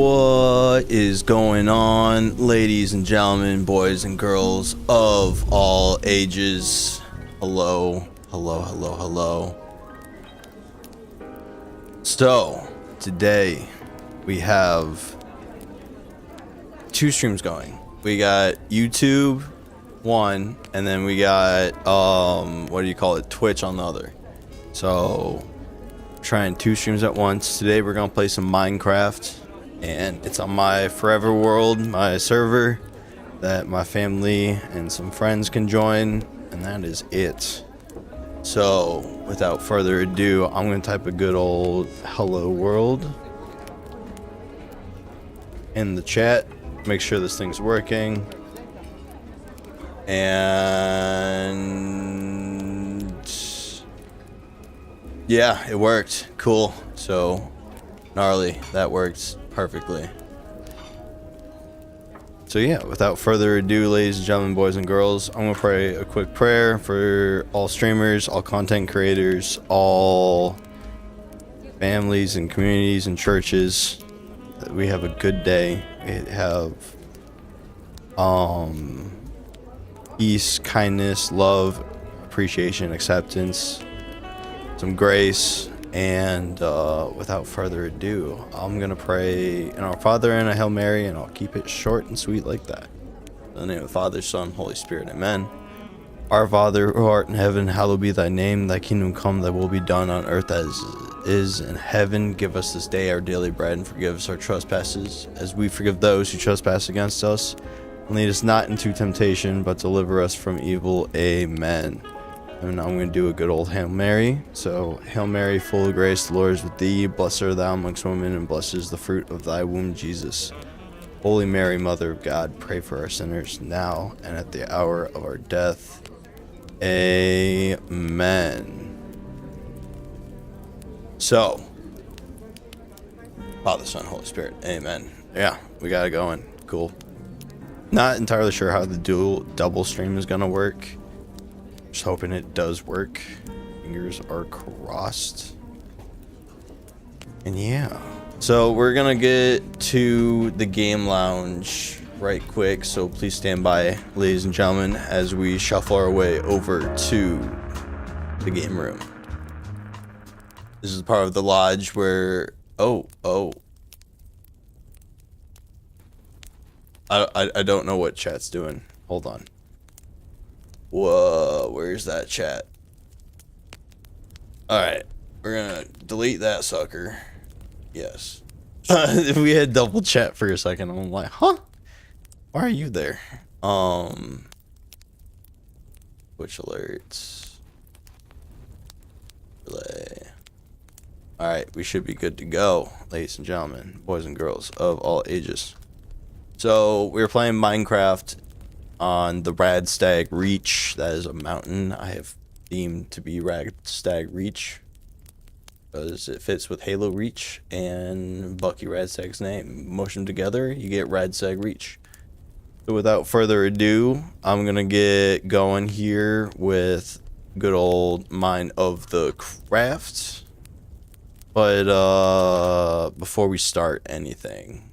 What is going on, ladies and gentlemen, boys and girls of all ages? Hello, hello, hello, hello. So, today we have two streams going. We got YouTube one, and then we got Twitch on the other. So, trying two streams at once. Today we're gonna play some Minecraft, and it's on my forever world, my server that my family and some friends can join, and that is it. So without further ado, I'm gonna type a good old hello world in the chat, make sure this thing's working, and yeah, it worked. Cool. So gnarly, that worked perfectly. So yeah, without further ado, ladies and gentlemen, boys and girls, I'm gonna pray a quick prayer for all streamers, all content creators, all families and communities and churches, that we have a good day. We have peace, kindness, love, appreciation, acceptance, some grace, and without further ado, I'm gonna pray in our Father and a Hail Mary, and I'll keep it short and sweet like that. In the name of the Father, Son, Holy Spirit, amen. Our Father, who art in heaven, hallowed be thy name. Thy kingdom come, thy will be done on earth as it is in heaven. Give us this day our daily bread, and forgive us our trespasses, as we forgive those who trespass against us. And lead us not into temptation, but deliver us from evil. Amen. And I'm going to do a good old Hail Mary. So, Hail Mary, full of grace, the Lord is with thee. Blessed art thou amongst women, and blessed is the fruit of thy womb, Jesus. Holy Mary, Mother of God, pray for our sinners now and at the hour of our death. Amen. So, Father, Son, Holy Spirit, amen. Yeah, we got it going. Cool. Not entirely sure how the double stream is going to work. Just hoping it does work. Fingers are crossed. And yeah. So we're gonna get to the game lounge right quick. So please stand by, ladies and gentlemen, as we shuffle our way over to the game room. This is part of the lodge where I don't know what chat's doing. Hold on. Whoa, where's that chat? Alright, we're gonna delete that sucker. Yes. We had double chat for a second. I'm like, huh? Why are you there? Twitch alerts. Relay. Alright, we should be good to go, ladies and gentlemen, boys and girls of all ages. So, we're playing Minecraft on the RadStag Reach. That is a mountain I have themed to be RadStag Reach, because it fits with Halo Reach and Bucky RadStag's name. Mush them together, you get RadStag Reach. So without further ado, I'm gonna get going here with good old Mine of the Craft. But before we start anything,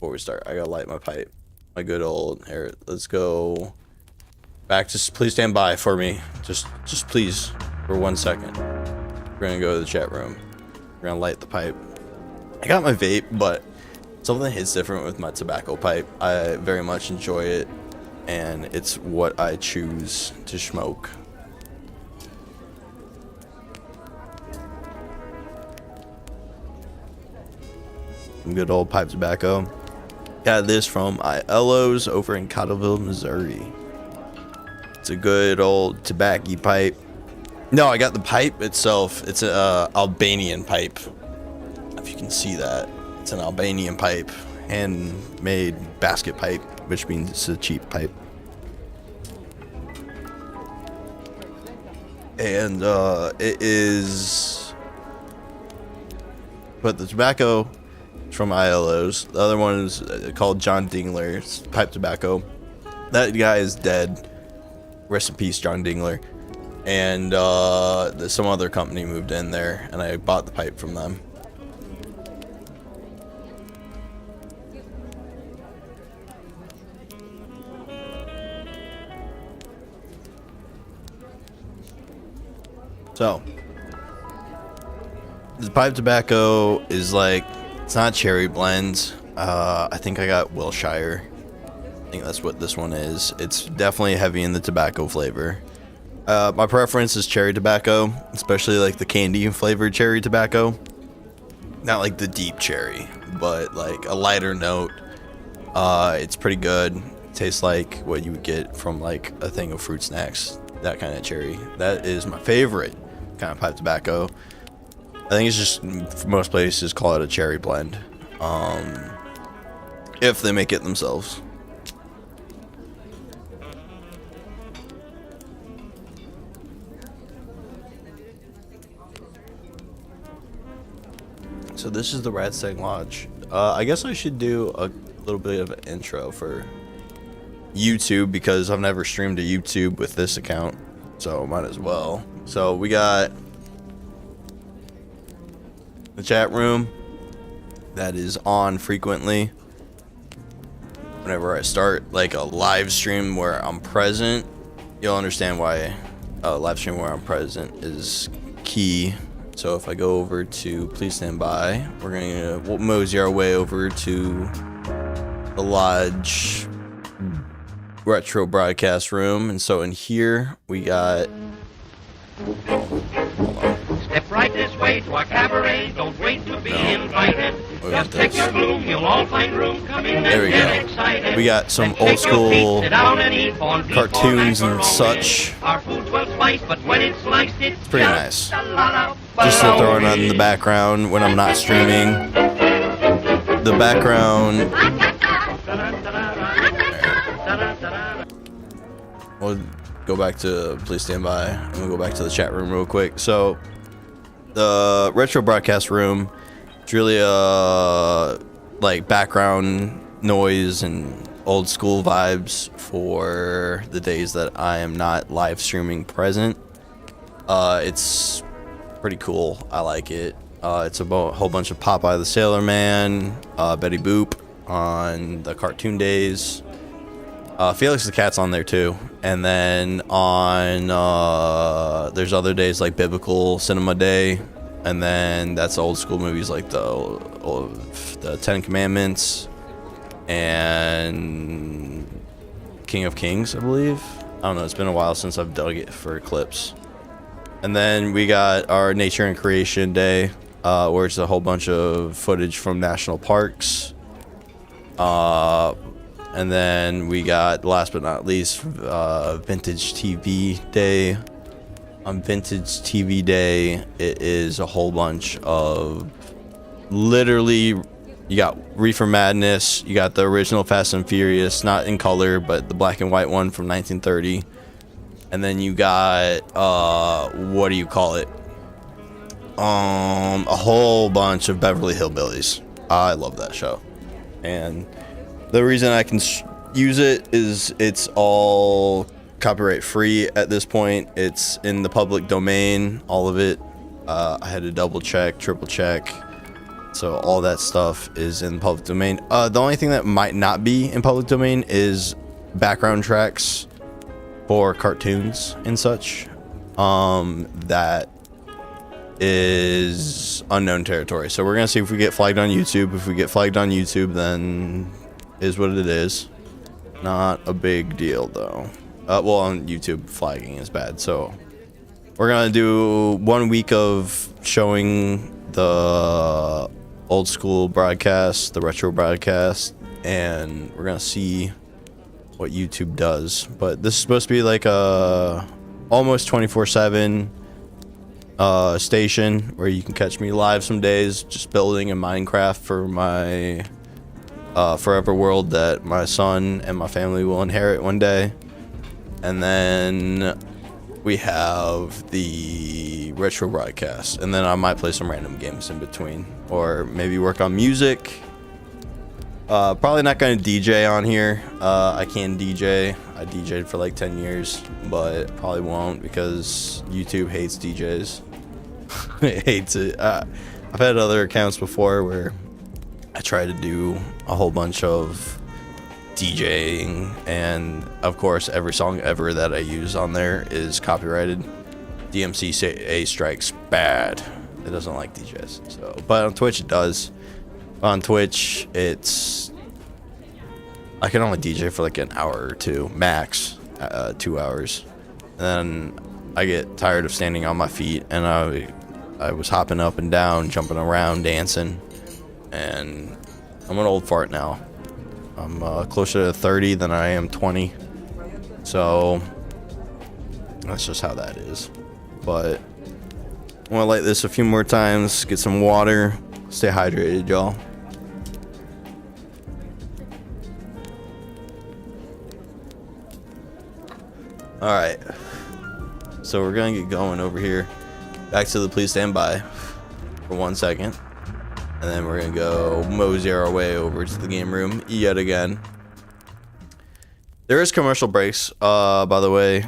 I gotta light my pipe. My good old here. Let's go back. Just please stand by for me. Just please, for 1 second. We're gonna go to the chat room. We're gonna light the pipe. I got my vape, but something hits different with my tobacco pipe. I very much enjoy it, and it's what I choose to smoke. Some good old pipe tobacco. Got this from ILO's over in Cottleville, Missouri. It's a good old tobacco pipe. No, I got the pipe itself. It's a Albanian pipe. If you can see that, it's an Albanian pipe, handmade basket pipe, which means it's a cheap pipe. And it is, but the tobacco from ILO's. The other one is called John Dingler's pipe tobacco. That guy is dead. Rest in peace, John Dingler. And some other company moved in there, and I bought the pipe from them. So this pipe tobacco is like, it's not cherry blend. I think I got Wilshire. I think that's what this one is. It's definitely heavy in the tobacco flavor. My preference is cherry tobacco, especially like the candy flavored cherry tobacco. Not like the deep cherry, but like a lighter note. It's pretty good. It tastes like what you would get from like a thing of fruit snacks. That kind of cherry. That is my favorite kind of pipe tobacco. I think it's just, most places call it a cherry blend. If they make it themselves. So this is the RadStag Lodge. I guess I should do a little bit of an intro for YouTube because I've never streamed to YouTube with this account, so might as well. So we got the chat room that is on frequently. Whenever I start like a live stream where I'm present, you'll understand why a live stream where I'm present is key. So if I go over to please stand by, we'll mosey our way over to the Lodge retro broadcast room. And so in here we got, step right this way to our cabaret. Don't wait to be invited. Just take your room, you'll all find room. Come in and get excited. We got some old school cartoons and such. Our food's well spiced, but when it's sliced, it's pretty nice. Just to throw it on in the background when I'm not streaming. The background. We'll go back to please stand by, and we'll go back to the chat room real quick. So the retro broadcast room, it's really like background noise and old school vibes for the days that I am not live streaming present. It's pretty cool. I like it. It's about a whole bunch of Popeye the Sailor Man, Betty Boop on the cartoon days. Felix the Cat's on there too. And then on there's other days like Biblical Cinema Day, and then that's old school movies like the Ten Commandments and King of Kings, I believe. I don't know, it's been a while since I've dug it for clips. And then we got our Nature and Creation Day, where it's a whole bunch of footage from national parks. And then we got, last but not least, Vintage TV Day. On Vintage TV Day, it is a whole bunch of, literally, you got Reefer Madness, you got the original Fast and Furious, not in color, but the black and white one from 1930. And then you got, what do you call it? A whole bunch of Beverly Hillbillies. I love that show. And the reason I can use it is it's all copyright free at this point. It's in the public domain, all of it. I had to double check, triple check. So all that stuff is in public domain. The only thing that might not be in public domain is background tracks for cartoons and such. That is unknown territory. So we're gonna see if we get flagged on YouTube. If we get flagged on YouTube, then is what it is. Not a big deal though. Well, on YouTube flagging is bad. So we're gonna do 1 week of showing the old school broadcast, the retro broadcast, and we're gonna see what YouTube does. But this is supposed to be like a almost 24/7 station where you can catch me live some days just building in Minecraft for my forever world that my son and my family will inherit one day. And then we have the retro broadcast, and then I might play some random games in between, or maybe work on music. Probably not going to DJ on here. I can DJ. I DJ'd for like 10 years, but probably won't because YouTube hates DJs. It hates it. I've had other accounts before where I try to do a whole bunch of DJing, and of course every song ever that I use on there is copyrighted. DMCA strikes bad. It doesn't like DJs. So, but on Twitch it does. On Twitch, I can only DJ for like an hour or two, max, 2 hours. And then I get tired of standing on my feet, and I was hopping up and down, jumping around, dancing, and I'm an old fart now. I'm closer to 30 than I am 20, so that's just how that is. But I want to light this a few more times, get some water, stay hydrated, y'all. Alright, so we're gonna get going over here. Back to the please stand by for 1 second. And then we're gonna go mosey our way over to the game room yet again. There is commercial breaks, by the way,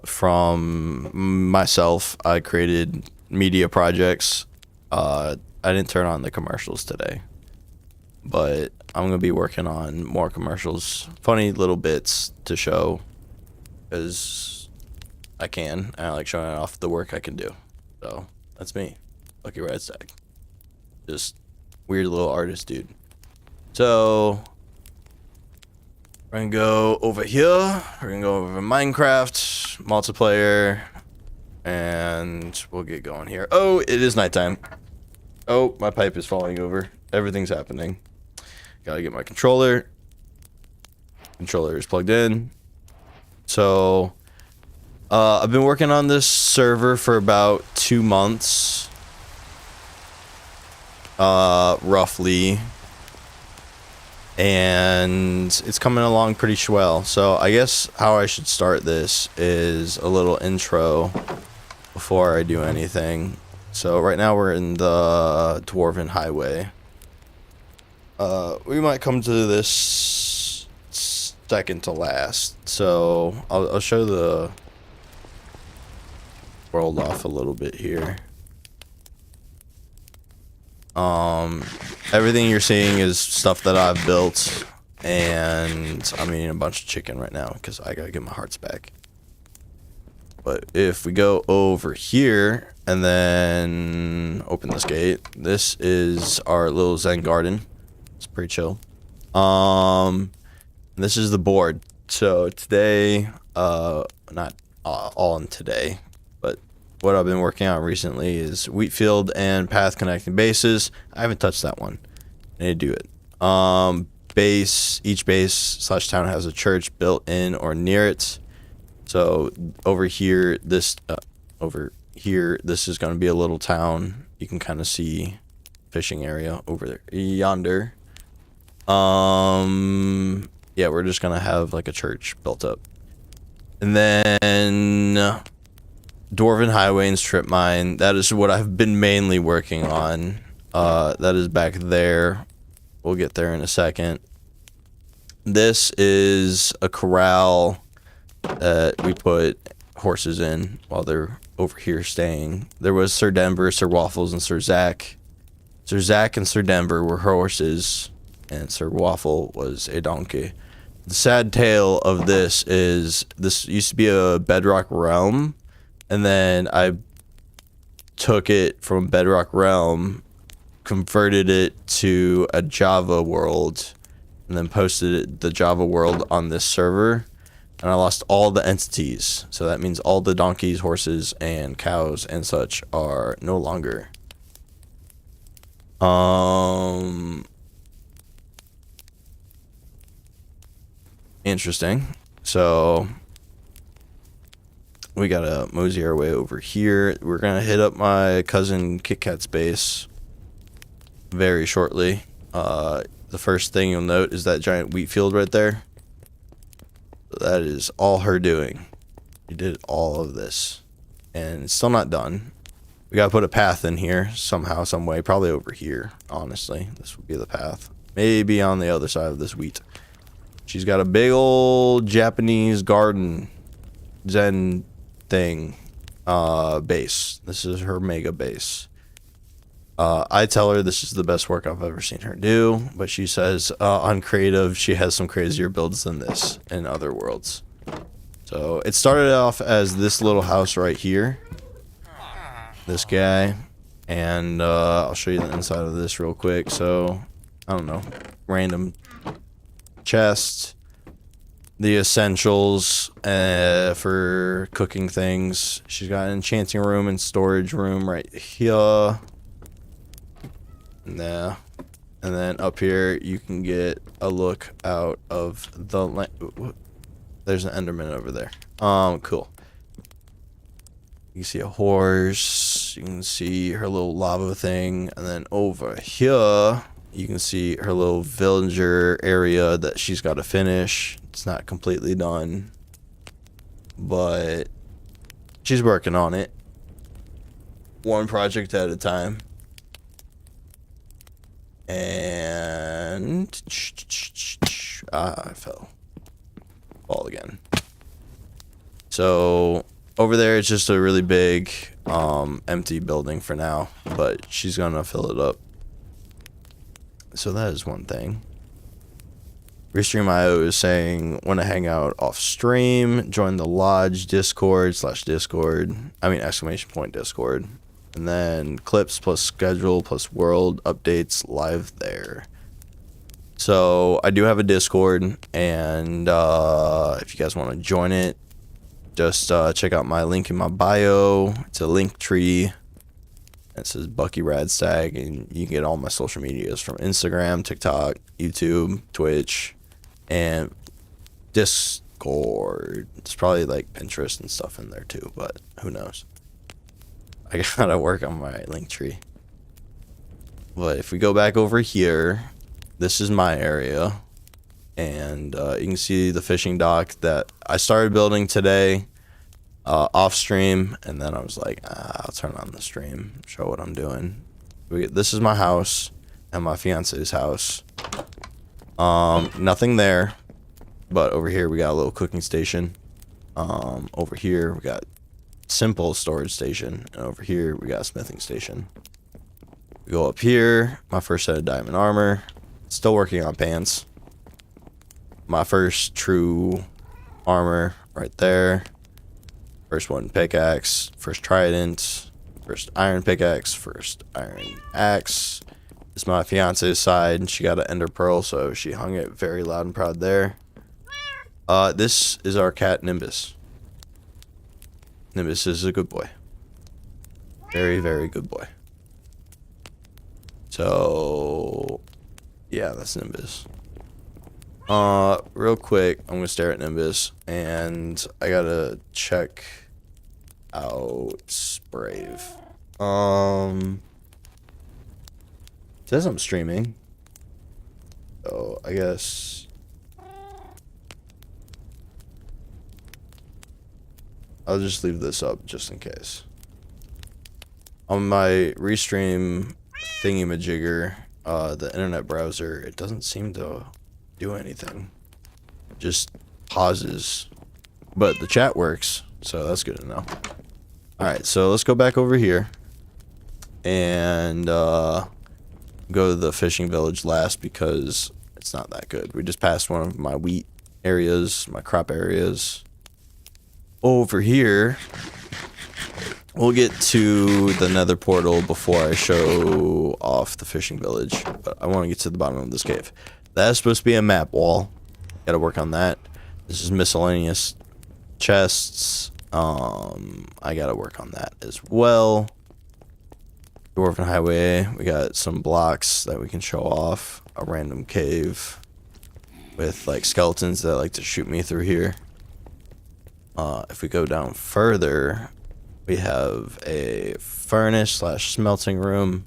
from myself. I created media projects. I didn't turn on the commercials today, but I'm gonna be working on more commercials, funny little bits to show, because I can. I like showing off the work I can do. So that's me, Lucky RadStag. Just weird little artist dude. So we're gonna go over here. We're gonna go over Minecraft multiplayer, and we'll get going here. Oh, it is nighttime. Oh, my pipe is falling over. Everything's happening. Gotta get my controller. Controller is plugged in. So I've been working on this server for about 2 months, roughly, and it's coming along pretty swell. So I guess how I should start this is a little intro before I do anything. So right now we're in the Dwarven Highway. We might come to this second to last, so I'll show the world off a little bit here. Everything you're seeing is stuff that I've built, and I'm eating a bunch of chicken right now because I gotta get my hearts back. But if we go over here and then open this gate, this is our little Zen garden. It's pretty chill. This is the board. So today, not all in today, but what I've been working on recently is wheat field and path connecting bases. I haven't touched that one. I need to do it. Each base / town has a church built in or near it. So over here, this is going to be a little town. You can kind of see fishing area over there, yonder. Yeah, we're just gonna have like a church built up, and then Dwarven Highway and Strip Mine. That is what I've been mainly working on. That is back there. We'll get there in a second. This is a corral that we put horses in while they're over here staying. There was Sir Denver, Sir Waffles, and Sir Zach. Sir Zach and Sir Denver were horses, and Sir Waffle was a donkey. The sad tale of this is this used to be a Bedrock realm, and then I took it from Bedrock realm, converted it to a Java world, and then posted the Java world on this server, and I lost all the entities. So that means all the donkeys, horses, and cows and such are no longer. Interesting. So we gotta mosey our way over here. We're gonna hit up my cousin Kit Kat's base very shortly. The first thing you'll note is that giant wheat field right there. That is all her doing. She did all of this, and it's still not done. We gotta put a path in here somehow, some way. Probably over here, honestly. This would be the path. Maybe on the other side of this wheat. She's got a big old Japanese garden Zen thing base. This is her mega base. I tell her this is the best work I've ever seen her do, but she says on creative she has some crazier builds than this in other worlds. So it started off as this little house right here. This guy. And I'll show you the inside of this real quick. So, I don't know. Random chest. The essentials for cooking things. She's got an enchanting room and storage room right here. Nah. And then up here, you can get a look out of the... There's an Enderman over there. Cool. You can see a horse. You can see her little lava thing. And then over here, you can see her little villager area that she's got to finish. It's not completely done, but she's working on it. One project at a time. And... I fell. Fall again. So... Over there, it's just a really big, empty building for now, but she's gonna fill it up. So that is one thing. Restream.io is saying, want to hang out off stream, join the Lodge Discord /Discord, exclamation point Discord. And then clips plus schedule plus world updates live there. So I do have a Discord, and if you guys want to join it, just check out my link in my bio. It's a link tree. It says Bucky RadStag, and you can get all my social medias from Instagram, TikTok, YouTube, Twitch, and Discord. It's probably like Pinterest and stuff in there too, but who knows? I gotta work on my link tree. But if we go back over here, this is my area. And you can see the fishing dock that I started building today off stream, and then I was like, I'll turn on the stream, show what I'm doing. This is my house and my fiance's house. Nothing there, but over here we got a little cooking station. Over here we got simple storage station, and over here we got a smithing station. We go up here, my first set of diamond armor. Still working on pants. My first true armor right there. First wooden pickaxe, first trident, first iron pickaxe, first iron axe. This is my fiance's side, and she got an ender pearl, so she hung it very loud and proud there. This is our cat Nimbus. Nimbus is a good boy. Very, very good boy. So, yeah, that's Nimbus. Real quick, I'm gonna stare at Nimbus, and I gotta check out Brave. It says I'm streaming, so I guess I'll just leave this up just in case. On my restream thingy-majigger, the internet browser, it doesn't seem to do anything. It just pauses. But the chat works, so that's good to know. Alright, so let's go back over here. And go to the fishing village last because it's not that good. We just passed one of my wheat areas, my crop areas. Over here, we'll get to the nether portal before I show off the fishing village. But I want to get to the bottom of this cave. That's supposed to be a map wall. Gotta work on that. This is miscellaneous chests. I gotta work on that as well. Dwarven highway. We got some blocks that we can show off. A random cave with like skeletons that like to shoot me through here. If we go down further, we have a furnace / smelting room.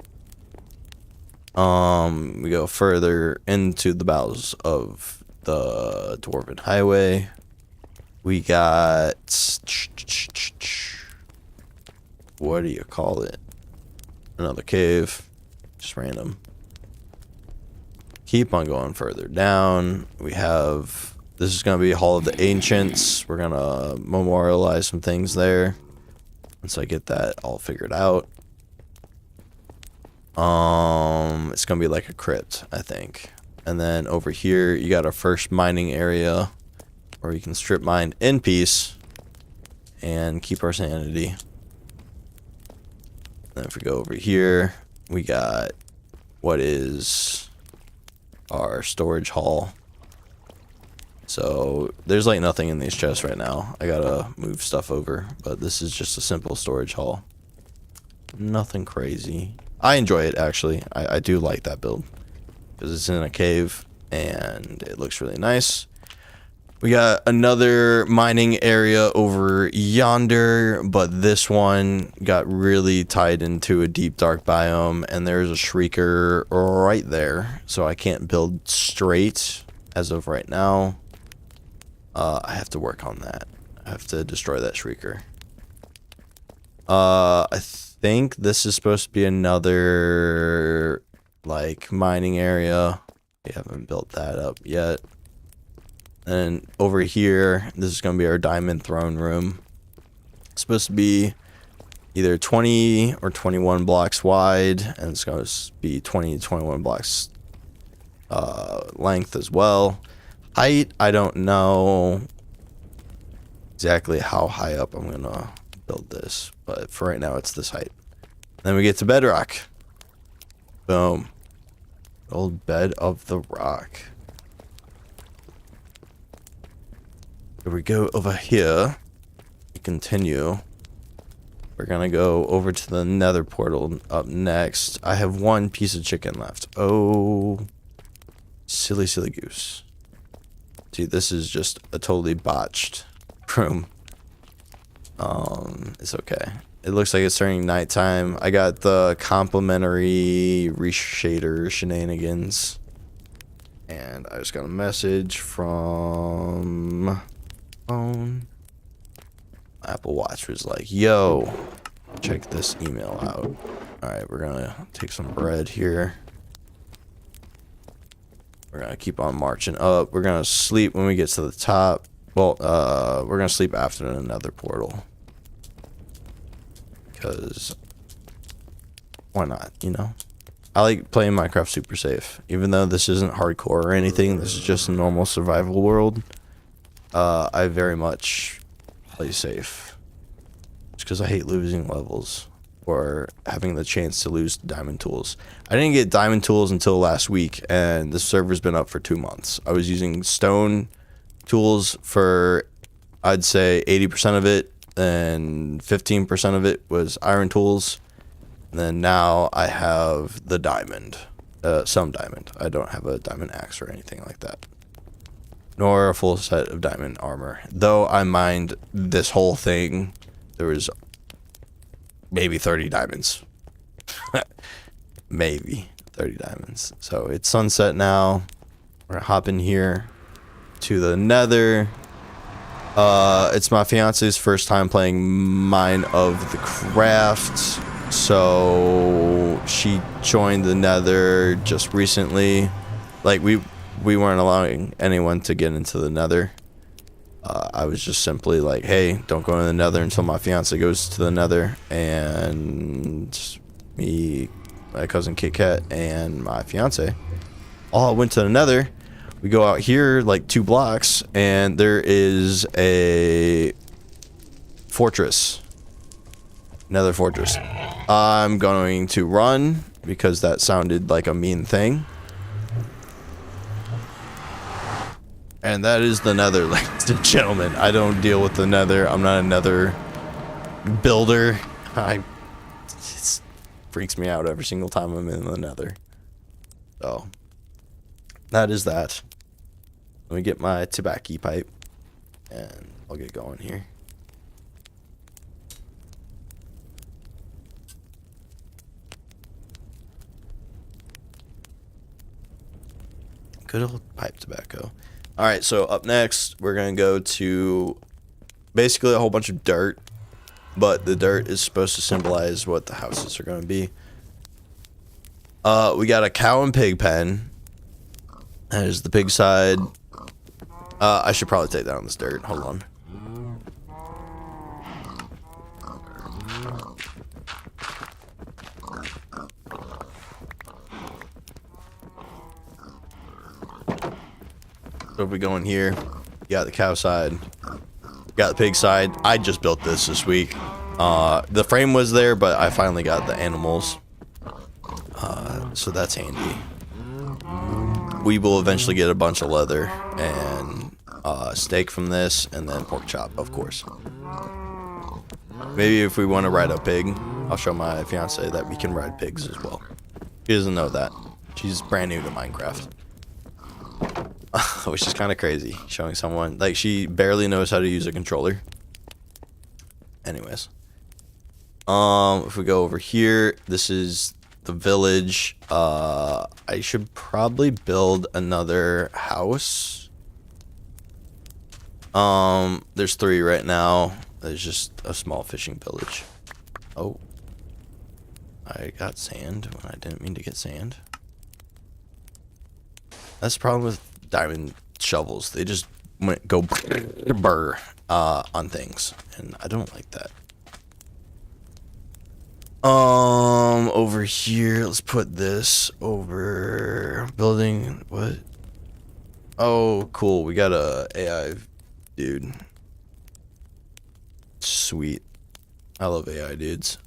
We go further into the bowels of the Dwarven Highway. We got... what do you call it? Another cave. Just random. Keep on going further down. We have... this is going to be Hall of the Ancients. We're going to memorialize some things there. Once I get that all figured out. It's gonna be like a crypt, I think. And then over here, you got our first mining area. where we can strip mine in peace and keep our sanity. Then if we go over here, we got what is our storage hall. So there's like nothing in these chests right now. I gotta move stuff over, but this is just a simple storage hall. Nothing crazy. I enjoy it, actually. I do like that build because it's in a cave and it looks really nice. We got another mining area over yonder, but this one got really tied into a deep dark biome, and there's a shrieker right there, so I can't build straight as of right now. I have to work on that. I have to destroy that shrieker. I think this is supposed to be another like mining area. We haven't built that up yet. And over here, this is going to be our diamond throne room. It's supposed to be either 20 or 21 blocks wide, and it's going to be 20 to 21 blocks length as well. Height, I don't know exactly how high up I'm going to build this, but for right now, it's this height. Then we get to bedrock. Boom. Old bed of the rock. Here we go over here. We continue. We're gonna go over to the nether portal up next. I have one piece of chicken left. Oh, silly goose. See, this is just a totally botched room. It's okay. It looks like it's turning nighttime. I got the complimentary reshader shenanigans. And I just got a message from phone. Apple Watch was like, yo, check this email out. Alright, we're gonna take some bread here. We're gonna keep on marching up. We're gonna sleep when we get to the top. Well, we're gonna sleep after another portal. Because why not, you know? I like playing Minecraft super safe. Even though this isn't hardcore or anything, this is just a normal survival world. I very much play safe. Just because I hate losing levels or having the chance to lose diamond tools. I didn't get diamond tools until last week, and the server's been up for 2 months. I was using stone tools for, I'd say, 80% of it, and 15% of it was iron tools. And then now I have the diamond, some diamond. I don't have a diamond axe or anything like that. Nor a full set of diamond armor. Though I mined this whole thing, there was maybe 30 diamonds. Maybe 30 diamonds. So it's sunset now. We're gonna hop in here to the nether. It's my fiance's first time playing Mine of the Craft. So she joined the nether just recently. Like we weren't allowing anyone to get into the nether. I was just simply like, hey, don't go in the nether until my fiance goes to the nether. And me, my cousin Kit Kat, and my fiance all went to the nether. We go out here like 2 blocks, and there is a fortress. Nether fortress. I'm going to run because that sounded like a mean thing. And that is the nether, ladies and gentlemen. I don't deal with the nether. I'm not a nether builder. It freaks me out every single time I'm in the nether. So, that is that. Let me get my tobacco pipe, and I'll get going here. Good old pipe tobacco. Alright, so up next, we're going to go to basically a whole bunch of dirt. But the dirt is supposed to symbolize what the houses are going to be. We got a cow and pig pen. That is the pig side. I should probably take down this dirt. Hold on. So we go in here. got the cow side, got the pig side. I just built this week. The frame was there, but I finally got the animals. So that's handy. We will eventually get a bunch of leather and steak from this, and then pork chop, of course. Maybe if we want to ride a pig, I'll show my fiance that we can ride pigs as well. She doesn't know that. She's brand new to Minecraft. Which is kind of crazy, showing someone, like, she barely knows how to use a controller. Anyways. If we go over here, this is the village. I should probably build another house. There's 3 right now. There's just a small fishing village. Oh. I got sand when I didn't mean to get sand. That's the problem with diamond shovels. They just go burr on things, and I don't like that. Over here, let's put this over building. What? Oh, cool. We got a AI dude. Sweet. I love AI dudes.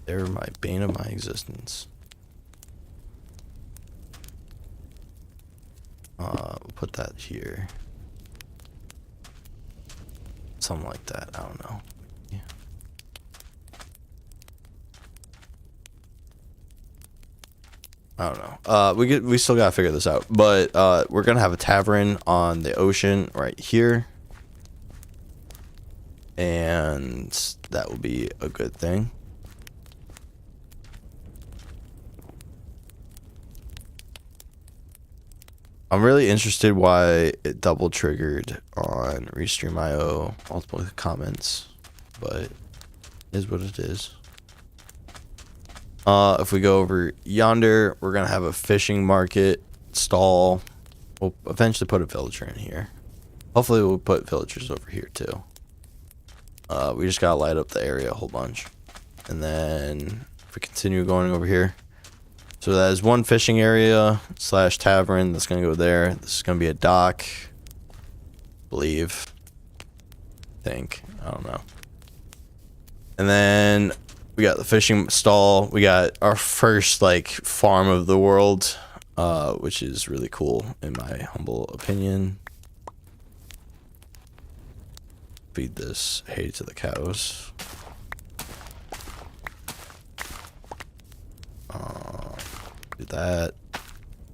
They're my bane of my existence. We'll put that here. Something like that. I don't know. Yeah. I don't know. We still gotta figure this out. But we're gonna have a tavern on the ocean right here. And that will be a good thing. I'm really interested why it double triggered on Restream.io, multiple comments, but it is what it is. If we go over yonder, we're gonna have a fishing market stall. We'll eventually put a villager in here. Hopefully we'll put villagers over here too. We just gotta light up the area a whole bunch. And then if we continue going over here, so that is one fishing area / tavern that's gonna go there. This is gonna be a dock, think, I don't know. And then we got the fishing stall. We got our first like farm of the world, which is really cool in my humble opinion. Feed this hay to the cows. Do that.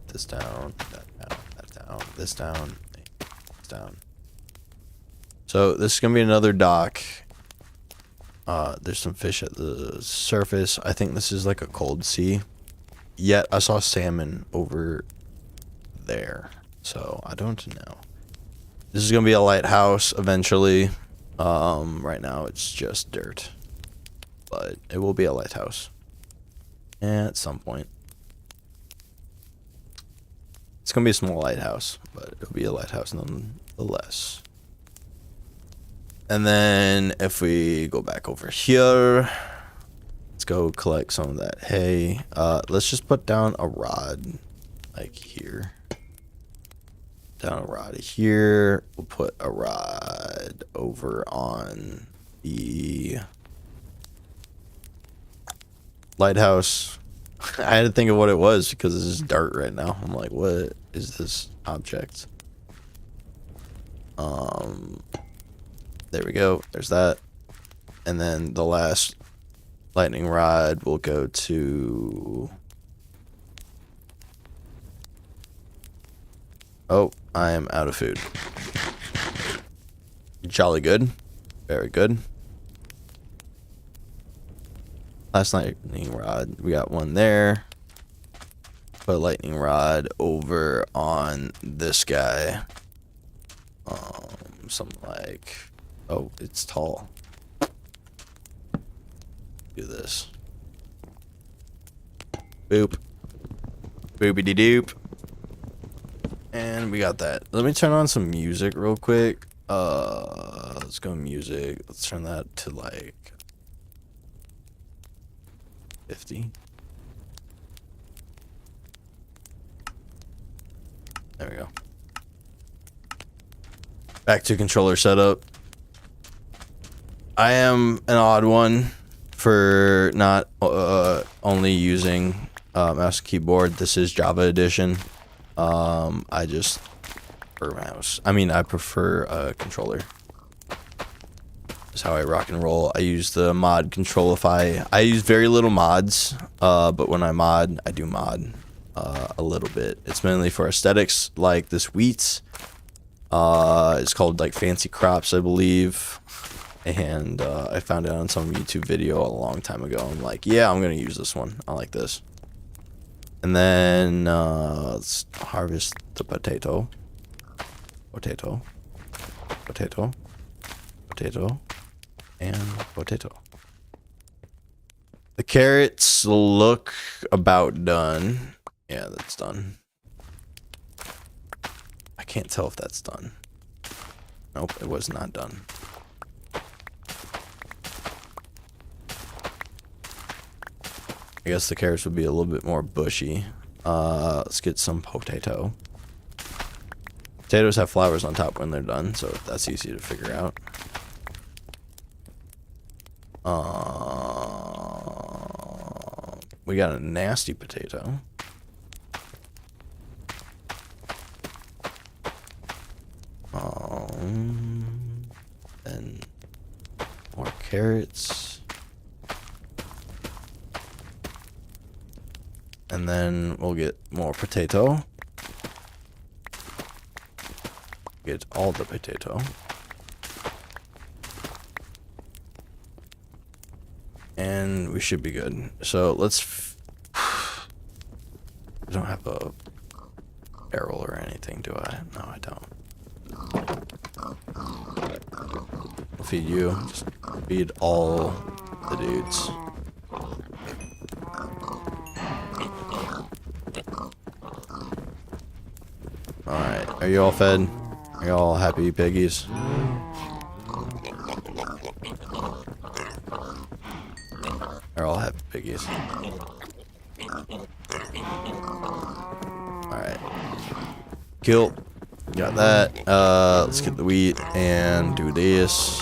This down. That down. That down. This down. This down. So this is gonna be another dock. There's some fish at the surface. I think this is like a cold sea. Yet I saw salmon over there. So I don't know. This is gonna be a lighthouse eventually. Right now it's just dirt. But it will be a lighthouse. At some point. It's gonna be a small lighthouse, but it'll be a lighthouse nonetheless. And then if we go back over here, let's go collect some of that hay. Let's just put down a rod like here. Down a rod here. We'll put a rod over on the lighthouse. I had to think of what it was because this is dirt right now. I'm like, what is this object? There we go. There's that. And then the last lightning rod will go to... Oh, I am out of food. Jolly good. Very good. Last lightning rod. We got one there. Put a lightning rod over on this guy. Something like... Oh, it's tall. Do this. Boop. Boopity doop. And we got that. Let me turn on some music real quick. Let's go music. Let's turn that to like 50. There we go. Back to controller setup. I am an odd one for not only using mouse and keyboard. This is Java edition. I just prefer mouse. I mean, I prefer a controller. That's how I rock and roll. I use the mod Controlify. I use very little mods, but when I mod, I do mod a little bit. It's mainly for aesthetics, like this wheat. It's called like Fancy Crops, I believe. And I found it on some YouTube video a long time ago. I'm like, yeah, I'm gonna use this one. I like this. And then let's harvest the potato. Potato. Potato. Potato. And potato. The carrots look about done. Yeah, that's done. I can't tell if that's done. Nope, it was not done. I guess the carrots would be a little bit more bushy. Let's get some potato. Potatoes have flowers on top when they're done, so that's easy to figure out. We got a nasty potato. And more carrots. And then we'll get more potato. Get all the potato. And we should be good. So let's... I don't have a barrel or anything, do I? No, I don't. I'll feed you. Just feed all the dudes. Alright, are you all fed? Are you all happy piggies? They're all happy piggies. Alright. Kill. Got that. Let's get the wheat and do this.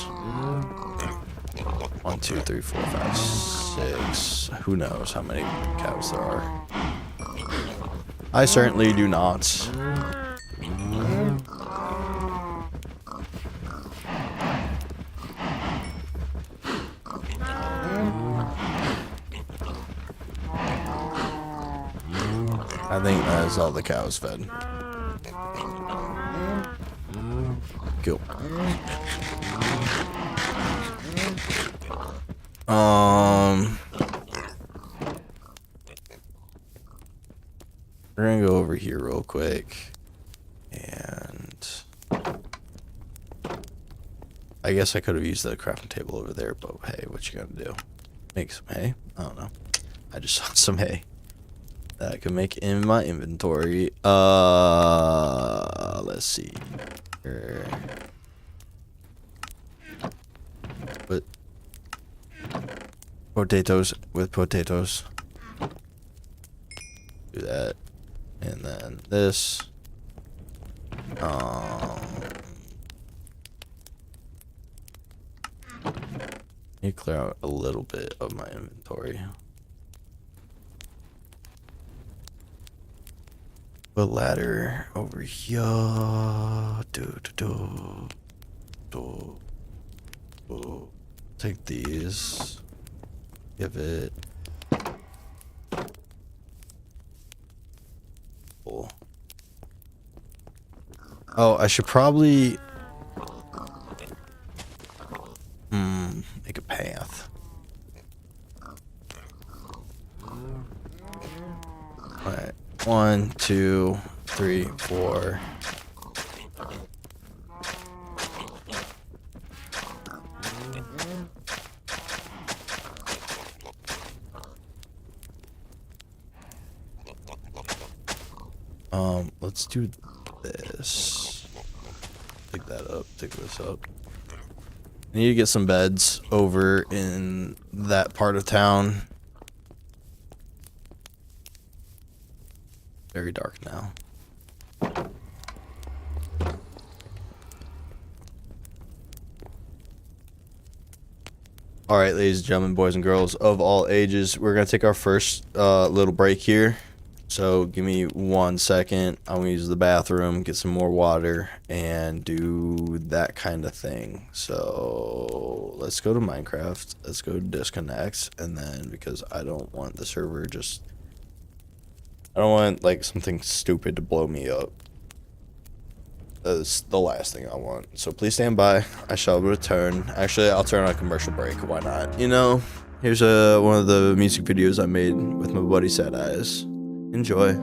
1, 2, 3, 4, 5, 6. Who knows how many cows there are? I certainly do not. I think that is all the cows fed. Cool. We're gonna go over here real quick, and I guess I could have used the crafting table over there, but hey, what you gotta do? Make some hay? I don't know. I just saw some hay that I can make in my inventory. Let's see. Put potatoes with potatoes. Do that. And then this. Need to clear out a little bit of my inventory. Put ladder over here. Take these. Give it. Cool. Oh, I should probably make a path. Alright. 1, 2, 3, 4. Let's do this. Pick that up, pick this up. I need to get some beds over in that part of town. Very dark now. All right, ladies and gentlemen, boys and girls of all ages, we're gonna take our first little break here. So give me 1 second. I'm gonna use the bathroom, get some more water, and do that kind of thing. So let's go to Minecraft. Let's go disconnect, and then because I don't want the server I don't want like something stupid to blow me up. That's the last thing I want. So please stand by. I shall return. Actually, I'll turn on a commercial break. Why not? You know, here's one of the music videos I made with my buddy Sad Eyes. Enjoy.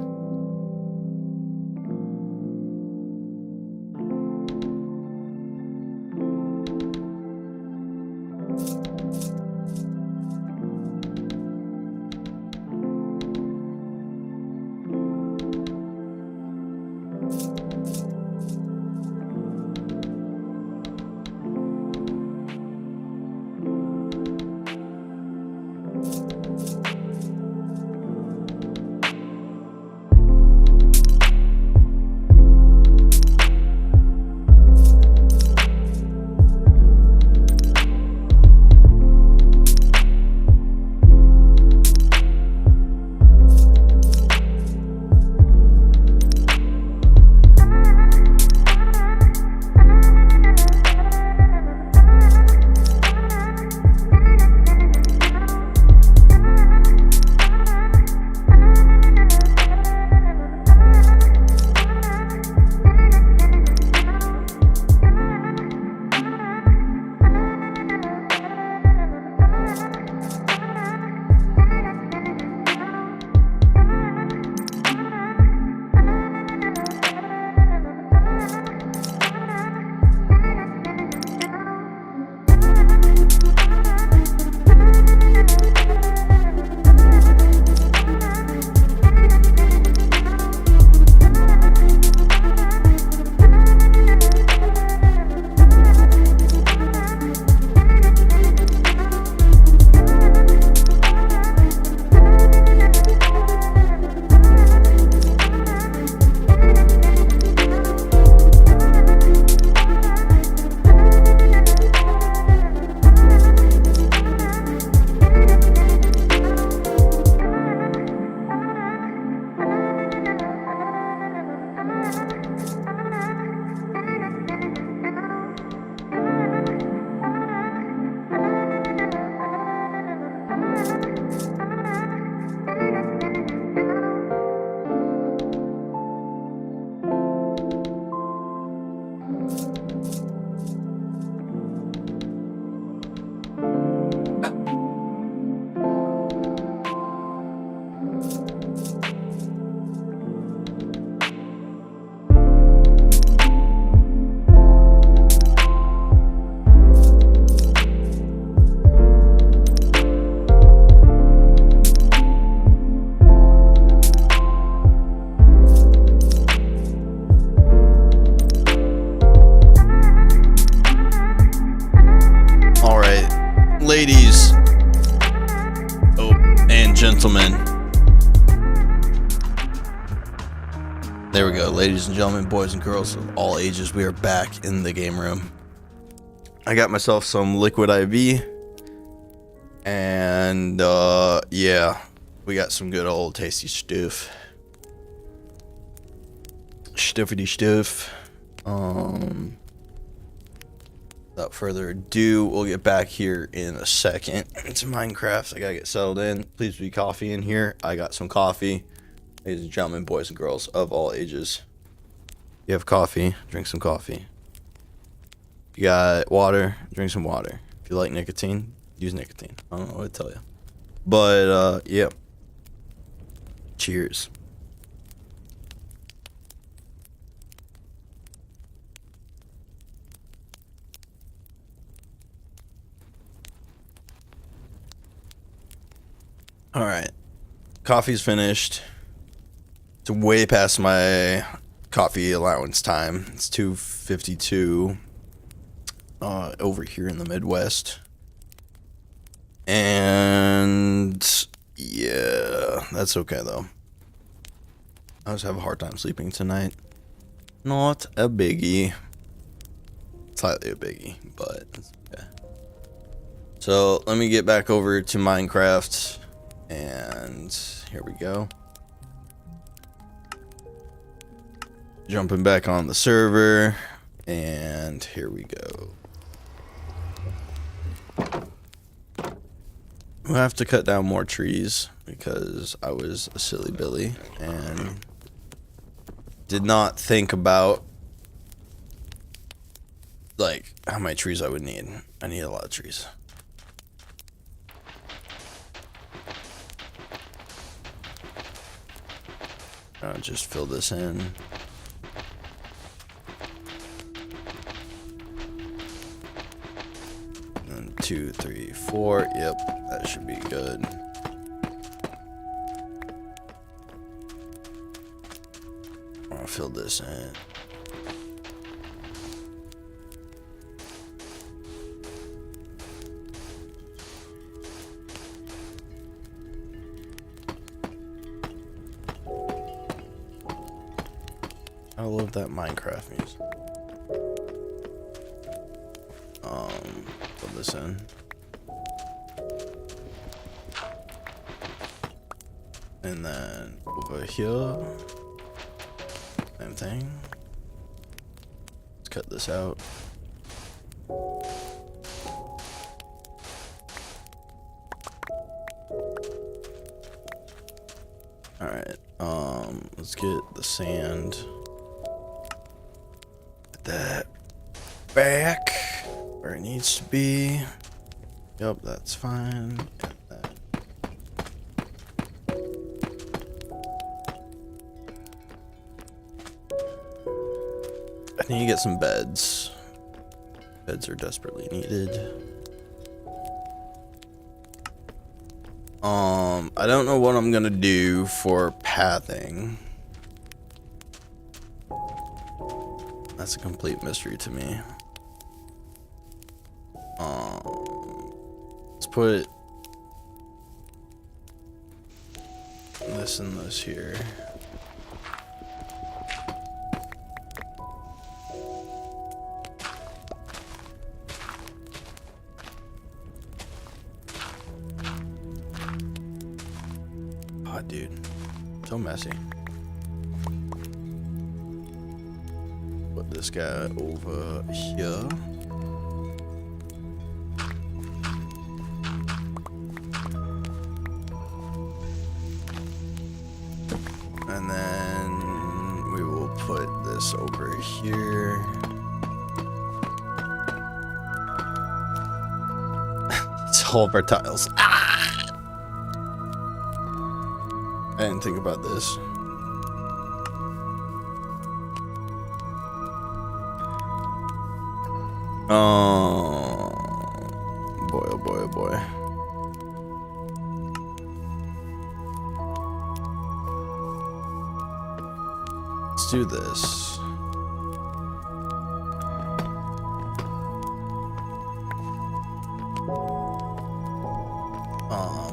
Ladies, and gentlemen. There we go, ladies and gentlemen, boys and girls of all ages, we are back in the game room. I got myself some liquid IV, and yeah, we got some good old tasty stuff. Stuffity stuff. Without further ado, we'll get back here in a second. It's Minecraft. I gotta get settled in. Please be coffee in here. I got some coffee. Ladies and gentlemen, boys and girls of all ages. If you have coffee, drink some coffee. If you got water, drink some water. If you like nicotine, use nicotine. I don't know what to tell you. But, yeah. Cheers. All right, coffee's finished. It's way past my coffee allowance time. It's 2:52 over here in the Midwest. And yeah, that's okay though. I just have a hard time sleeping tonight. Not a biggie. Slightly a biggie, but it's okay. So let me get back over to Minecraft, and here we go. Jumping back on the server, and here we go. We'll have to cut down more trees because I was a silly Billy and did not think about like how many trees I would need. I need a lot of trees. I'll just fill this in. And 2, 3, 4. Yep, that should be good. I'll fill this in. I love that Minecraft music. Put this in. And then over here, same thing. Let's cut this out. Alright, let's get the sand. Put that back where it needs to be. Yep, that's fine. Got that. I need to get some beds. Beds are desperately needed. I don't know what I'm gonna do for pathing. That's a complete mystery to me. Let's put this and this here. Oh, dude, so messy. Put this guy over here. And then we will put this over here. It's all of our tiles. Ah! I didn't think about this. Oh boy, oh boy, oh boy. Let's do this.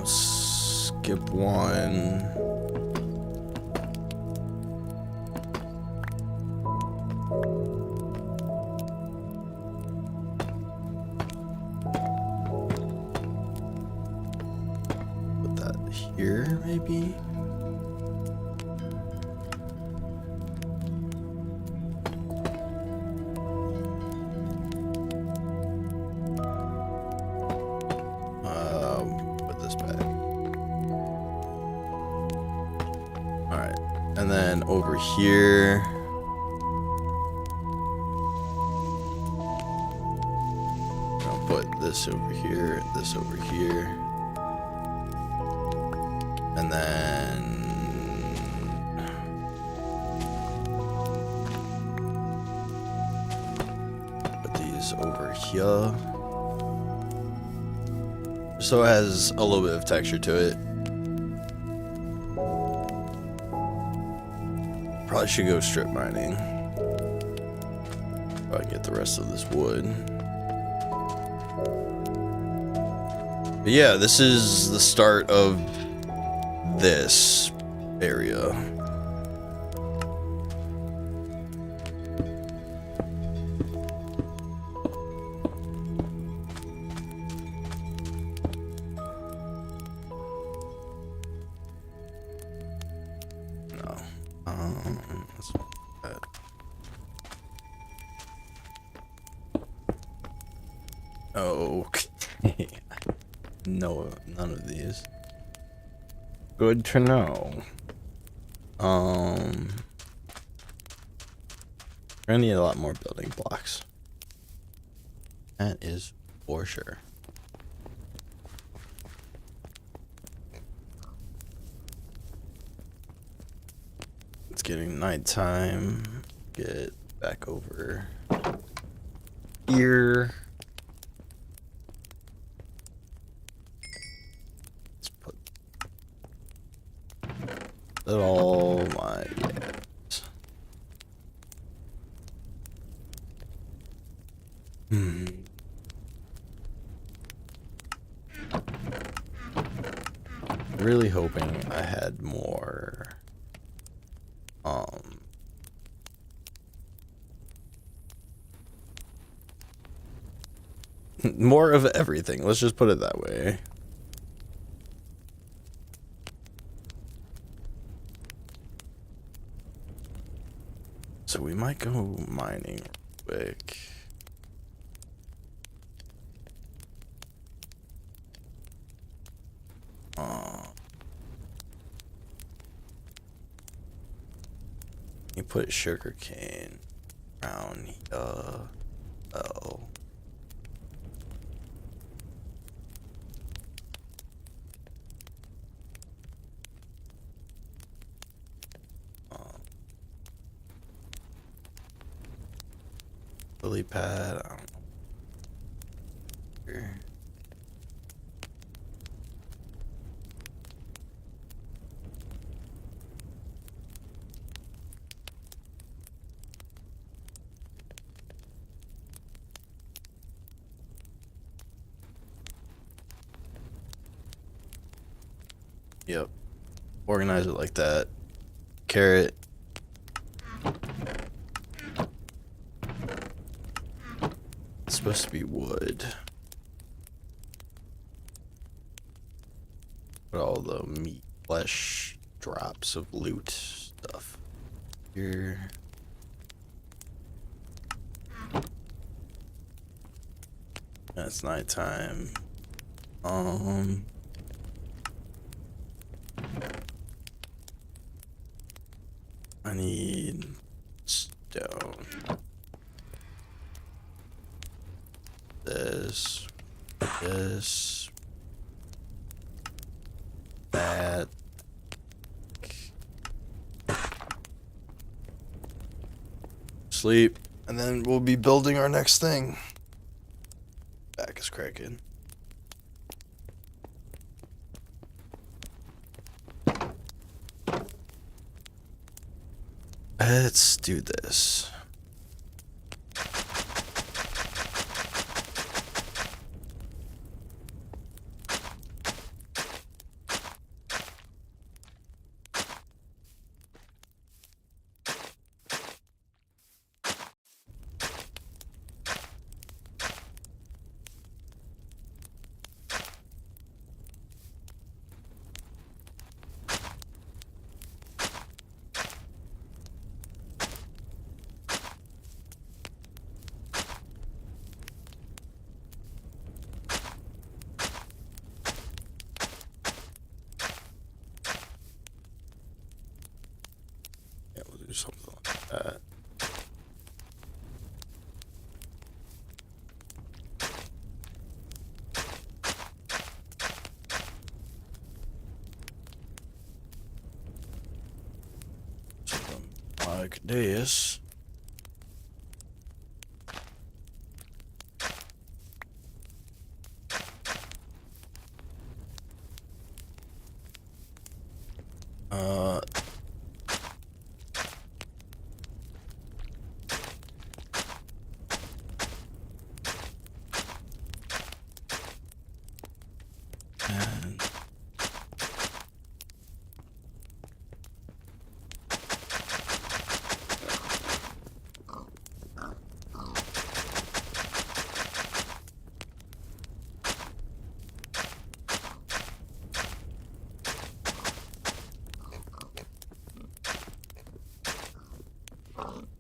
Skip one. Put that here, maybe. Put this back. Alright, and then over here. I'll put this over here, this over here. And then put these over here. So it has a little bit of texture to it. Probably should go strip mining. If I can get the rest of this wood. But yeah, this is the start of this area. That's bad. Okay. No, none of these. Good to know. We're gonna need a lot more building blocks. That is for sure. It's getting nighttime. Get back over here. Let's put it all my yes. Really hoping I had more more of everything. Let's just put it that way. So we might go mining quick. You put sugar cane around here. Oh. Lily pad. I don't know. Here. Yep. Organize it like that. Carrot. It's supposed to be wood. Put all the meat, flesh, drops of loot stuff here. That's nighttime. I need stone. This, that. Sleep, and then we'll be building our next thing. Back is cracking. Let's do this. Yeah, we'll do something like that. Something like this. And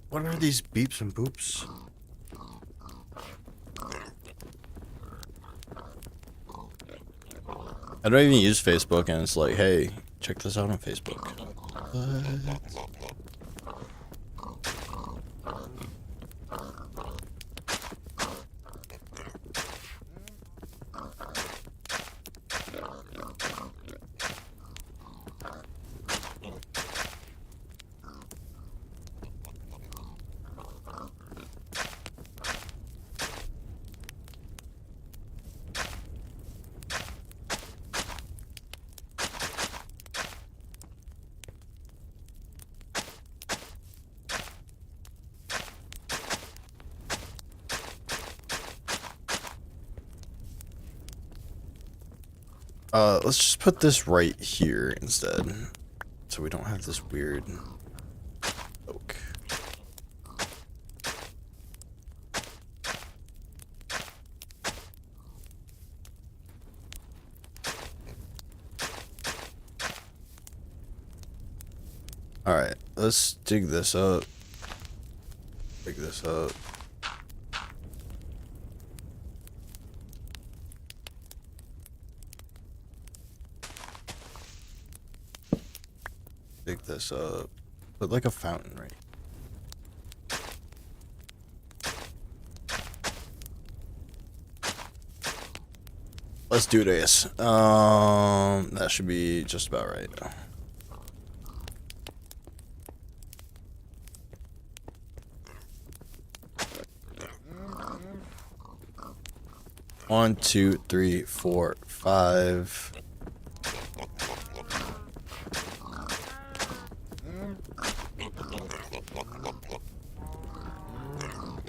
What are these beeps and boops? I don't even use Facebook, and it's like, hey, check this out on Facebook. What? Let's just put this right here instead, so we don't have this weird oak. Alright, let's dig this up. Dig this up. Dig this up. Put like a fountain right. Let's do this. That should be just about right. One, two, three, four, five.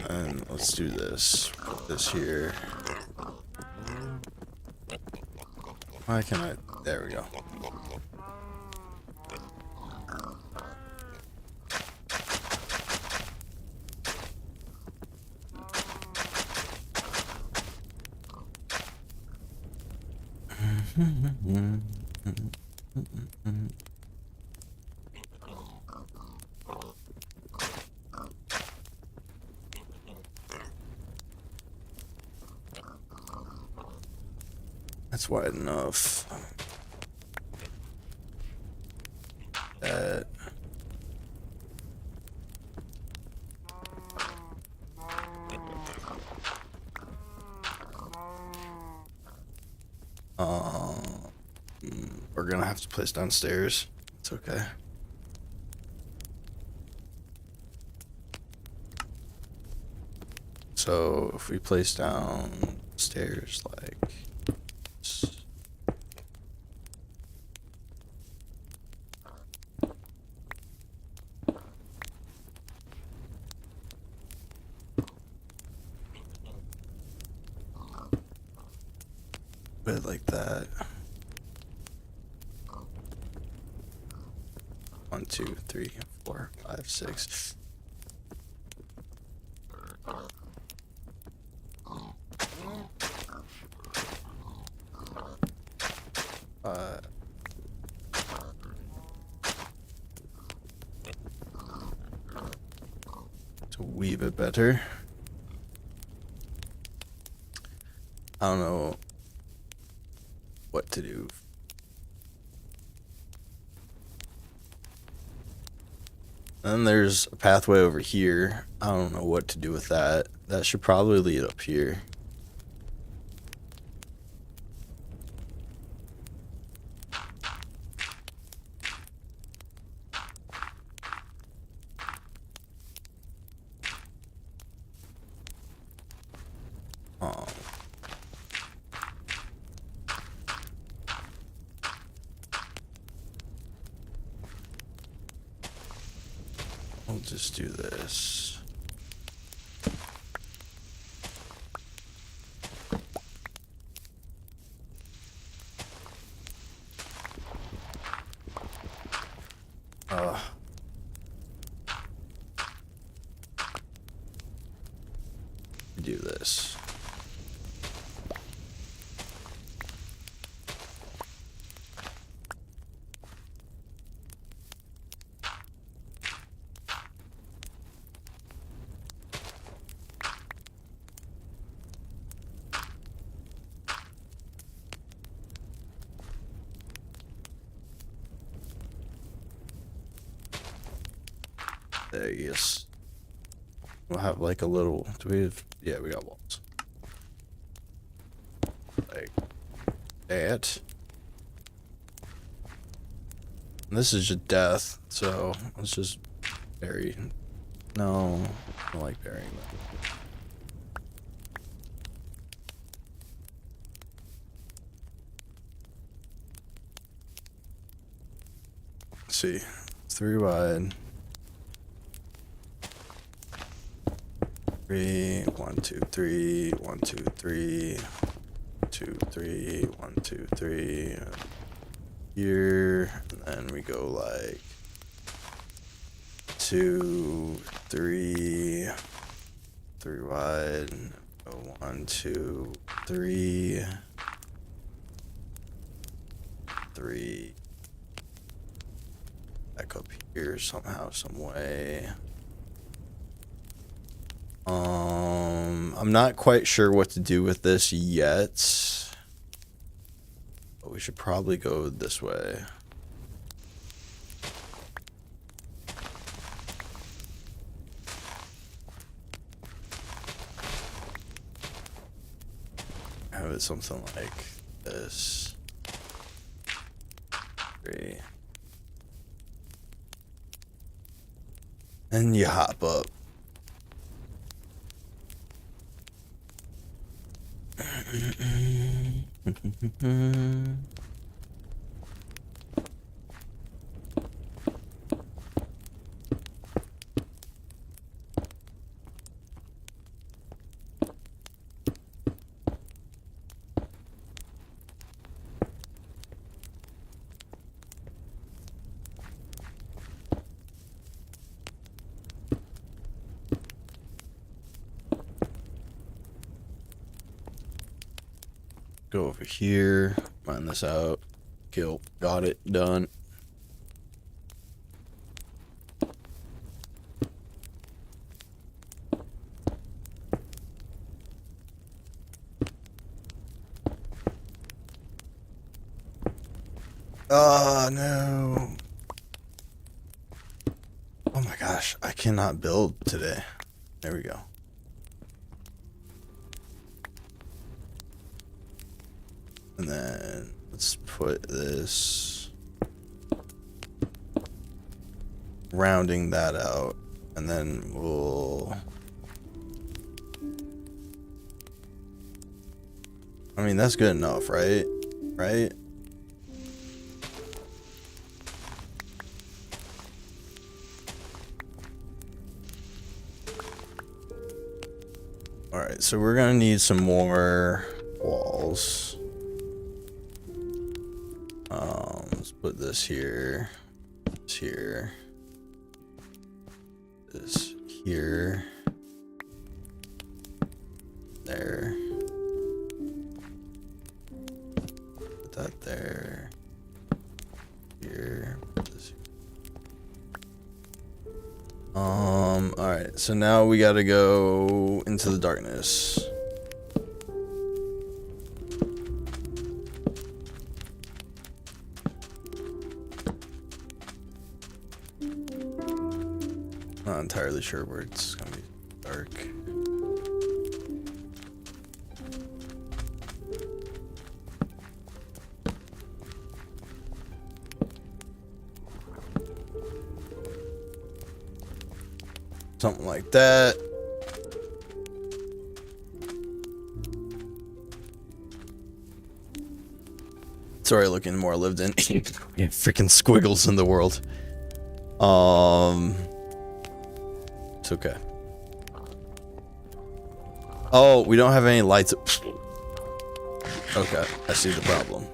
And let's do this. Put this here. Why can I? There we go. That's wide enough. That. We're gonna have to place downstairs. It's okay. So if we place downstairs like this. Put it like that. 1, 2, 3, 4, 5, 6. To weave it better. I don't know what to do. Then there's a pathway over here. I don't know what to do with that. That should probably lead up here. We'll just do this. Do this. There, yes. We'll have like a little. Do we have? Yeah, we got walls. Like that. And this is just death, so let's just bury. No, I don't like burying them. Let's see, 3 wide. 3, 1, 2, 3, 1, 2, 3, 2, 3, 1, 2, 3. Here, and then we go like 2, 3, 3 wide. Go 1, 2, 3, 3. Back up here somehow, some way. I'm not quite sure what to do with this yet, but we should probably go this way. Have it something like this. 3. And you hop up. Go over here, mine this out, kill, got it, done. Oh no. Oh my gosh, I cannot build today. There we go. And then let's put this, rounding that out, and then we'll, I mean, that's good enough, right? Right? All right, so we're gonna need some more walls. Let's put this here, this here, this here, there, put that there, here, put this here. All right, so now we gotta go into the darkness. Not entirely sure where it's gonna be dark. Something like that. Sorry, looking more lived in. Yeah, freaking squiggles in the world. It's okay. Oh, we don't have any lights. Okay, I see the problem.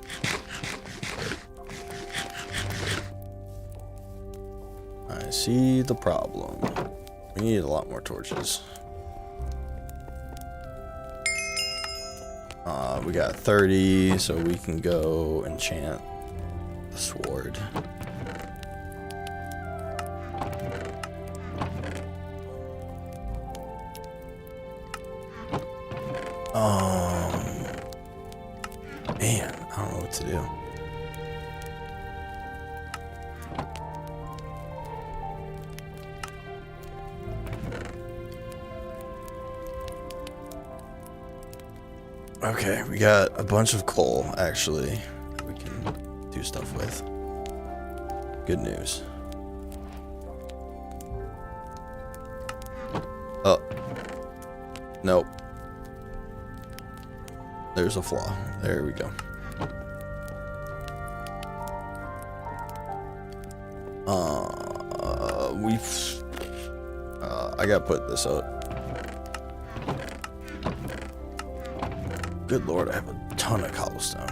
I see the problem. We need a lot more torches. We got 30, so we can go enchant the sword. Man, I don't know what to do. Okay, we got a bunch of coal, actually, we can do stuff with. Good news. Oh. Nope. There's a flaw. There we go. I gotta put this out. Good lord, I have a ton of cobblestone.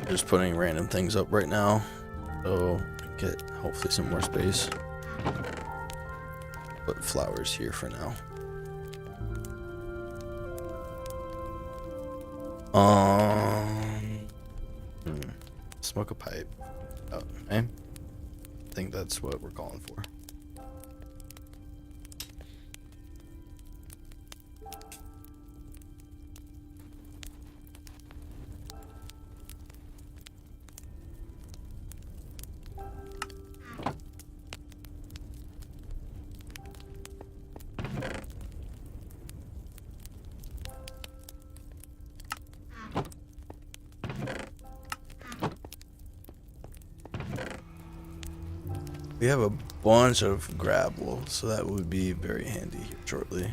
Just putting random things up right now, so I get hopefully some more space. Put flowers here for now. Smoke a pipe. Oh, okay. I think that's what we're calling for. We have a bunch of gravel, so that would be very handy here shortly.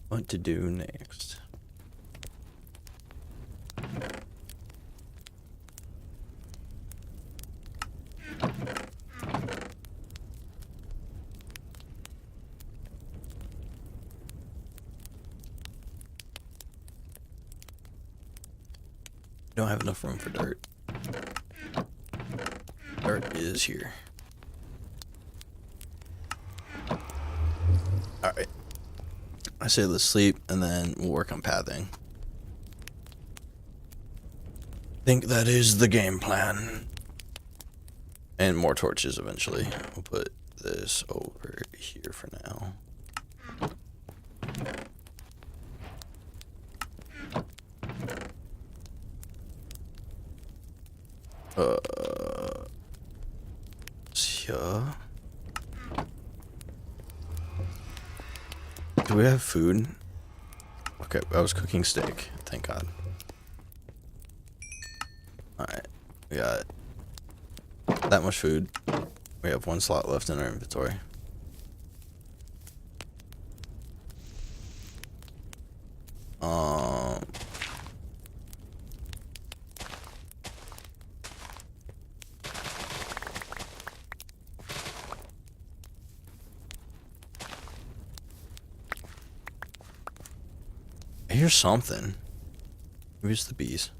What to do next? Don't have enough room for dirt. Dirt is here. Alright. I say let's sleep and then we'll work on pathing. Think that is the game plan. And more torches eventually. We'll put this over here for now. Yeah. Do we have food? Okay, I was cooking steak. Thank God. Alright, we got that much food. We have one slot left in our inventory. I hear something. Maybe it's the bees.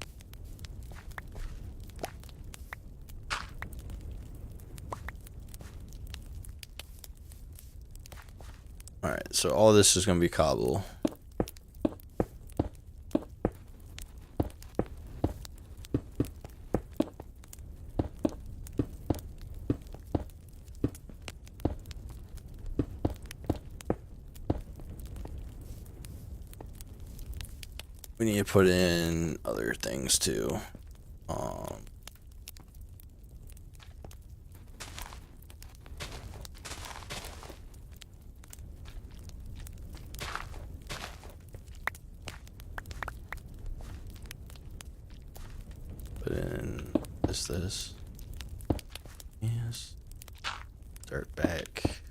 Alright, so all this is gonna be cobble. We need to put in other things too. Put in this. Yes. Start back.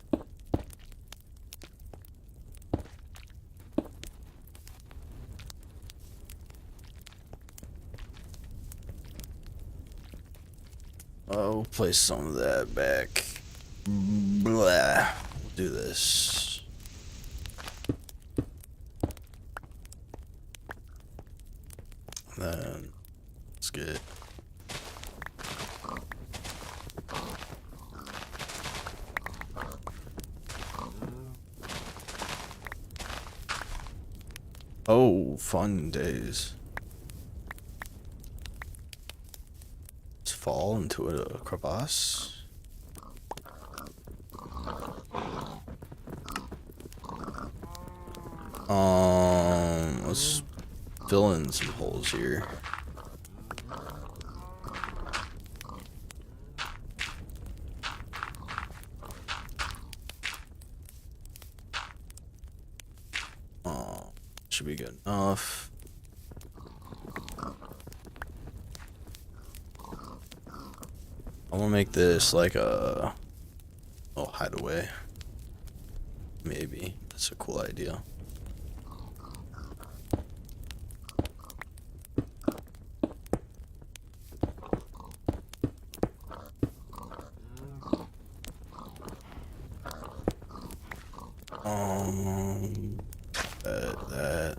We'll place some of that back. Blah. We'll do this. Then let's get Oh, fun days. Let's fall into a crevasse. Let's fill in some holes here. Should be good enough. I want to make this like a little hideaway. Maybe that's a cool idea. That.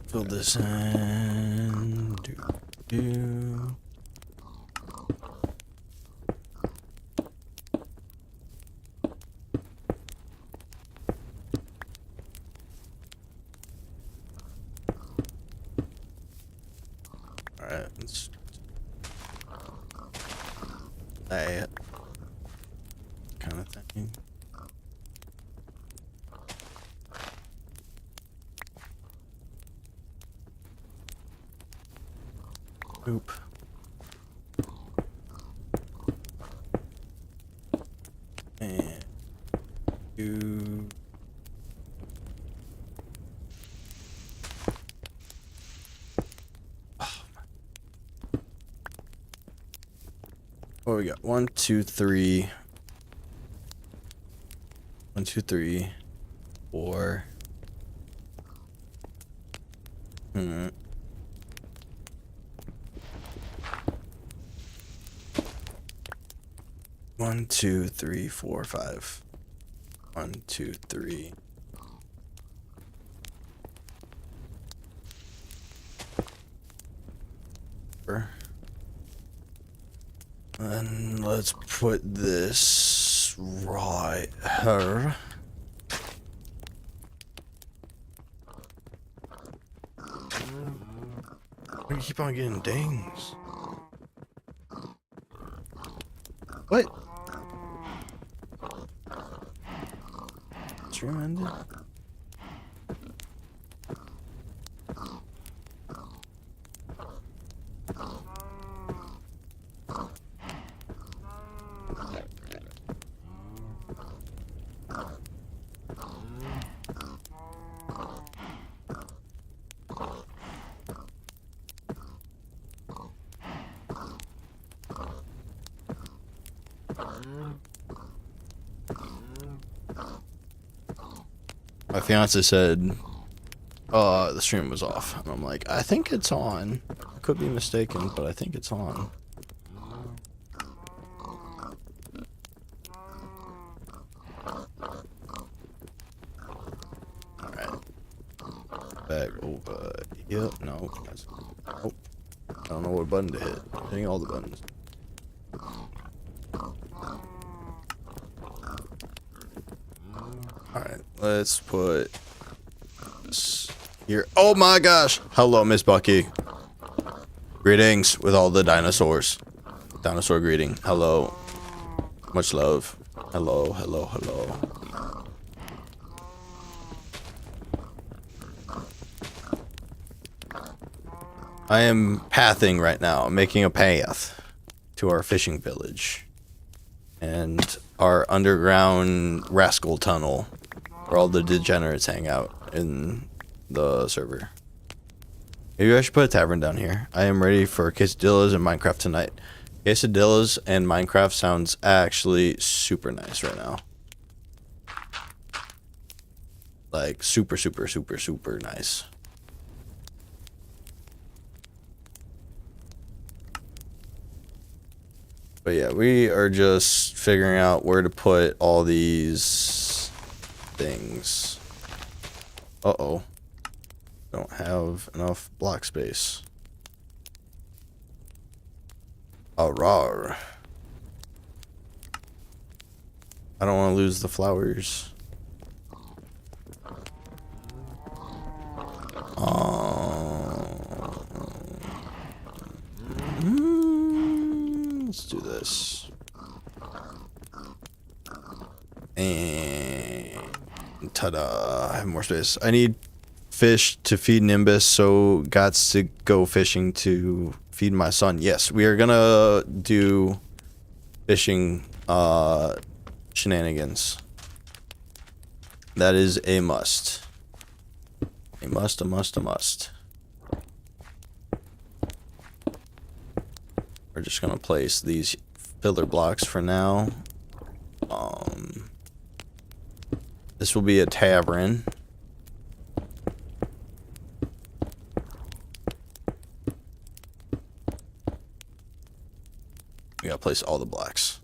Fill this in. Do. Alright, let's that kind of thing. Oop. And you. What we got? 1, 2, 3. 1, 2, 3, 4. 1, 2, 3, 4, 5. 1, 2, 3. And let's put this right here. Why do you keep on getting dings? What? Stream ended? My fiance said, the stream was off. And I'm like, I think it's on. I could be mistaken, but I think it's on. Alright. Back over. Yep, no. Oh. I don't know what button to hit. Hitting all the buttons. Alright, let's put this here. Oh my gosh! Hello, Miss Bucky. Greetings with all the dinosaurs. Dinosaur greeting. Hello. Much love. Hello, hello, hello. I am pathing right now. I'm making a path to our fishing village. And our underground rascal tunnel where all the degenerates hang out in the server. Maybe I should put a tavern down here. I am ready for quesadillas and Minecraft tonight. Quesadillas and Minecraft sounds actually super nice right now. Like super, super, super, super nice. But yeah, we are just figuring out where to put all these things. Uh-oh. Don't have enough block space. Rawr. I don't want to lose the flowers. Let's do this. And ta-da! I have more space. I need fish to feed Nimbus, so gots to go fishing to feed my son. Yes, we are gonna do fishing shenanigans. That is a must. A must, a must, a must. We're just gonna place these filler blocks for now. This will be a tavern. We gotta place all the blocks.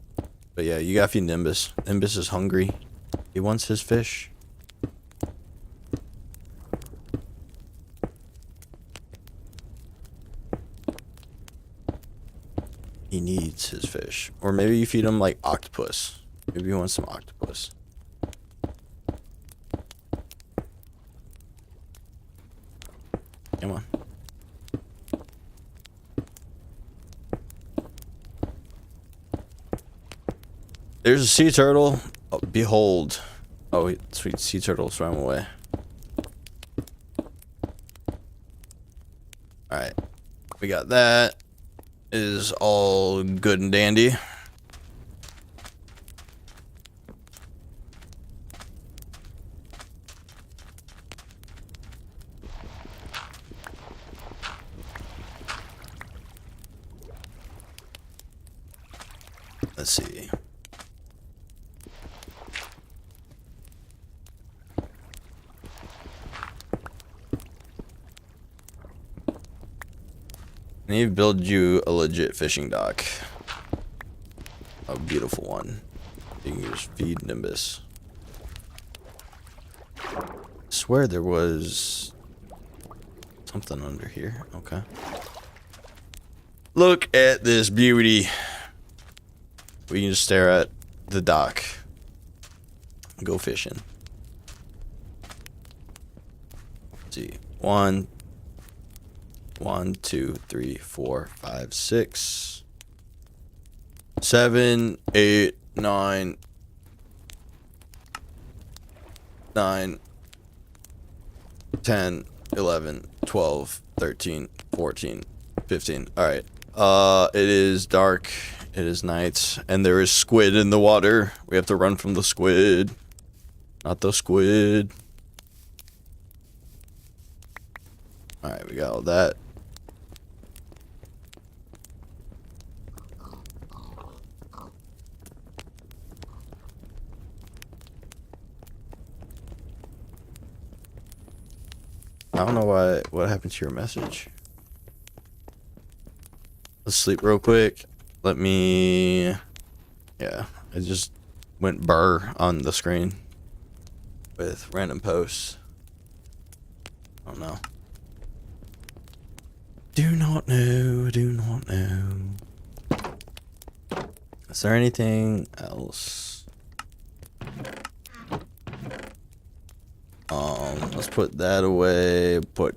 But yeah, you gotta feed Nimbus. Nimbus is hungry. He wants his fish. He needs his fish. Or maybe you feed him like octopus. Maybe he wants some octopus. Come on. There's a sea turtle. Oh, behold. Oh, sweet sea turtle swam away. Alright. We got that. Is all good and dandy. Let's see. I need to build you a legit fishing dock. A beautiful one. You can just feed Nimbus. I swear there was something under here. Okay. Look at this beauty. We can just stare at the dock. Go fishing. Let's see. 1, 2, 3, 4, 5, 6, 7, 8, 9, 10, 11, 12, 13, 14, 15. All right. It is dark. It is night, and there is squid in the water. We have to run from the squid. Not the squid. All right, we got all that. I don't know what happened to your message. Let's sleep real quick. Let me... Yeah, it just went burr on the screen with random posts. I don't know. Do not know, do not know. Is there anything else? Let's put that away, put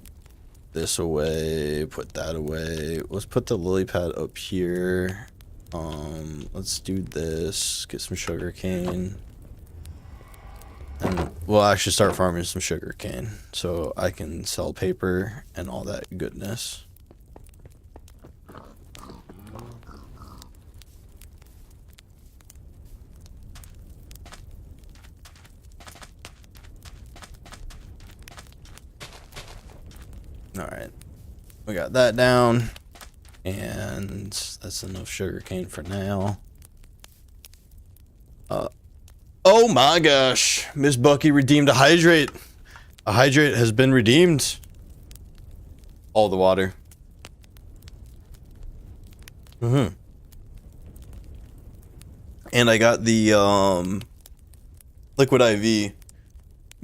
this away, put that away. Let's put the lily pad up here. Let's do this, get some sugar cane. And we'll actually start farming some sugar cane so I can sell paper and all that goodness. Alright, we got that down, and that's enough sugar cane for now. Oh my gosh, Miss Bucky redeemed a hydrate. A hydrate has been redeemed. All the water. And I got the Liquid IV.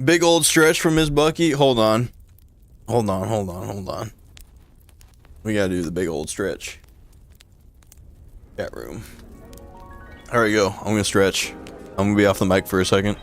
Big old stretch from Miss Bucky. Hold on. Hold on. We gotta do the big old stretch. Chat room. There we go. I'm gonna stretch. I'm gonna be off the mic for a second.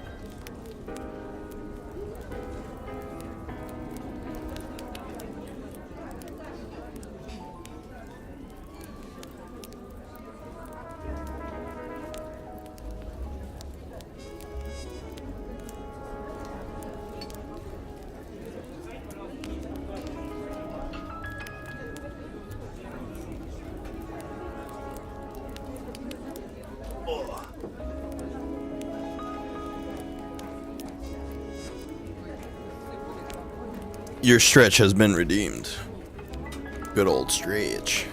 Your stretch has been redeemed. Good old stretch.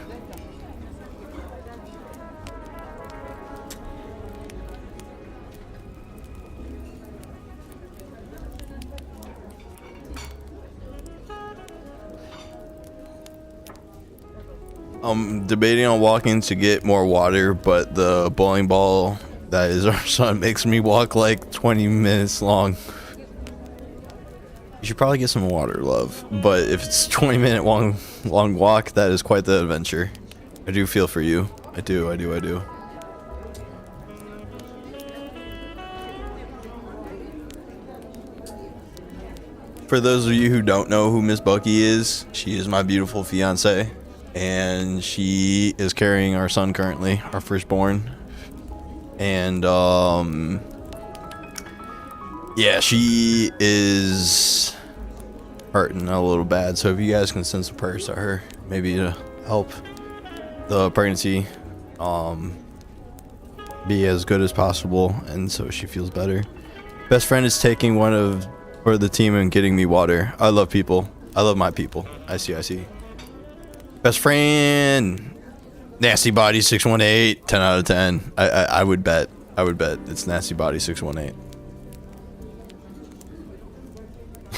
I'm debating on walking to get more water, but the bowling ball that is our son makes me walk like 20 minutes long. You should probably get some water, love. But if it's 20-minute long walk, that is quite the adventure. I do feel for you. I do. For those of you who don't know who Miss Bucky is, she is my beautiful fiance, and she is carrying our son currently, our firstborn. And yeah, she is hurting a little bad, so if you guys can send some prayers to her, maybe to help the pregnancy be as good as possible, and so she feels better. Best friend is taking one for the team and getting me water. I love people. I love my people. I see. Best friend, Nasty Body 618, 10 out of 10. I would bet it's Nasty Body 618.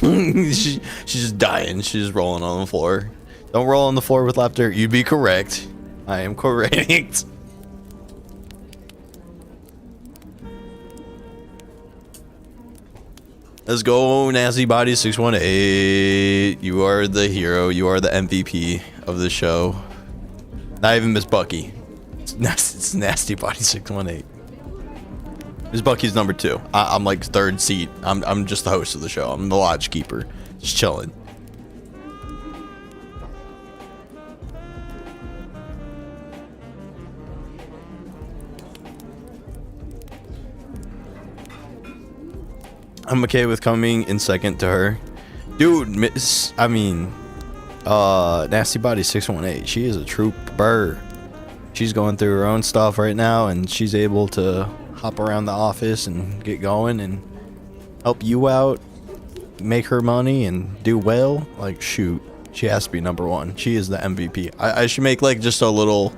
She's just dying. She's just rolling on the floor. Don't roll on the floor with laughter. You'd be correct. I am correct. Let's go, Nasty Body 618. You are the hero. You are the MVP of the show. Not even Miss Bucky. It's Nasty Body 618. Miss Bucky's number 2. I'm like third seat. I'm just the host of the show. I'm the lodge keeper. Just chilling. I'm okay with coming in second to her. Dude, Nasty Body 618. She is a trooper. She's going through her own stuff right now, and she's able to hop around the office and get going and help you out, make her money and do well. Like, shoot, she has to be number 1. She is the MVP. I should make like just a little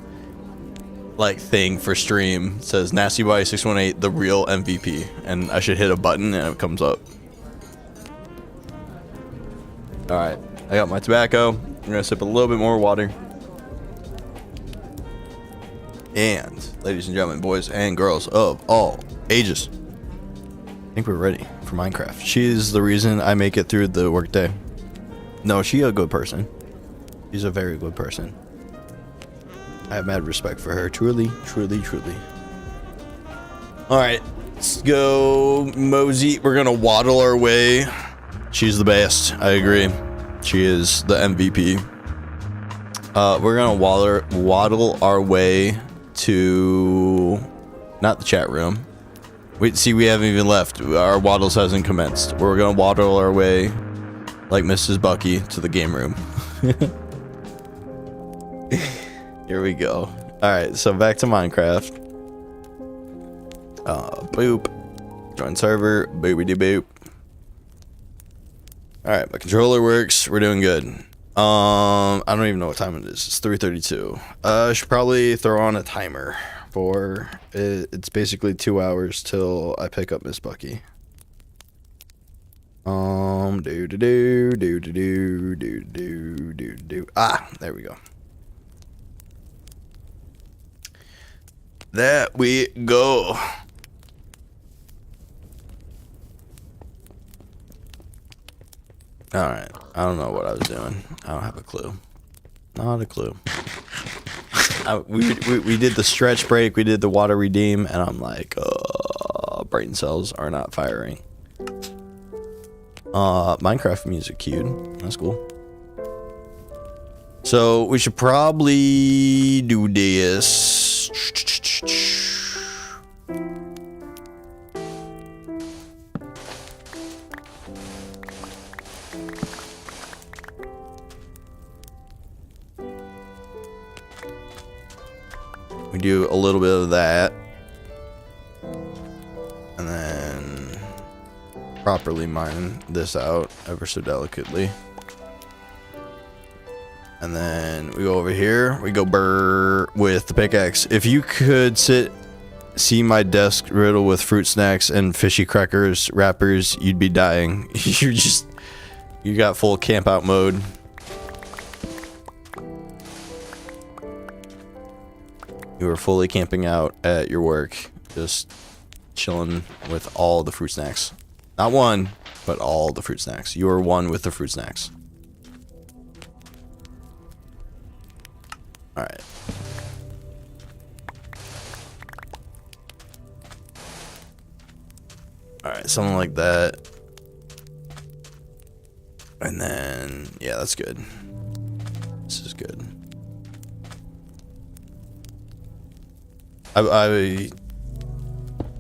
like thing for stream. It says Nasty Body 618, the real MVP, and I should hit a button and it comes up. All right, I got my tobacco. I'm gonna sip a little bit more water. And ladies and gentlemen, boys and girls of all ages, I think we're ready for Minecraft. She is the reason I make it through the workday. No, she's a good person. She's a very good person. I have mad respect for her. Truly. All right, let's go, Mosey. We're gonna waddle our way. She's the best. I agree. She is the MVP. We're gonna waddle our way to not the chat room. Wait, see, we haven't even left. Our waddles hasn't commenced. We're gonna waddle our way like Mrs. Bucky to the game room. Here we go. All right, so back to Minecraft. Boop. Join server. Boopity boop. All right, my controller works. We're doing good. I don't even know what time it is. It's 3:32. I should probably throw on a timer for it. It's basically 2 hours till I pick up Miss Bucky. Ah, there we go. That we go. Alright, I don't know what I was doing. I don't have a clue. Not a clue. We did the stretch break, we did the water redeem, and I'm like, brain cells are not firing. Minecraft music queued. That's cool. So we should probably do this. We do a little bit of that. And then properly mine this out ever so delicately. And then we go over here. We go burr with the pickaxe. If you could see my desk riddled with fruit snacks and fishy crackers wrappers, you'd be dying. You got full camp out mode. You were fully camping out at your work, just chilling with all the fruit snacks. Not one, but all the fruit snacks. You are one with the fruit snacks. Alright. Alright, something like that. And then, yeah, that's good. This is good. I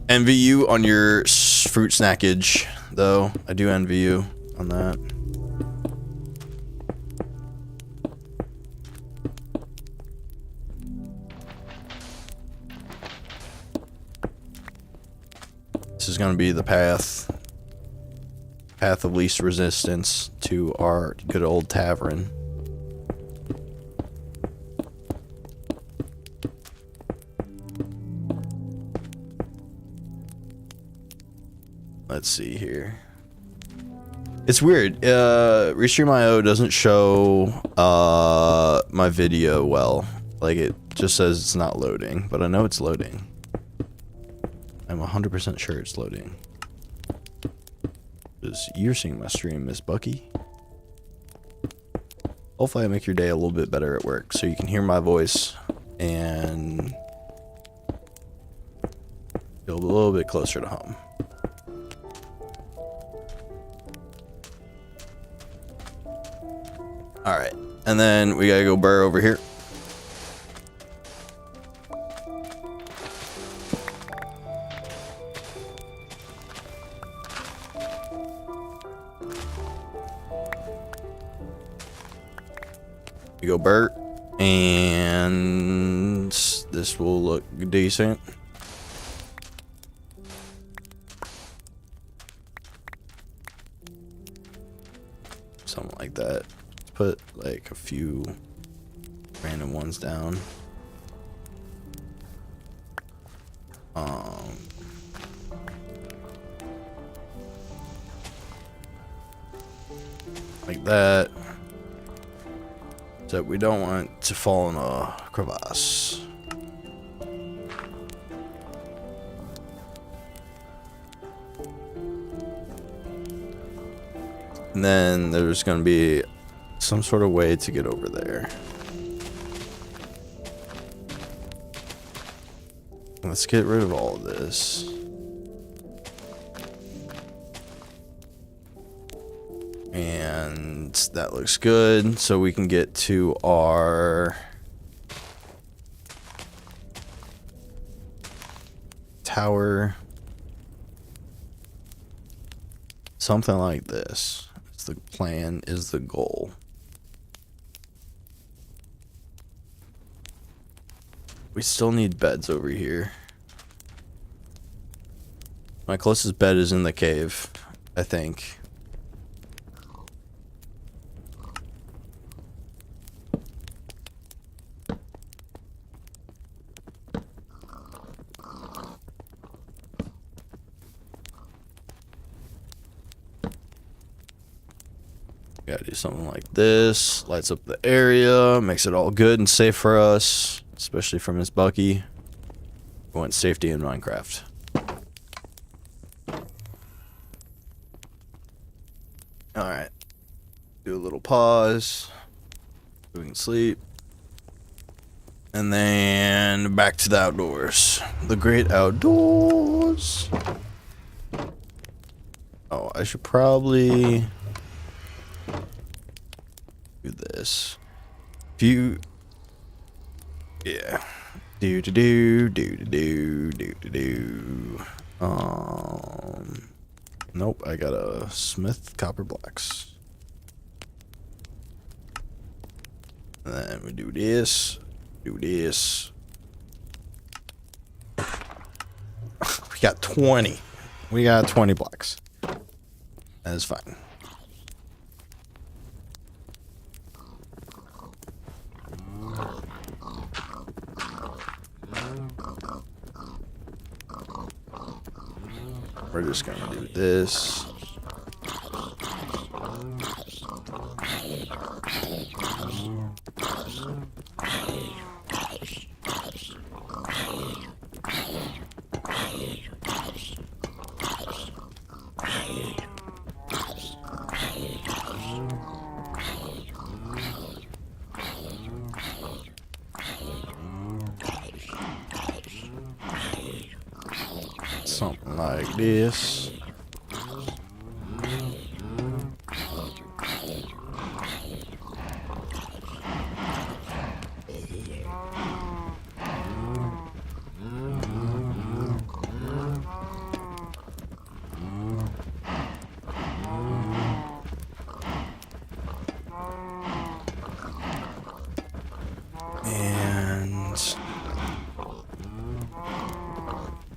envy you on your fruit snackage, though. I do envy you on that. This is going to be the path of least resistance to our good old tavern. Let's see here. It's weird. Restream.io doesn't show my video well. Like, it just says it's not loading, but I know it's loading. I'm 100% sure it's loading. Because you're seeing my stream, Miss Bucky. Hopefully I make your day a little bit better at work so you can hear my voice and feel a little bit closer to home. Alright, and then we gotta go burr over here. We go burr, and this will look decent. Something like that. Put like a few random ones down. Like that. So we don't want it to fall in a crevasse. And then there's going to be some sort of way to get over there. Let's get rid of all of this. And that looks good. So we can get to our tower. Something like this. It's the plan, is the goal. We still need beds over here. My closest bed is in the cave, I think. Gotta do something like this. Lights up the area, makes it all good and safe for us, especially from Miss Bucky. We want safety in Minecraft. Alright. Do a little pause. We can sleep. And then back to the outdoors. The great outdoors. Oh, I should probably do this. If you... Yeah. Do. Nope, I got a smith copper blocks. And then we do this. We got 20. We got 20 blocks. That is fine. We're just gonna do this. Something like this. And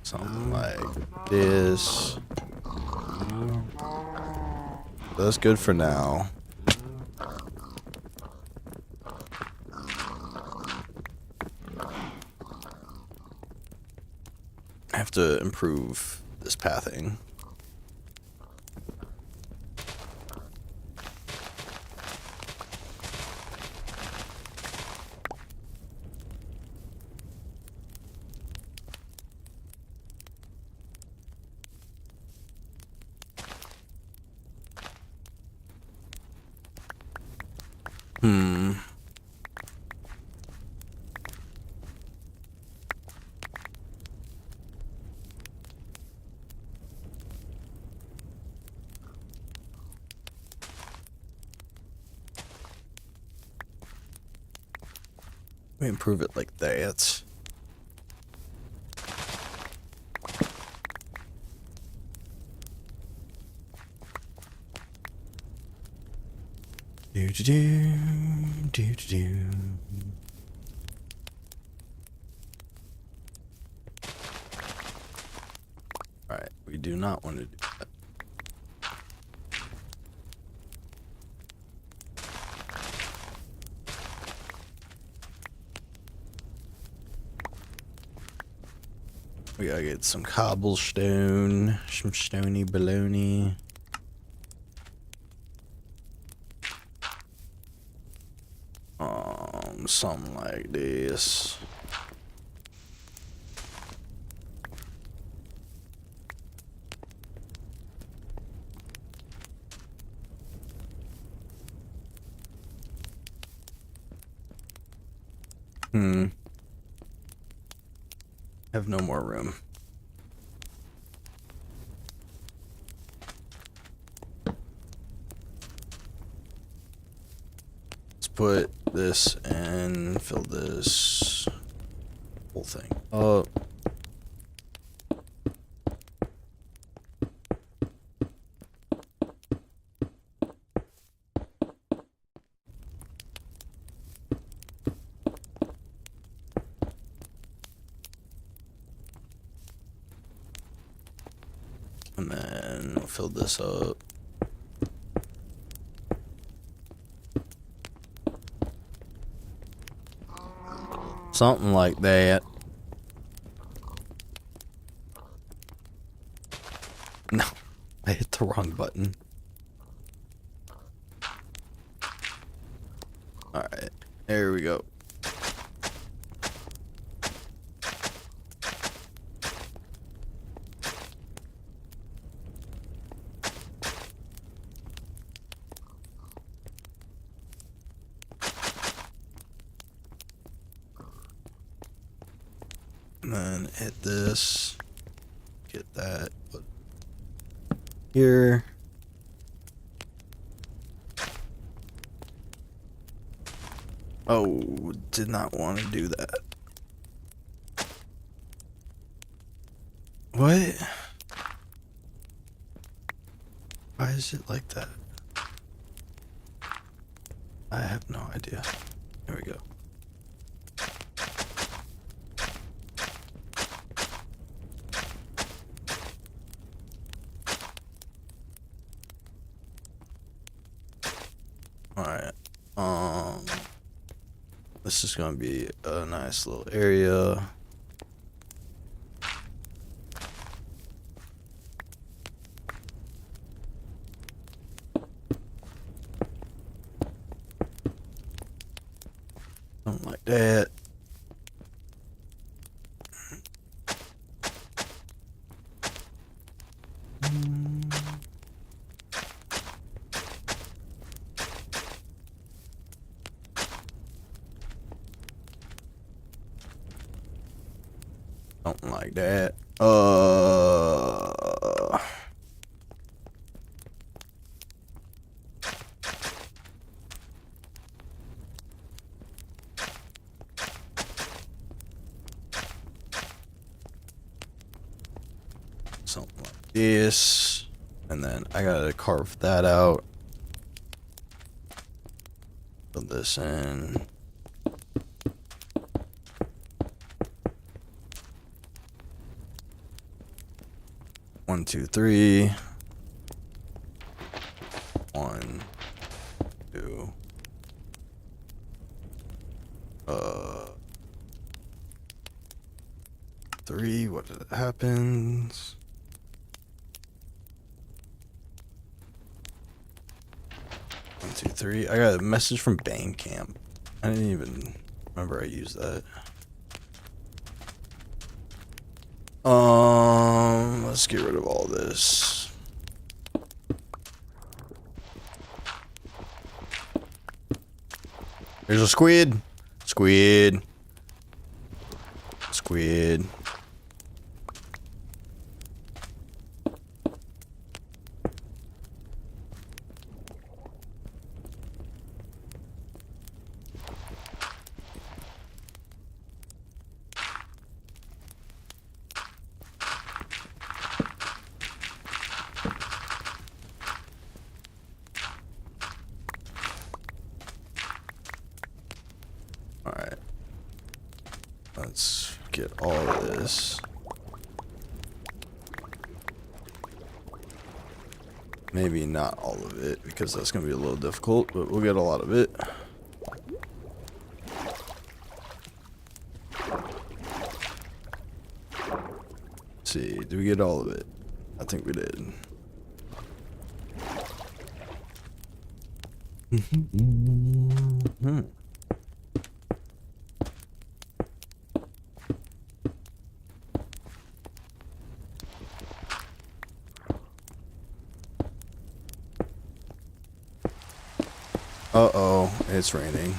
something like this. That's good for now. I have to improve this pathing. We improve it like that. Do. Alright, we do not want to do that. We gotta get some cobblestone, some stony baloney. Something like this. Have no more room. Let's put this and fill this whole thing up. And then we'll fill this up. Something like that. No, I hit the wrong button. Alright, there we go. And then hit this. Get that. Put here. Oh, did not want to do that. What? Why is it like that? I have no idea. There we go. Alright. This is gonna be a nice little area. Something like that. Something like that. Something like this. And then I gotta carve that out. Put this in. One, two, three. 1, 2. 3. What happens? 1, 2, 3. I got a message from Bandcamp. I didn't even remember I used that. Let's get rid of all this. There's a squid. Squid. Squid. Alright. Let's get all of this. Maybe not all of it, because that's going to be a little difficult, but we'll get a lot of it. Let's see, did we get all of it? I think we did. Uh-oh, it's raining.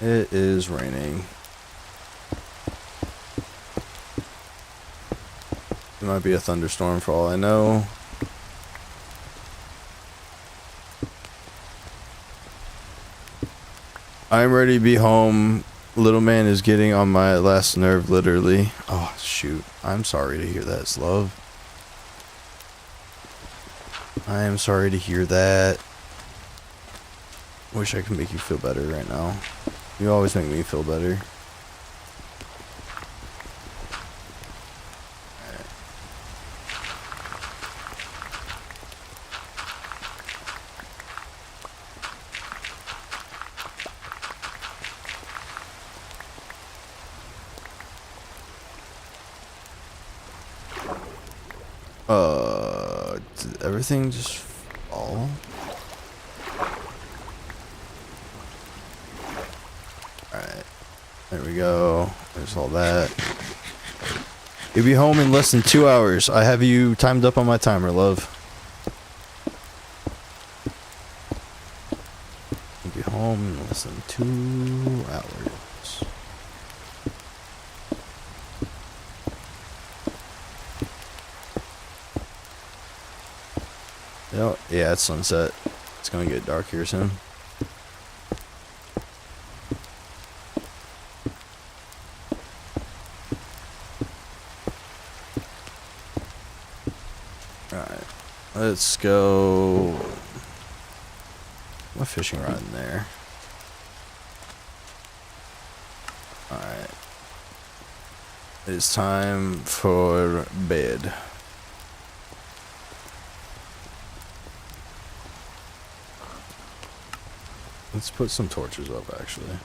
It is raining. It might be a thunderstorm for all I know. I'm ready to be home. Little man is getting on my last nerve, literally. Oh, shoot. I'm sorry to hear that, Slove. I am sorry to hear that. Wish I could make you feel better right now. You always make me feel better. Did everything just fall? Alright. There we go. There's all that. You'll be home in less than 2 hours. I have you timed up on my timer, love. be home in less than 2 hours. Yeah, it's sunset. It's gonna get dark here soon. Alright, let's go. My fishing rod in there. Alright. It's time for bed. Let's put some torches up, actually.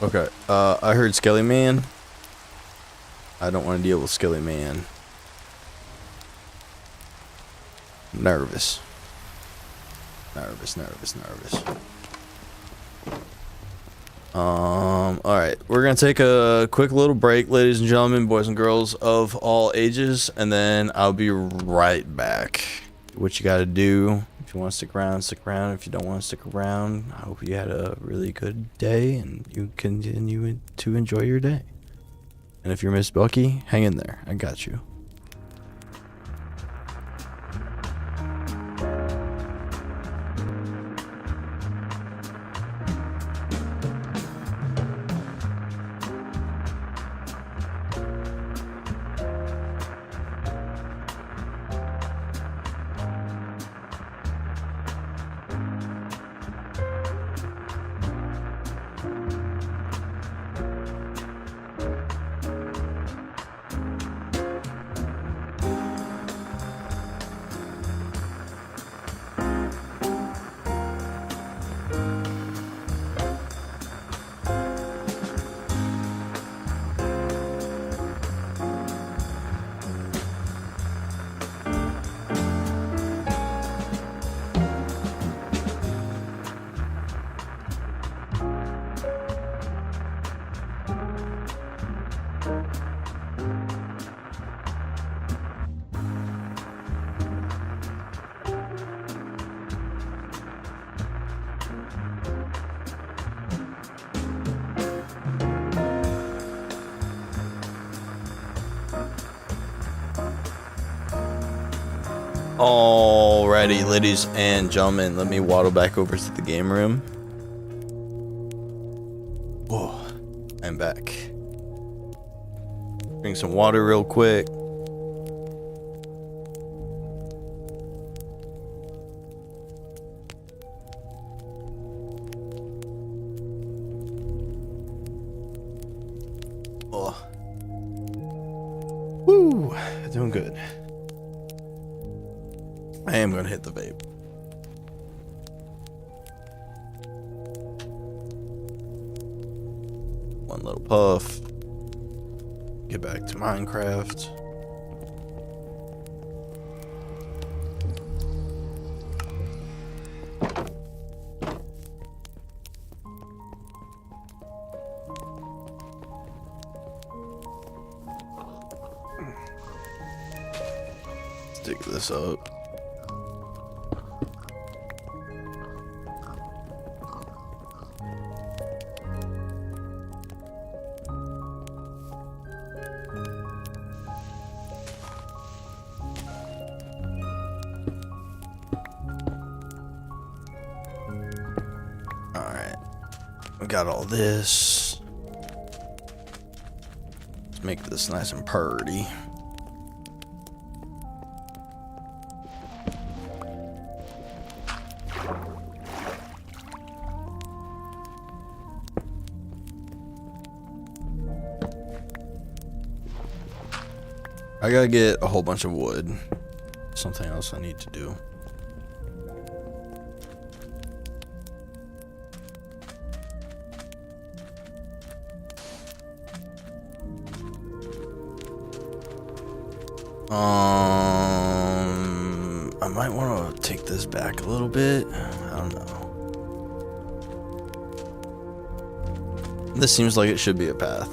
Okay, I heard Skelly Man. I don't want to deal with Skelly Man. Nervous. Alright, we're gonna take a quick little break, ladies and gentlemen, boys and girls of all ages, and then I'll be right back. What you gotta do, if you want to stick around, stick around. If you don't want to stick around, I hope you had a really good day and you continue to enjoy your day. And if you're Miss Bucky, hang in there. I got you. Alrighty, ladies and gentlemen, let me waddle back over to the game room. Oh, I'm back. Drink some water real quick. Oh. Woo, doing good. I am gonna hit the vape. One little puff. Get back to Minecraft. Stick this up. Got all this. Let's make this nice and purty. I gotta get a whole bunch of wood. Something else I need to do. I might want to take this back a little bit. I don't know. This seems like it should be a path.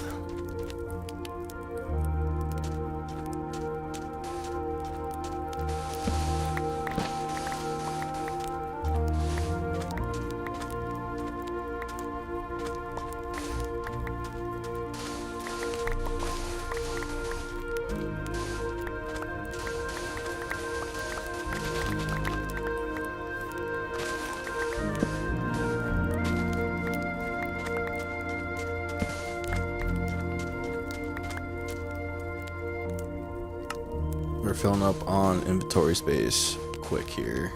start filling up on inventory space quick here.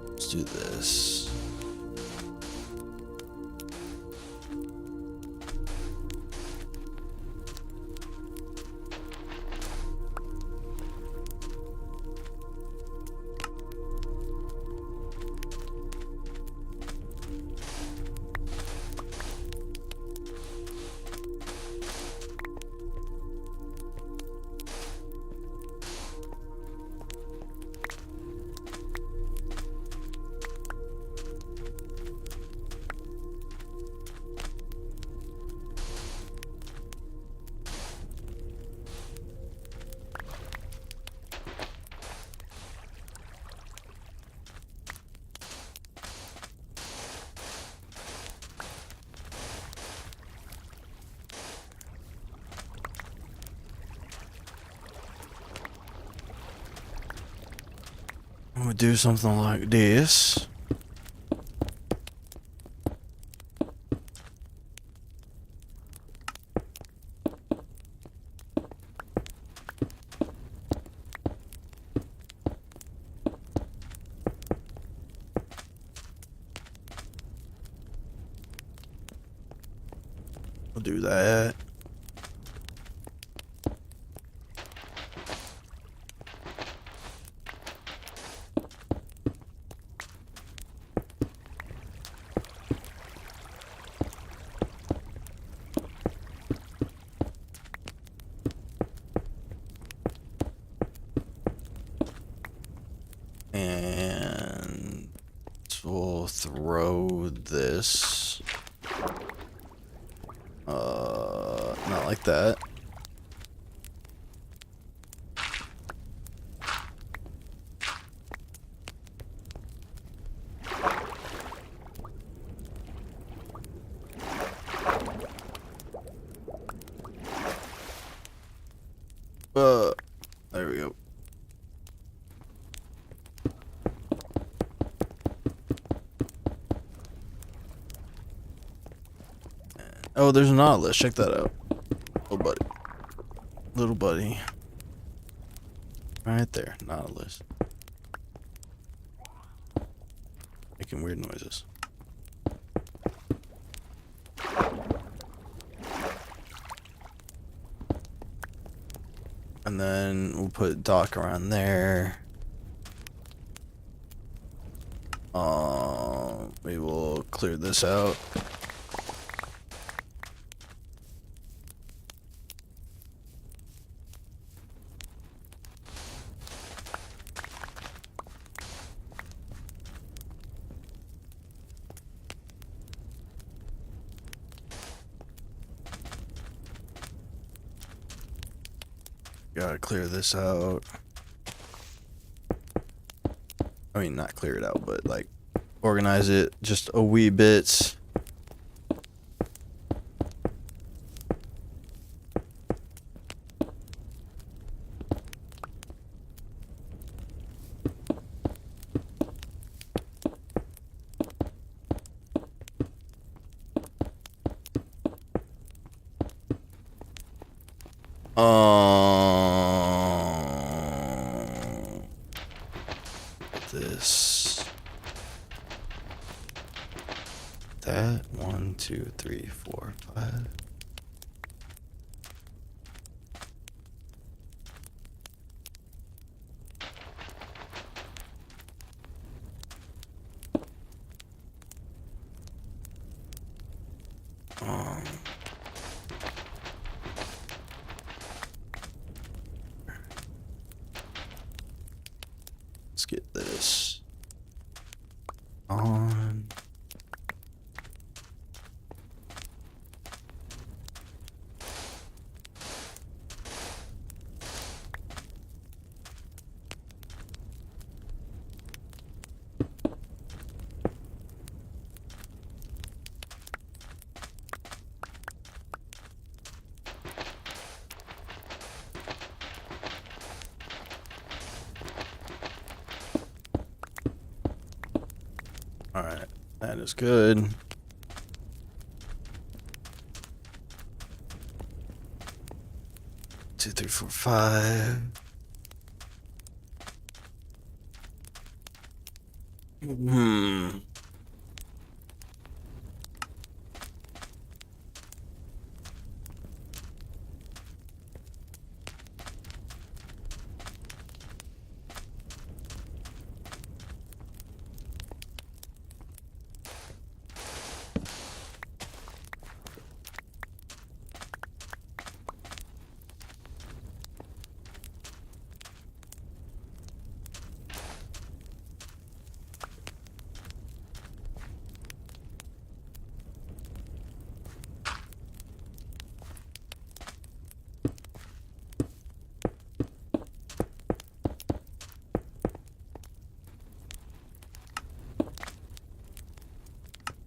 Let's do this. We'll do something like this. We'll do that. And we'll throw this. Not like that. There we go. Oh, there's a Nautilus. Check that out. Little buddy. Little buddy. Right there. Nautilus. Making weird noises. And then we'll put dock around there. We will clear this out. Gotta clear this out. I mean, not clear it out, but like organize it just a wee bit. This. That. 1, 2, 3, 4, 5. Let's get this on. Alright, that is good. 2, 3, 4, 5.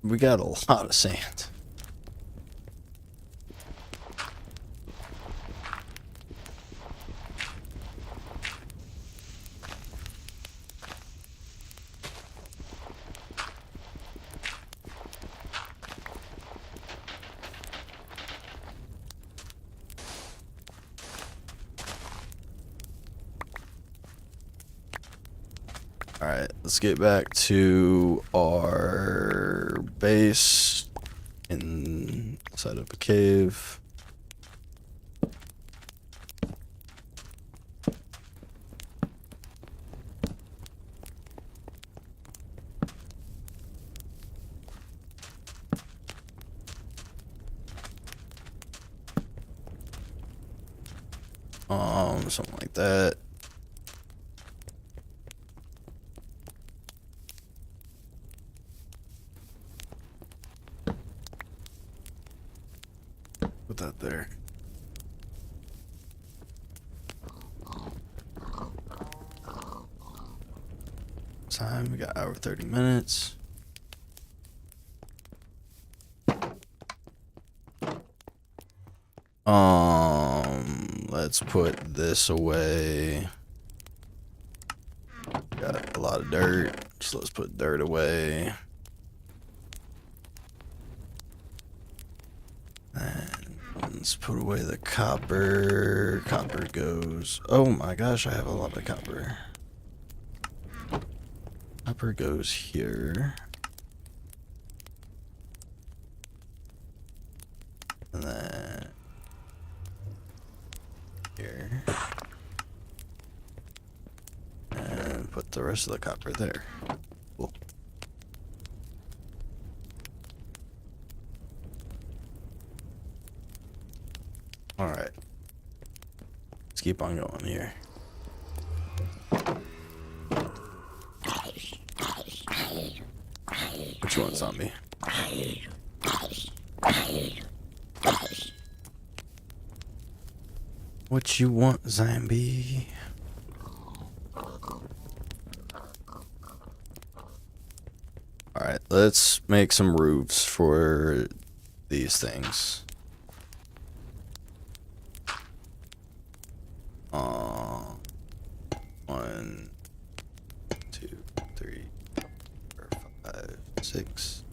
We got a lot of sand. Alright, let's get back to our base inside of a cave. Something like that. Put that there. Time, we got hour 30 minutes. Let's put this away. Got a lot of dirt, so let's put dirt away. And let's put away the copper. Copper goes. Oh my gosh, I have a lot of copper. Copper goes here. And then here. And put the rest of the copper there. Cool. Alright. Let's keep on going here. Which one's on me? What you want, zombie? Alright, let's make some roofs for these things. One, 2, 3, 4, 5, 6.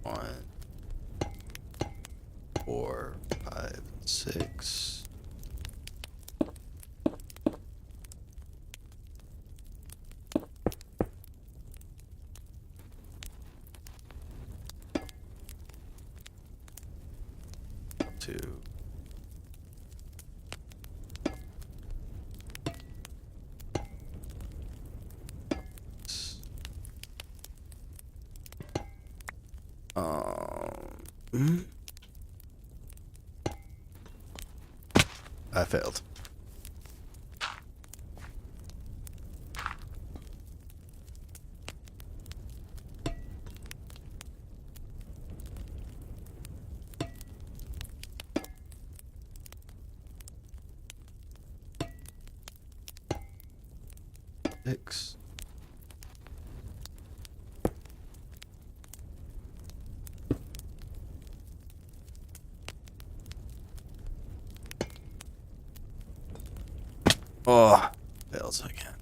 One, 4, 5, 6. Two. I failed. Six. What else I can?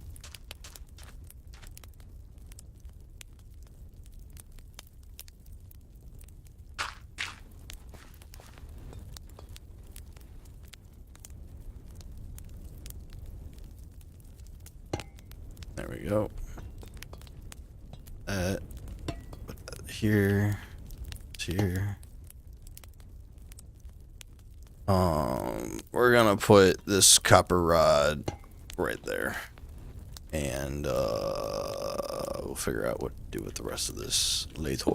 There we go. Put that here. Here. We're gonna put this copper rod right there, and we'll figure out what to do with the rest of this later.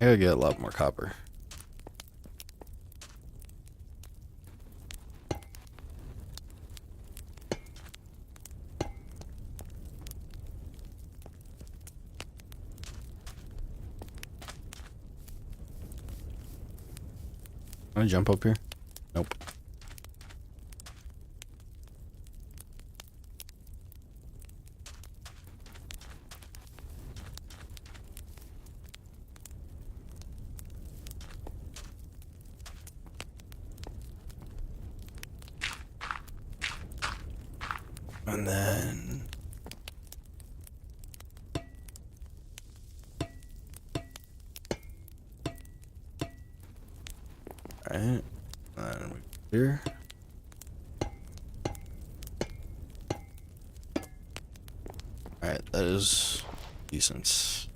I gotta get a lot more copper. Wanna jump up here? Nope. And then alright, and we here. Alright, that is decent.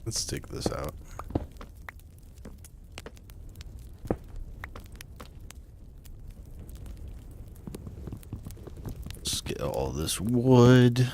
Let's take this out. Let's get all this wood.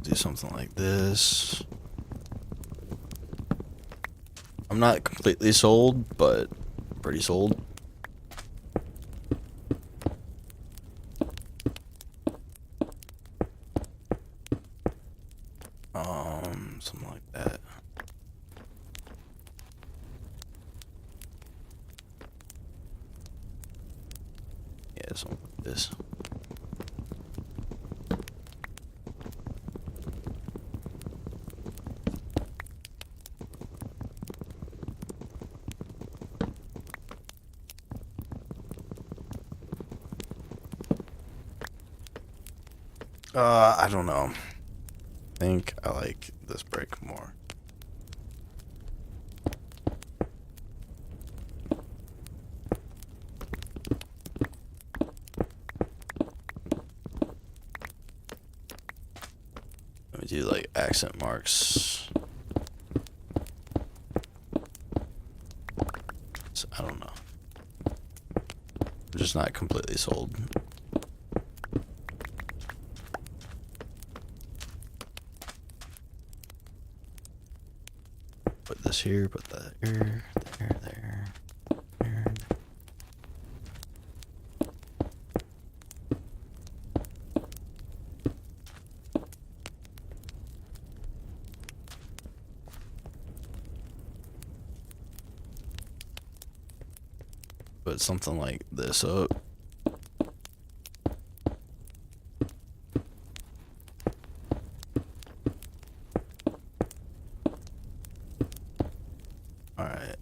Do something like this. I'm not completely sold, but pretty sold. Something like that. Yeah, something like this. I don't know. I think I like this brick more. Let me do like accent marks. So, I don't know. I'm just not completely sold. put this here, put that here, there. Put something like this up. Alright,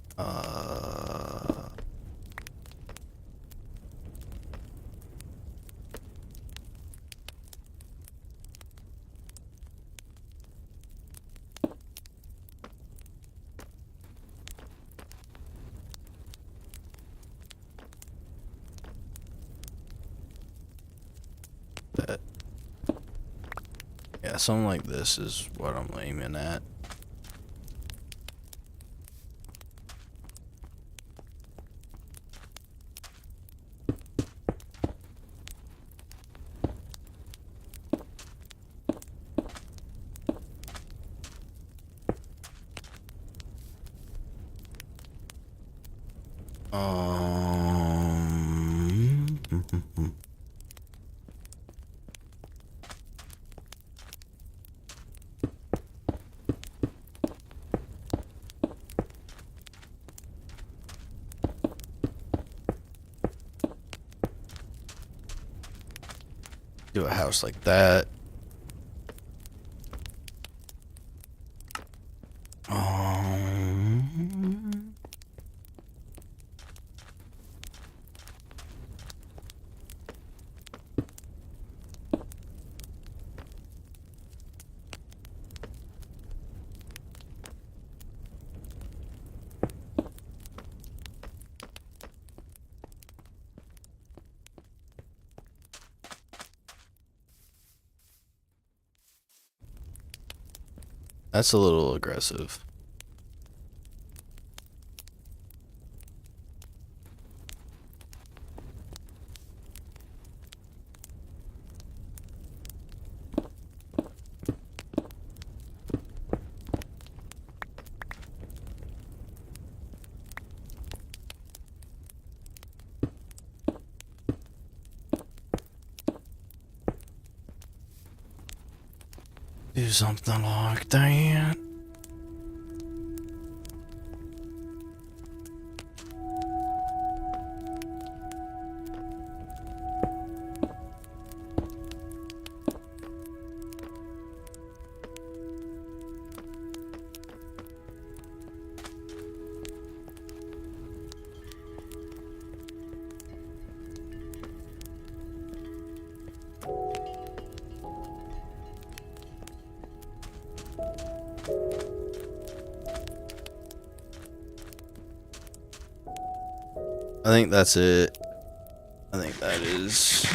that. Yeah, something like this is what I'm aiming at. Do a house like that. That's a little aggressive. Do something like that. I think that's it. I think that is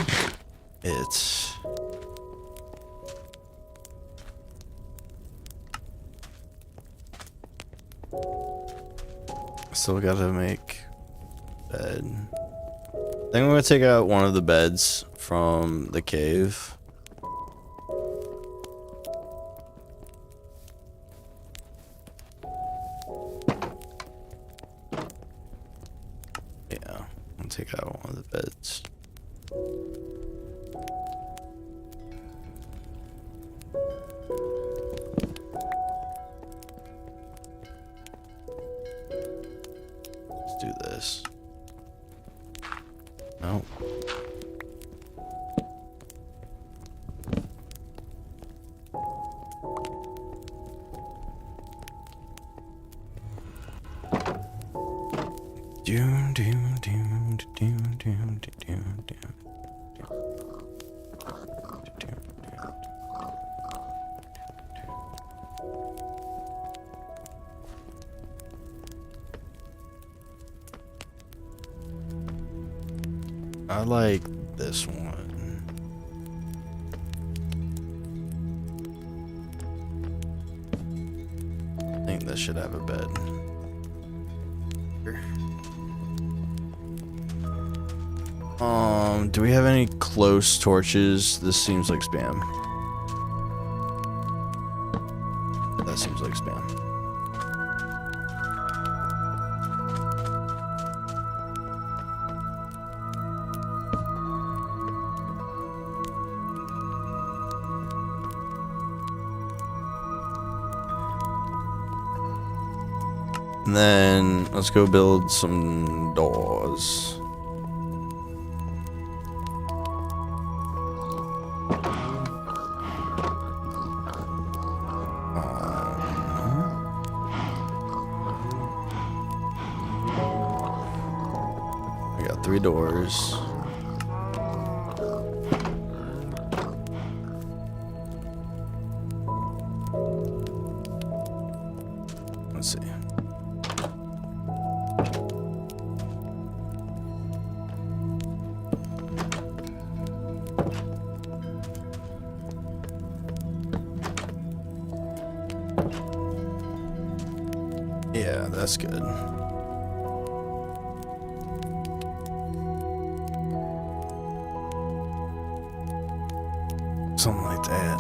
it. Still gotta make bed. I think I'm gonna take out one of the beds from the cave. Yeah, I'll take out one of the beds. Let's do this. No. Doom, doom, doom, doom, doom, doom, doom. I like this one. I think this should have a bed. Here. Do we have any close torches? This seems like spam. That seems like spam. And then let's go build some doors. I got 3 doors. Let's see. Yeah, that's good. Something like that.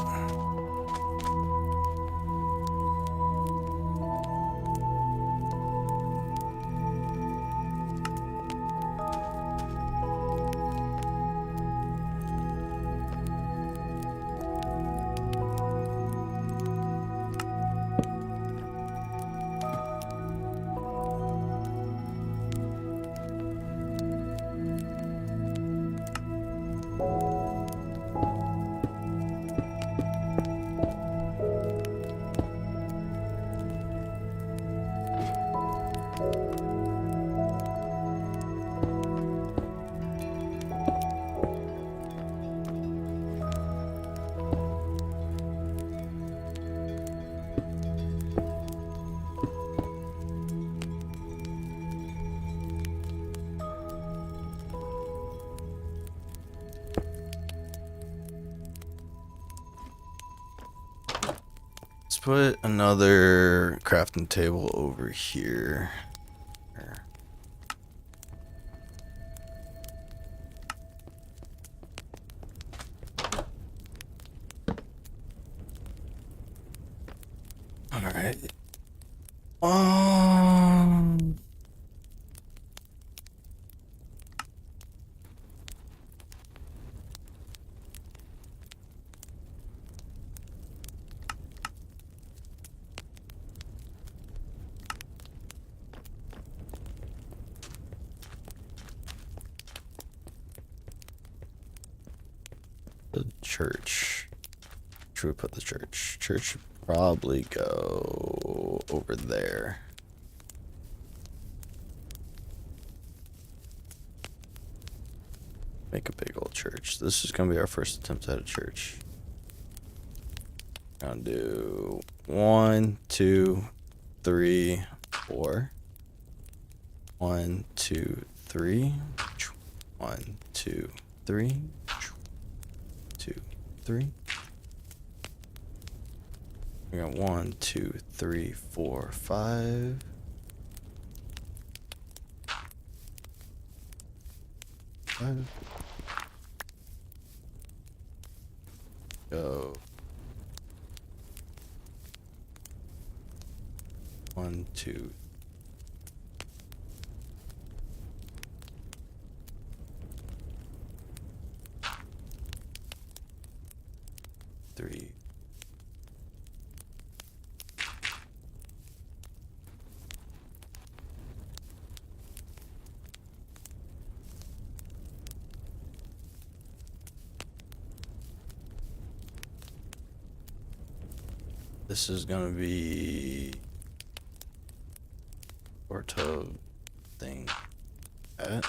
Let's put another crafting table over here. All right. The church. Should we put the church? Church should probably go over there. Make a big old church. This is gonna be our first attempt at a church. Gonna do 1, 2, 3, 4. 1, 2, 3. 1, 2, 3. 2, 3. We got 1, 2, 3, 4, 5. Go. 1, 2. 3. This is gonna be Orto thing. At.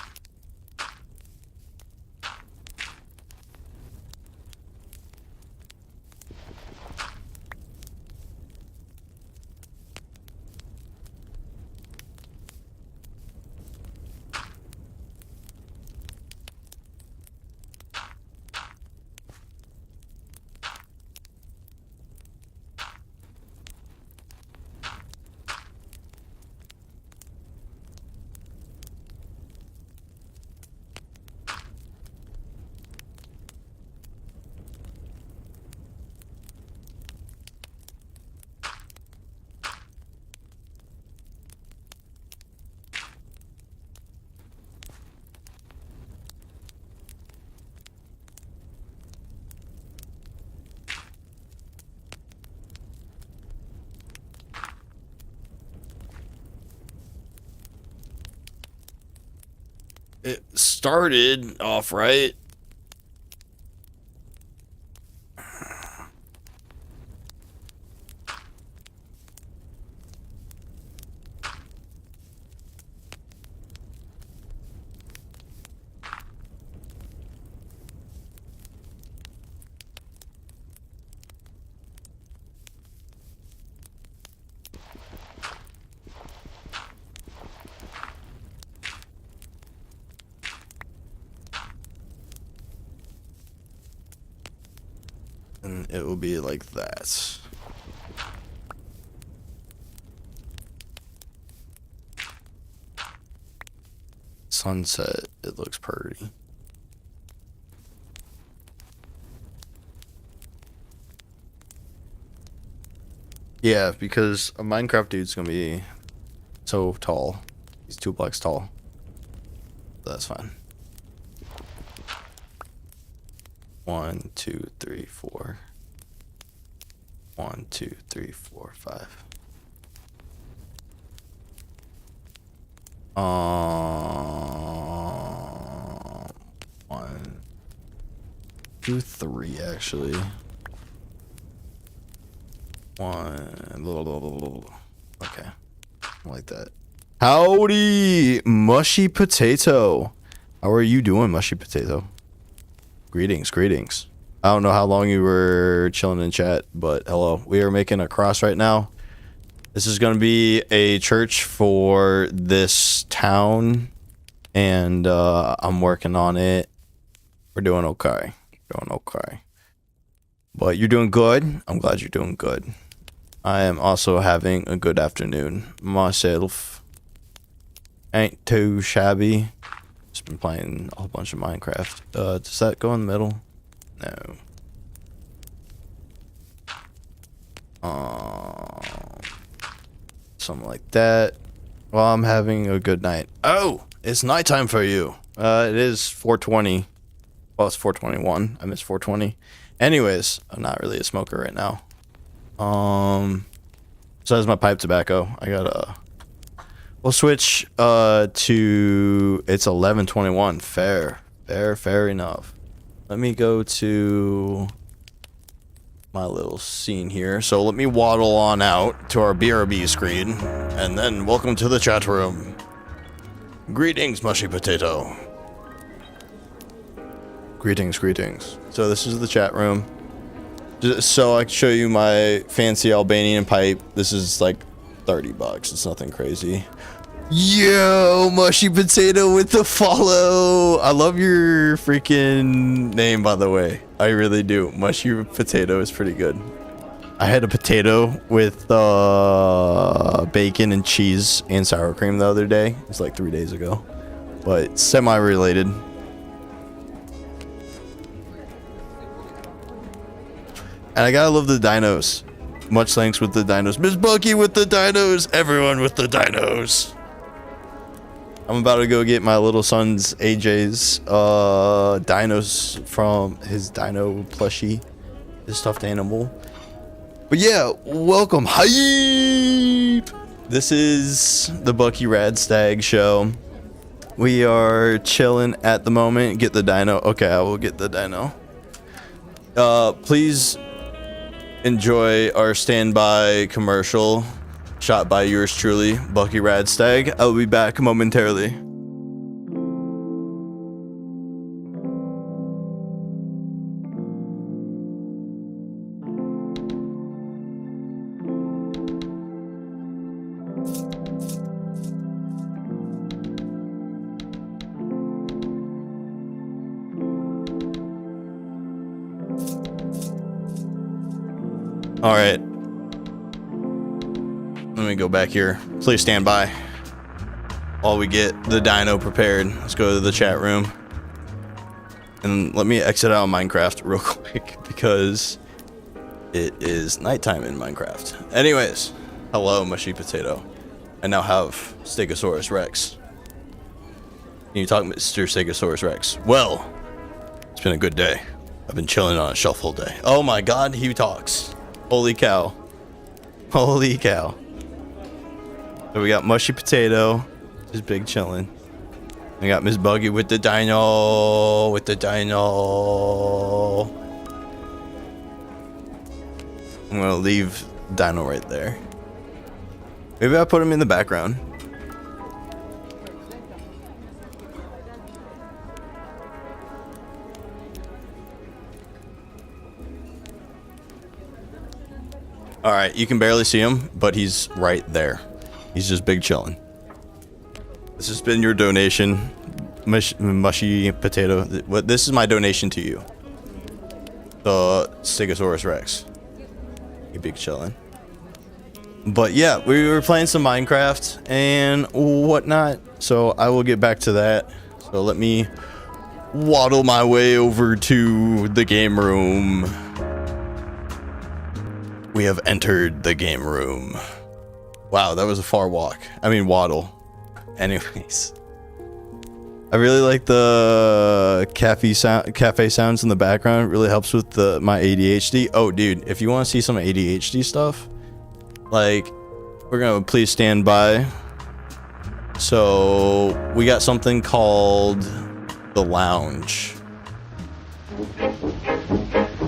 it started off right. And it will be like that. Sunset, it looks pretty. Yeah, because a Minecraft dude's gonna be so tall. He's 2 blocks tall. That's fine. 1, 2, 3, 4. 1, 2, 3, 4, 5. 1, 2, 3 actually. 1. Okay, like that. Howdy, mushy potato. How are you doing, mushy potato? Greetings, greetings. I don't know how long you were chilling in chat, but hello. We are making a cross right now. This is going to be a church for this town, and I'm working on it. We're doing okay. Doing okay. But you're doing good. I'm glad you're doing good. I am also having a good afternoon myself. Ain't too shabby. Just been playing a whole bunch of Minecraft. Does that go in the middle? No. Something like that. Well, I'm having a good night. Oh, it's nighttime for you. It is 4:20. Well, it's 4:21. I missed 4:20. Anyways, I'm not really a smoker right now. Besides my pipe tobacco, I got we'll switch to, it's 11:21. Fair enough. Let me go to my little scene here. So let me waddle on out to our BRB screen, and then welcome to the chat room. Greetings, mushy potato. Greetings. So this is the chat room. Just so I can show you my fancy Albanian pipe. This is like $30. It's nothing crazy. Yo, mushy potato with the follow. I love your freaking name, by the way. I really do. Mushy potato is pretty good. I had a potato with bacon and cheese and sour cream the other day. It was like 3 days ago, but semi-related. And I gotta love the dinos. Much thanks with the dinos. Miss Bucky with the dinos. Everyone with the dinos. I'm about to go get my little son's AJ's dinos from his dino plushie, his stuffed animal. But yeah, welcome. Hype! This is the Bucky RadStag show. We are chilling at the moment. Get the dino. Okay, I will get the dino. Please enjoy our standby commercial shot by yours truly, Bucky RadStag. I'll be back momentarily. All right. Let me go back here. Please stand by while we get the dino prepared. Let's go to the chat room. And let me exit out of Minecraft real quick because it is nighttime in Minecraft. Anyways, hello, mushy potato. I now have Stegosaurus Rex. Can you talk, Mr. Stegosaurus Rex? Well, it's been a good day. I've been chilling on a shelf all day. Oh my god, he talks. Holy cow. Holy cow. So we got mushy potato, just big chilling. I got Miss Buggy with the dino. With the dino. I'm gonna leave Dino right there. Maybe I'll put him in the background. Alright, you can barely see him, but he's right there. He's just big chilling. This has been your donation, mushy potato. This is my donation to you. The Stegosaurus Rex. You big chillin'. But yeah, we were playing some Minecraft and whatnot, so I will get back to that. So let me waddle my way over to the game room. We have entered the game room. Wow, that was a far walk. I mean, waddle. Anyways. I really like the cafe sounds in the background. It really helps with my ADHD. Oh, dude, if you want to see some ADHD stuff, like, we're gonna please stand by. So we got something called the lounge.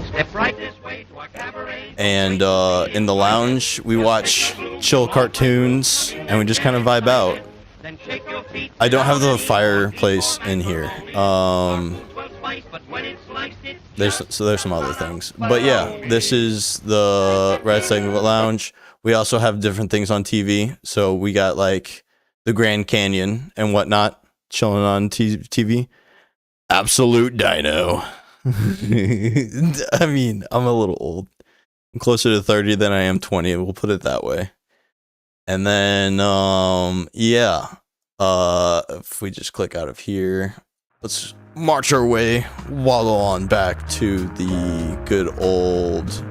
Step right this way to our cabaret. And in the lounge, we watch chill cartoons and we just kind of vibe out. Then shake your feet. I don't have the fireplace in here. There's some other things, but yeah, this is the RadStag lounge. We also have different things on TV. So we got like the Grand Canyon and whatnot chilling on TV. Absolute dino. I mean, I'm a little old. I'm closer to 30 than I am 20. We'll put it that way. And then, yeah, if we just click out of here, let's march our way, waddle on back to the good old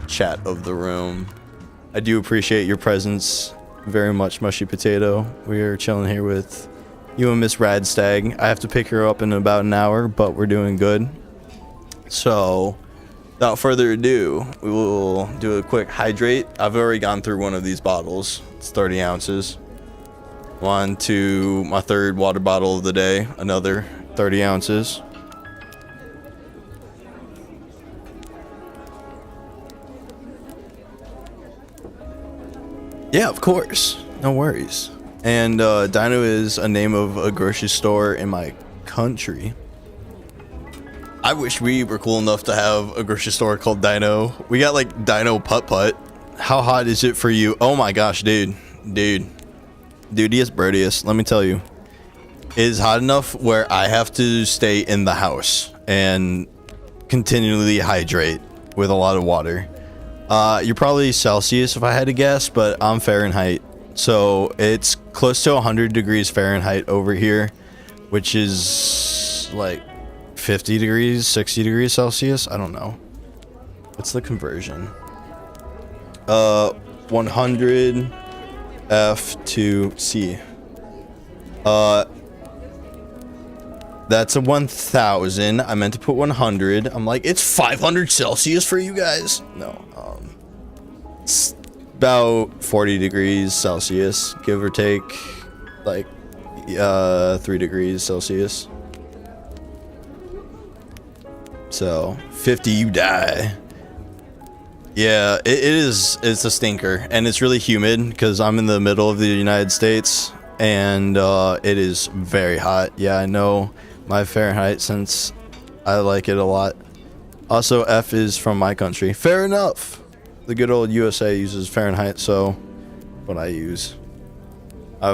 chat of the room. I do appreciate your presence very much, Mushy Potato. We are chilling here with you and Miss RadStag. I have to pick her up in about an hour, but we're doing good. So, without further ado, we will do a quick hydrate. I've already gone through one of these bottles. It's 30 ounces. On to my third water bottle of the day. Another 30 ounces. Yeah, of course. No worries. And Dino is a name of a grocery store in my country. I wish we were cool enough to have a grocery store called Dino. We got like Dino Putt Putt. How hot is it for you? Oh my gosh, dude. Dudius Brodius, let me tell you. It is hot enough where I have to stay in the house and continually hydrate with a lot of water. You're probably Celsius if I had to guess, but I'm Fahrenheit. So it's close to 100 degrees Fahrenheit over here, which is like 50 degrees, 60 degrees Celsius. I don't know. What's the conversion? 100 F to C. That's a 1000. I meant to put 100. I'm like, it's 500 Celsius for you guys. No, it's about 40 degrees Celsius, give or take, like 3 degrees Celsius. So 50, you die. Yeah, it's a stinker, and it's really humid because I'm in the middle of the United States, and it is very hot. Yeah, I know my Fahrenheit since I like it a lot. Also, F is from my country. Fair enough. The good old USA uses Fahrenheit, so what I use. I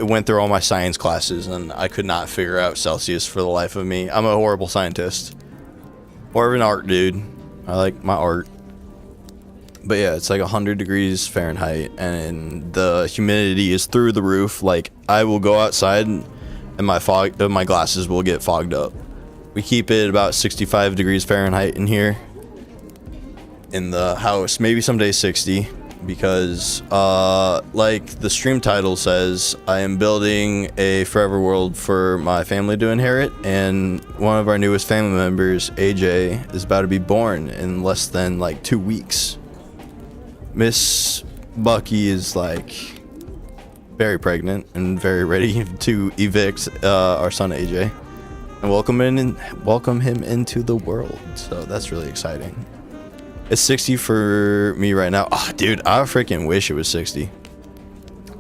went through all my science classes, and I could not figure out Celsius for the life of me. I'm a horrible scientist. More of an art dude. I like my art. But yeah, it's like 100 degrees Fahrenheit, and the humidity is through the roof. Like, I will go outside, and my glasses will get fogged up. We keep it about 65 degrees Fahrenheit in here, in the house. Maybe someday 60, because like the stream title says, I am building a forever world for my family to inherit, and one of our newest family members, AJ, is about to be born in less than like 2 weeks. Miss Bucky is like very pregnant and very ready to evict our son AJ and welcome him into the world. So that's really exciting. It's 60 for me right now. Oh, dude, I freaking wish it was 60.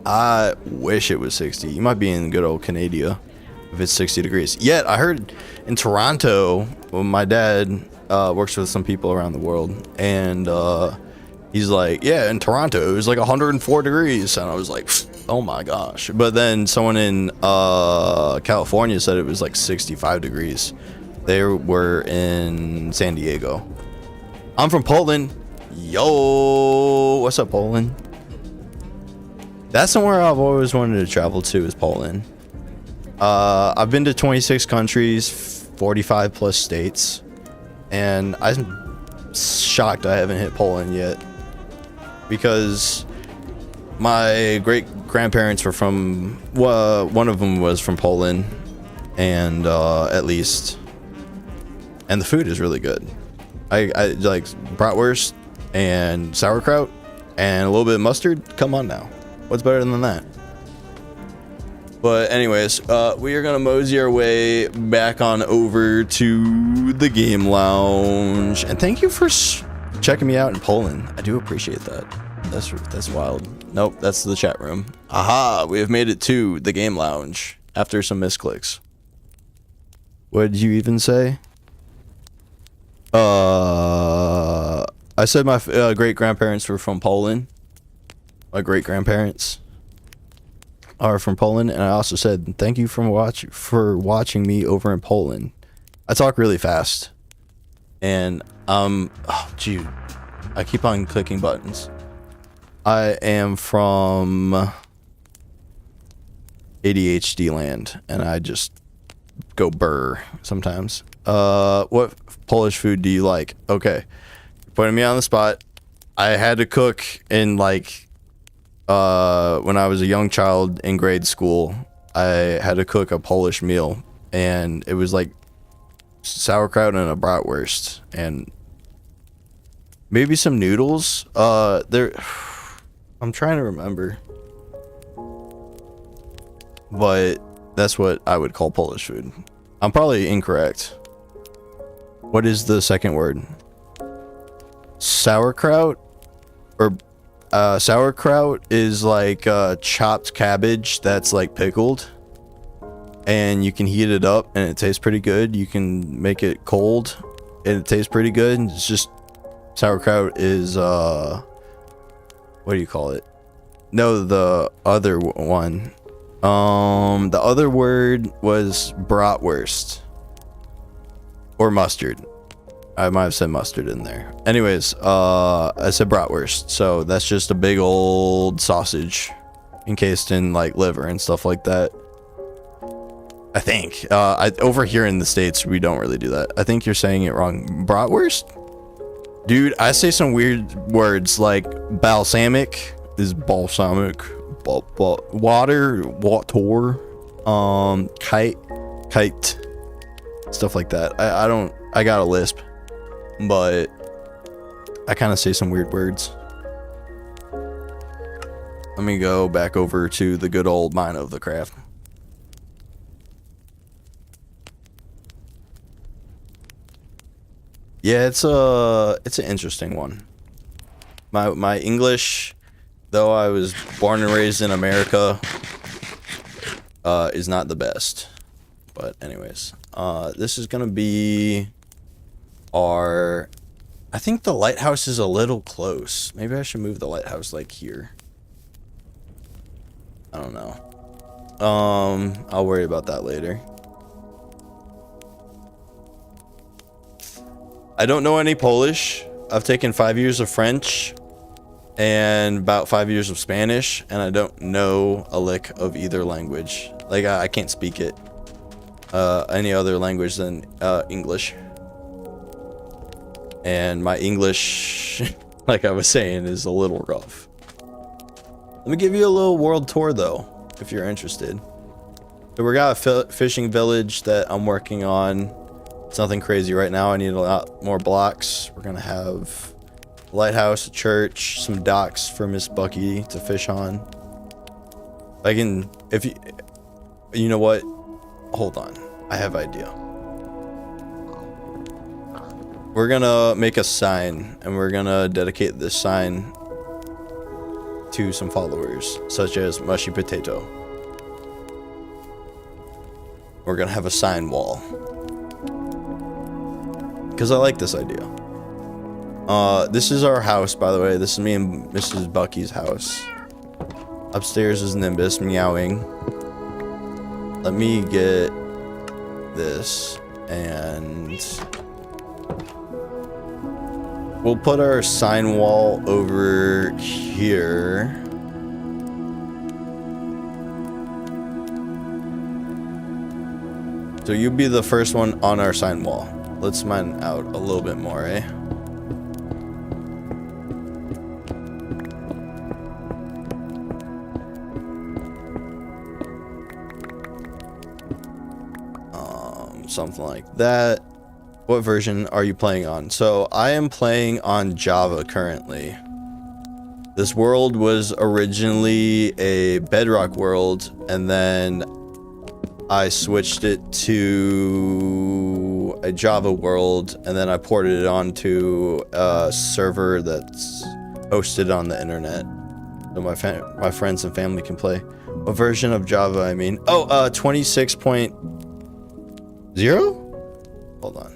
I wish it was 60. You might be in good old Canada if it's 60 degrees. Yet I heard in Toronto, well, my dad works with some people around the world, and he's like, yeah, in Toronto it was like 104 degrees, and I was like, oh my gosh. But then someone in California said it was like 65 degrees. They were in San Diego. I'm from Poland. Yo, what's up, Poland? That's somewhere I've always wanted to travel to, is Poland. I've been to 26 countries, 45 plus states, and I'm shocked I haven't hit Poland yet, because my great grandparents were from, well, one of them was from Poland, and at least, and the food is really good. I like bratwurst and sauerkraut and a little bit of mustard. Come on now, what's better than that? But anyways, we are gonna mosey our way back on over to the game lounge, and thank you for checking me out in Poland. I do appreciate that. That's wild. Nope, that's the chat room. Aha, we have made it to the game lounge after some misclicks. What did you even say? I said my great grandparents were from Poland. My great grandparents are from Poland, and I also said thank you for watching me over in Poland. I talk really fast, and oh gee, I keep on clicking buttons. I am from ADHD land, and I just go burr sometimes. What Polish food do you like? Okay, putting me on the spot. I had to cook in like when I was a young child in grade school. I had to cook a Polish meal, and it was like sauerkraut and a bratwurst and maybe some noodles. I'm trying to remember, but that's what I would call Polish food. I'm probably incorrect. What is the second word? Sauerkraut? Or sauerkraut is like chopped cabbage that's like pickled, and you can heat it up and it tastes pretty good. You can make it cold and it tastes pretty good. It's just sauerkraut is what do you call it? No, the other one. The other word was bratwurst or mustard. I might have said mustard in there. Anyways, I said bratwurst, so that's just a big old sausage encased in like liver and stuff like that. I think over here in the States we don't really do that. I think you're saying it wrong. Bratwurst? Dude, I say some weird words like balsamic is balsamic. Water, kite, stuff like that. I got a lisp, but I kind of say some weird words. Let me go back over to the good old Mine of the Craft. Yeah, it's an interesting one. My English, though I was born and raised in America, is not the best. But anyways, this is gonna be our, I think the lighthouse is a little close. Maybe I should move the lighthouse like here. I don't know. I'll worry about that later. I don't know any Polish. I've taken 5 years of French and about 5 years of Spanish, and I don't know a lick of either language. Like, I can't speak it any other language than English. And my English, like I was saying, is a little rough. Let me give you a little world tour, though, if you're interested. So we got a fishing village that I'm working on. It's nothing crazy right now. I need a lot more blocks. We're gonna have a lighthouse, a church, some docks for Miss Bucky to fish on. I can, if you know what? Hold on. I have an idea. We're gonna make a sign, and we're gonna dedicate this sign to some followers, such as Mushy Potato. We're gonna have a sign wall. Because I like this idea. This is our house, by the way. This is me and Mrs. Bucky's house. Upstairs is Nimbus meowing. Let me get this, and we'll put our sign wall over here. So you be the first one on our sign wall. Let's mine out a little bit more, eh? Something like that. What version are you playing on? So I am playing on Java currently. This world was originally a Bedrock world, and then I switched it to a Java world, and then I ported it onto a server that's hosted on the internet, so my friends and family can play. What version of Java, I mean? Oh, 26.0? Hold on.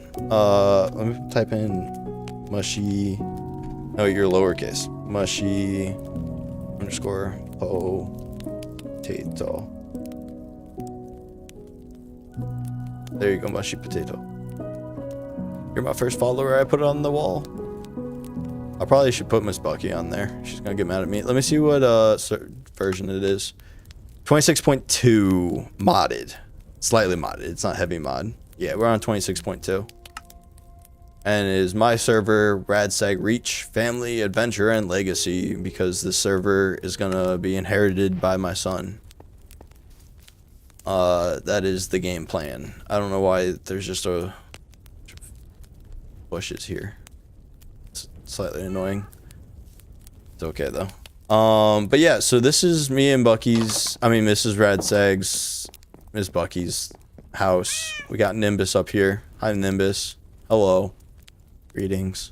Let me type in mushy. No, you're lowercase. Mushy underscore potato. There you go, Mushy Potato. You're my first follower. I put it on the wall. I probably should put Miss Bucky on there. She's gonna get mad at me. Let me see what version it is. 26.2 modded. Slightly modded. It's not heavy mod. Yeah, we're on 26.2. And it is my server, RadStag Reach, Family, Adventure, and Legacy, because this server is gonna be inherited by my son. That is the game plan. I don't know why there's just a bushes here. It's slightly annoying. It's okay though. But yeah, so this is me and Bucky's, Mrs. RadStag's, Miss Bucky's house. We got Nimbus up here. Hi, Nimbus. Hello. Greetings.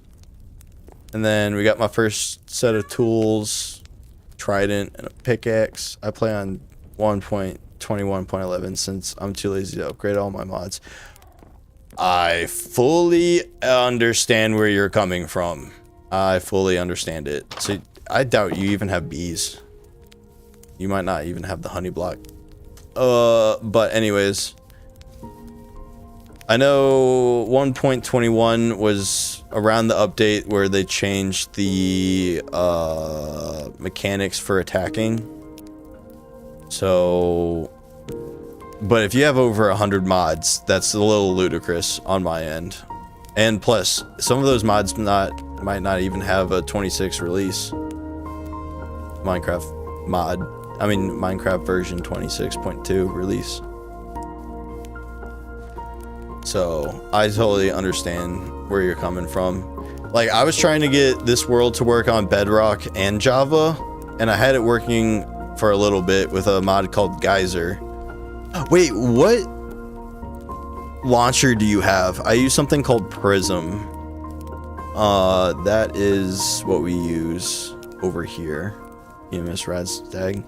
And then we got my first set of tools, trident and a pickaxe. I play on 1.21.11 since I'm too lazy to upgrade all my mods. I fully understand where you're coming from. I fully understand it. So I doubt you even have bees. You might not even have the honey block. But anyways, I know 1.21 was around the update where they changed the mechanics for attacking. So, but if you have over 100 mods, that's a little ludicrous on my end. And plus, some of those mods might not even have a 26 release. Minecraft version 26.2 release. So I totally understand where you're coming from. Like, I was trying to get this world to work on Bedrock and Java, and I had it working for a little bit with a mod called Geyser. Wait, what launcher do you have? I use something called Prism. That is what we use over here. EMS RadStag.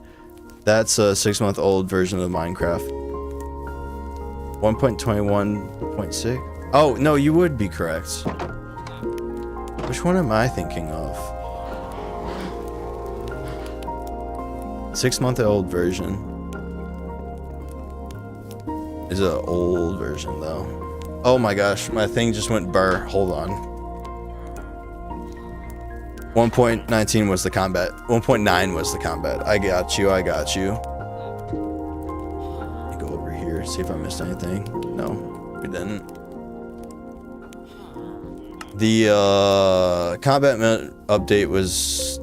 That's a 6-month-old version of Minecraft. 1.21.6. Oh, no, you would be correct. Which one am I thinking of? 6-month-old version. Is an old version, though. Oh my gosh, my thing just went burr. Hold on. 1.19 was the combat. 1.9 was the combat. I got you. Let me go over here, see if I missed anything. No, we didn't. The combat update was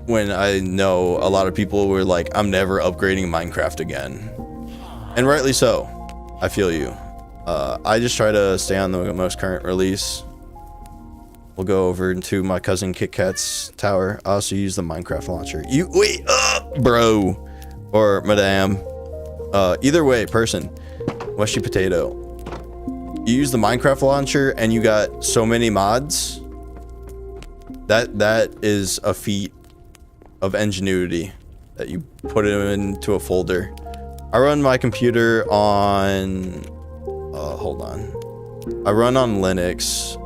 when I know a lot of people were like, I'm never upgrading Minecraft again. And rightly so. I feel you. I just try to stay on the most current release. We'll go over to my cousin Kit Kat's tower. I also use the Minecraft launcher. Bro. or madame. Either way, person. Mushy potato. You use the Minecraft launcher and you got so many mods. That is a feat of ingenuity that you put it into a folder. I run my computer on hold on. I run on Linux,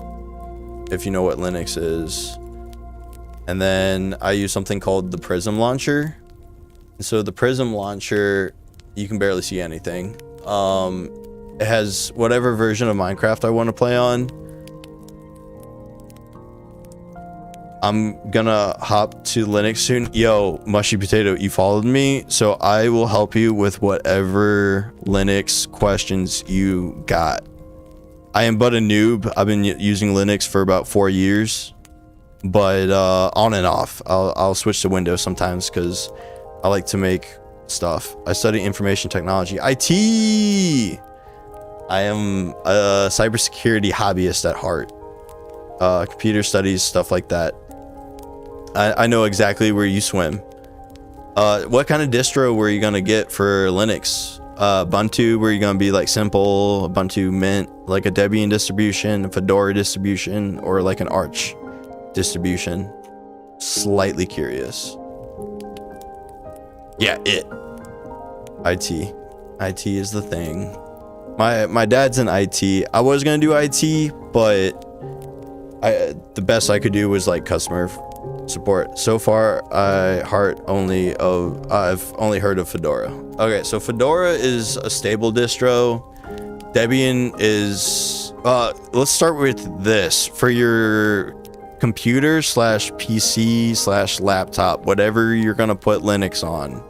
if you know what Linux is. And then I use something called the Prism launcher. So the Prism launcher, you can barely see anything. It has whatever version of Minecraft I want to play on. I'm gonna hop to Linux soon. Yo, Mushy Potato, you followed me, so I will help you with whatever Linux questions you got. I am but a noob. I've been using Linux for about 4 years, but on and off. I'll switch to Windows sometimes because I like to make stuff. I study information technology, IT. I am a cybersecurity hobbyist at heart. Computer studies, stuff like that. I know exactly where you swim. What kind of distro were you gonna get for Linux? Ubuntu, were you gonna be like simple, Ubuntu Mint, like a Debian distribution, a Fedora distribution, or like an Arch distribution? Slightly curious. Yeah, IT is the thing. My dad's in IT. I was gonna do IT, but the best I could do was like customer support. So far, I've only heard of Fedora. Okay, so Fedora is a stable distro. Debian is let's start with this. For your computer / PC / laptop, whatever you're gonna put Linux on,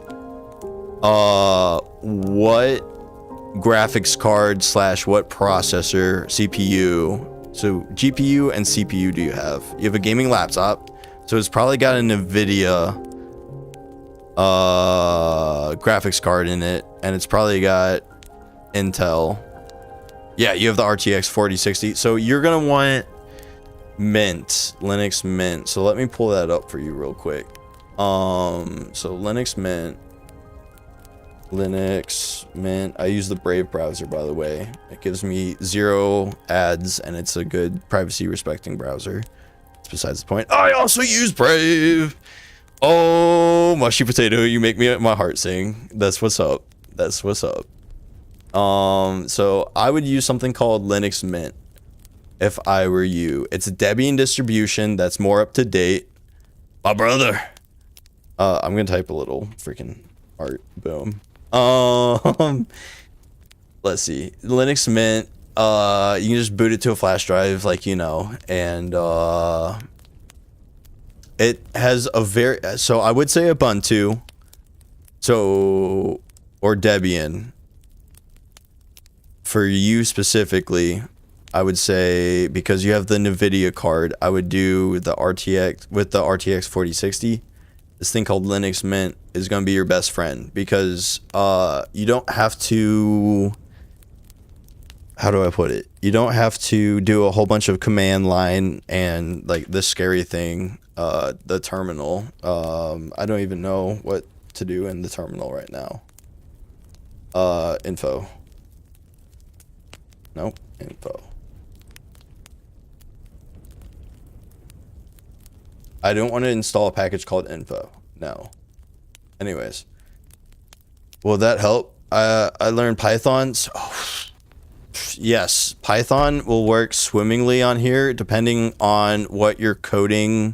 what graphics card / what processor, CPU, so GPU and CPU do you have? You have a gaming laptop, so it's probably got a NVIDIA graphics card in it, and it's probably got Intel. Yeah, you have the RTX 4060. So you're gonna want Mint, Linux Mint. So let me pull that up for you real quick. So Linux Mint. I use the Brave browser, by the way. It gives me 0 ads, and it's a good privacy respecting browser. It's besides the point. I also use Brave. Oh, Mushy Potato, you make my heart sing. That's what's up. That's what's up. So I would use something called Linux Mint if I were you. It's a Debian distribution that's more up to date. My brother. I'm gonna type a little freaking art. Boom. Let's see. Linux Mint. You can just boot it to a flash drive, like you know, and it has a very, so I would say Ubuntu, or Debian. For you specifically, I would say, because you have the NVIDIA card, I would do the RTX with the RTX 4060. This thing called Linux Mint is going to be your best friend, because you don't have to, how do I put it? You don't have to do a whole bunch of command line and like this scary thing, the terminal. I don't even know what to do in the terminal right now. Info. Nope, info. I don't want to install a package called info. No. Anyways. Will that help? I learned Python. So, yes, Python will work swimmingly on here depending on what your digital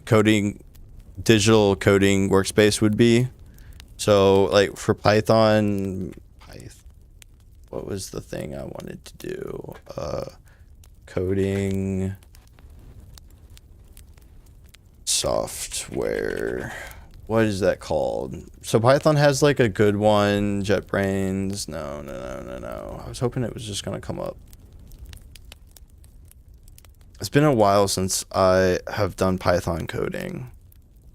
coding workspace would be. So like for Python, what was the thing I wanted to do? Coding software. What is that called? So Python has like a good one. JetBrains. No. I was hoping it was just gonna come up. It's been a while since I have done Python coding.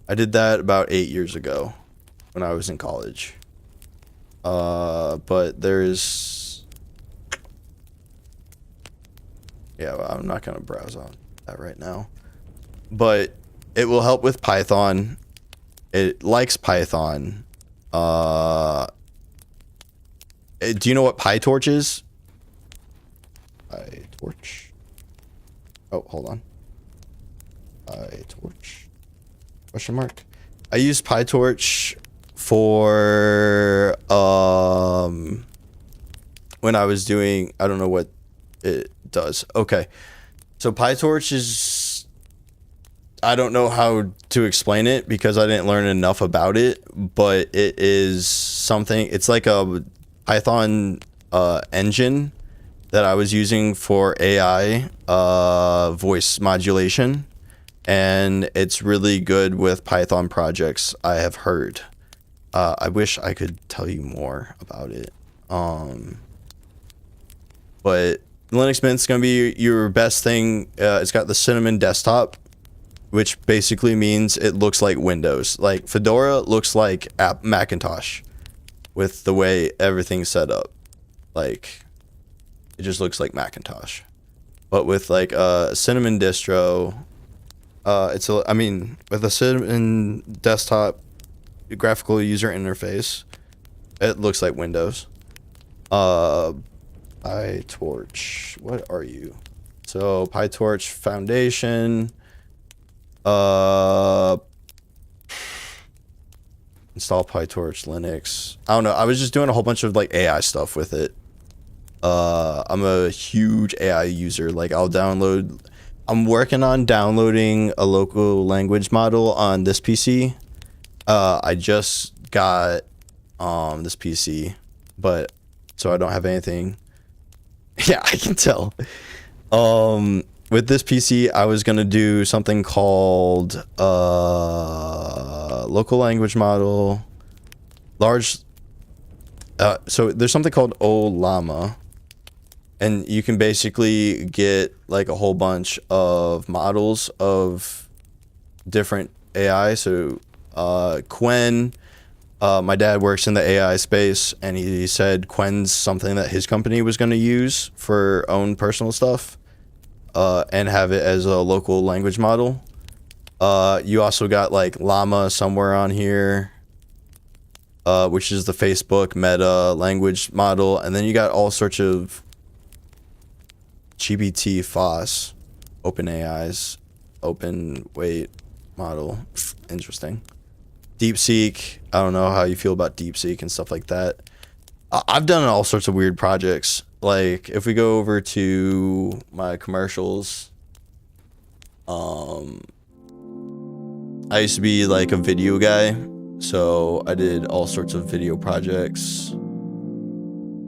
I did that about 8 years ago when I was in college. But there's, yeah, well, I'm not gonna browse on that right now. But it will help with Python. It likes Python. Do you know what PyTorch is? PyTorch. Oh, hold on. PyTorch. Question mark. I use PyTorch for when I was doing, I don't know what it does. Okay. So PyTorch is, I don't know how to explain it because I didn't learn enough about it, but it is something, it's like a Python engine that I was using for AI voice modulation, and it's really good with Python projects, I have heard. I wish I could tell you more about it. But Linux Mint's going to be your best thing. It's got the Cinnamon desktop, which basically means it looks like Windows. Like Fedora looks like Macintosh with the way everything's set up. Like, it just looks like Macintosh. But with like a Cinnamon distro, with a Cinnamon desktop graphical user interface, it looks like Windows. PyTorch, what are you? So PyTorch Foundation, install PyTorch Linux. I don't know. I was just doing a whole bunch of like AI stuff with it. I'm a huge AI user. Like I'm working on downloading a local language model on this PC. I just got this PC, but so I don't have anything. Yeah, I can tell. With this PC, I was gonna do something called local language model, large. So there's something called Ollama, and you can basically get like a whole bunch of models of different AI. So Quen. My dad works in the AI space, and he said Quen's something that his company was going to use for own personal stuff, and have it as a local language model. You also got like Llama somewhere on here, which is the Facebook Meta language model, and then you got all sorts of GPT FOSS, OpenAI's open weight model. Interesting. DeepSeek, I don't know how you feel about DeepSeek and stuff like that. I've done all sorts of weird projects. Like if we go over to my commercials, I used to be like a video guy, so I did all sorts of video projects.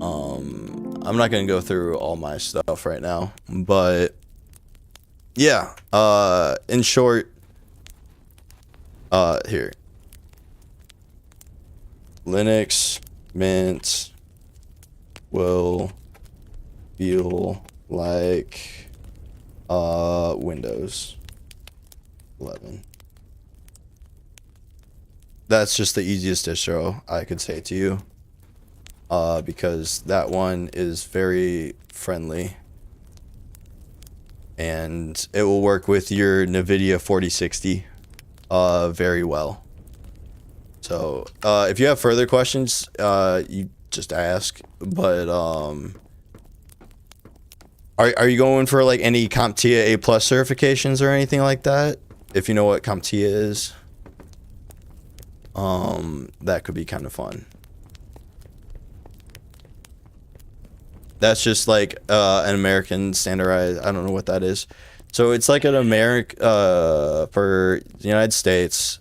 I'm not gonna go through all my stuff right now, but yeah, in short, here. Linux Mint will feel like Windows 11. That's just the easiest distro I could say to you, because that one is very friendly and it will work with your NVIDIA 4060 very well. So if you have further questions, you just ask. But are you going for like any CompTIA A+ certifications or anything like that? If you know what CompTIA is, that could be kind of fun. That's just like an American standardized. I don't know what that is. So it's like an for the United States.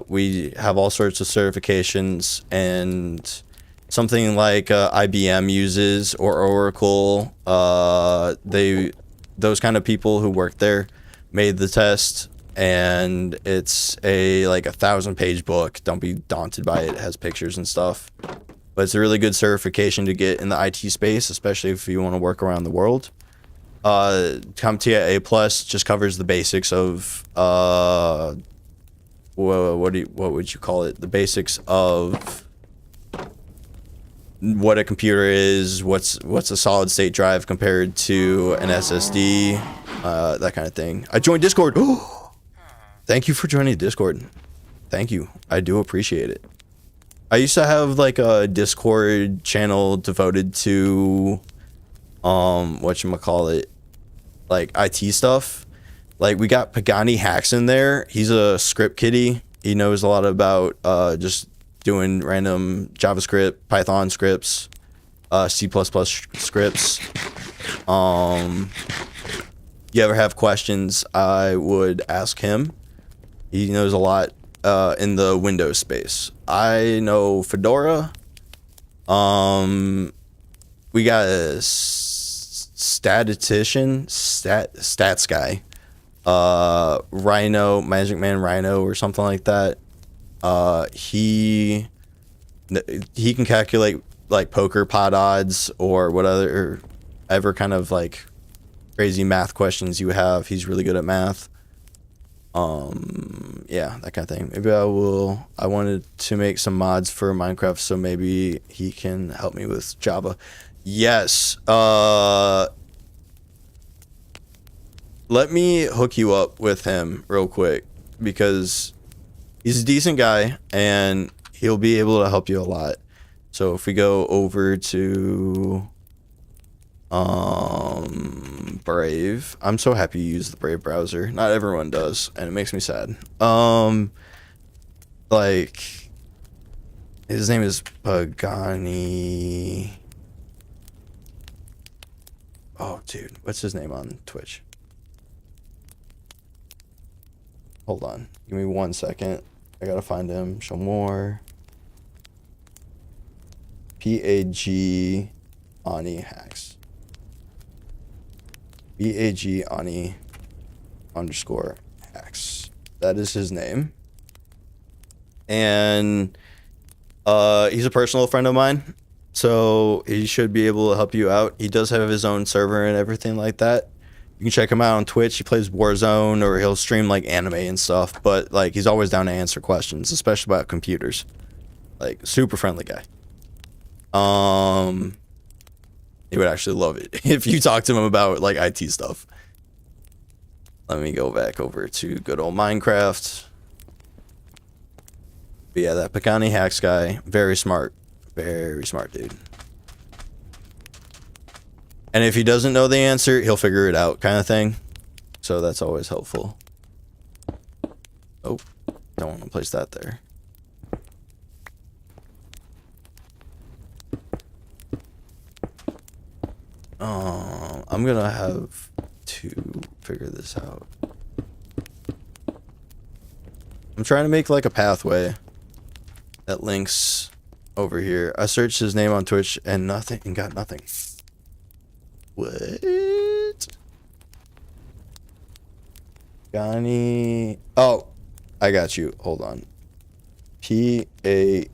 We have all sorts of certifications, and something like IBM uses, or Oracle. Those kind of people who work there made the test, and it's like a 1,000-page book. Don't be daunted by it. It has pictures and stuff, but it's a really good certification to get in the IT space, especially if you want to work around the world. CompTIA A+ just covers the basics of what would you call it? The basics of what a computer is, what's a solid state drive compared to an SSD, that kind of thing. I joined Discord. Thank you for joining Discord. Thank you. I do appreciate it. I used to have like a Discord channel devoted to whatchamacallit, like IT stuff. Like we got Pagani Hacks in there. He's a script kiddie. He knows a lot about just doing random JavaScript, Python scripts, C++ scripts. You ever have questions, I would ask him. He knows a lot in the Windows space. I know Fedora. We got a statistician, stats guy. Rhino, Magic Man Rhino or something like that. He can calculate like poker pot odds or whatever ever kind of like crazy math questions you have. He's really good at math. Yeah, that kind of thing. Maybe I wanted to make some mods for Minecraft, so maybe he can help me with Java. Yes. Let me hook you up with him real quick because he's a decent guy and he'll be able to help you a lot. So if we go over to Brave, I'm so happy you use the Brave browser. Not everyone does, and it makes me sad. Like his name is Pagani. Oh, dude, what's his name on Twitch? Hold on, give me 1 second. I gotta find him. Show more. P-A-G Ani Hacks. B-A-G Ani _ Hacks. That is his name. And he's a personal friend of mine, so he should be able to help you out. He does have his own server and everything like that. You can check him out on Twitch. He plays Warzone, or he'll stream like anime and stuff, but like he's always down to answer questions, especially about computers. Like super friendly guy. He would actually love it if you talk to him about like IT stuff. Let me go back over to good old Minecraft. But yeah, that Pagani Hacks guy, very smart dude. And if he doesn't know the answer, he'll figure it out, kind of thing. So that's always helpful. Oh, don't want to place that there. I'm gonna have to figure this out. I'm trying to make like a pathway that links over here. I searched his name on Twitch and nothing, and got nothing. What? Gani. Oh, I got you. Hold on. P-A-G-O-N-I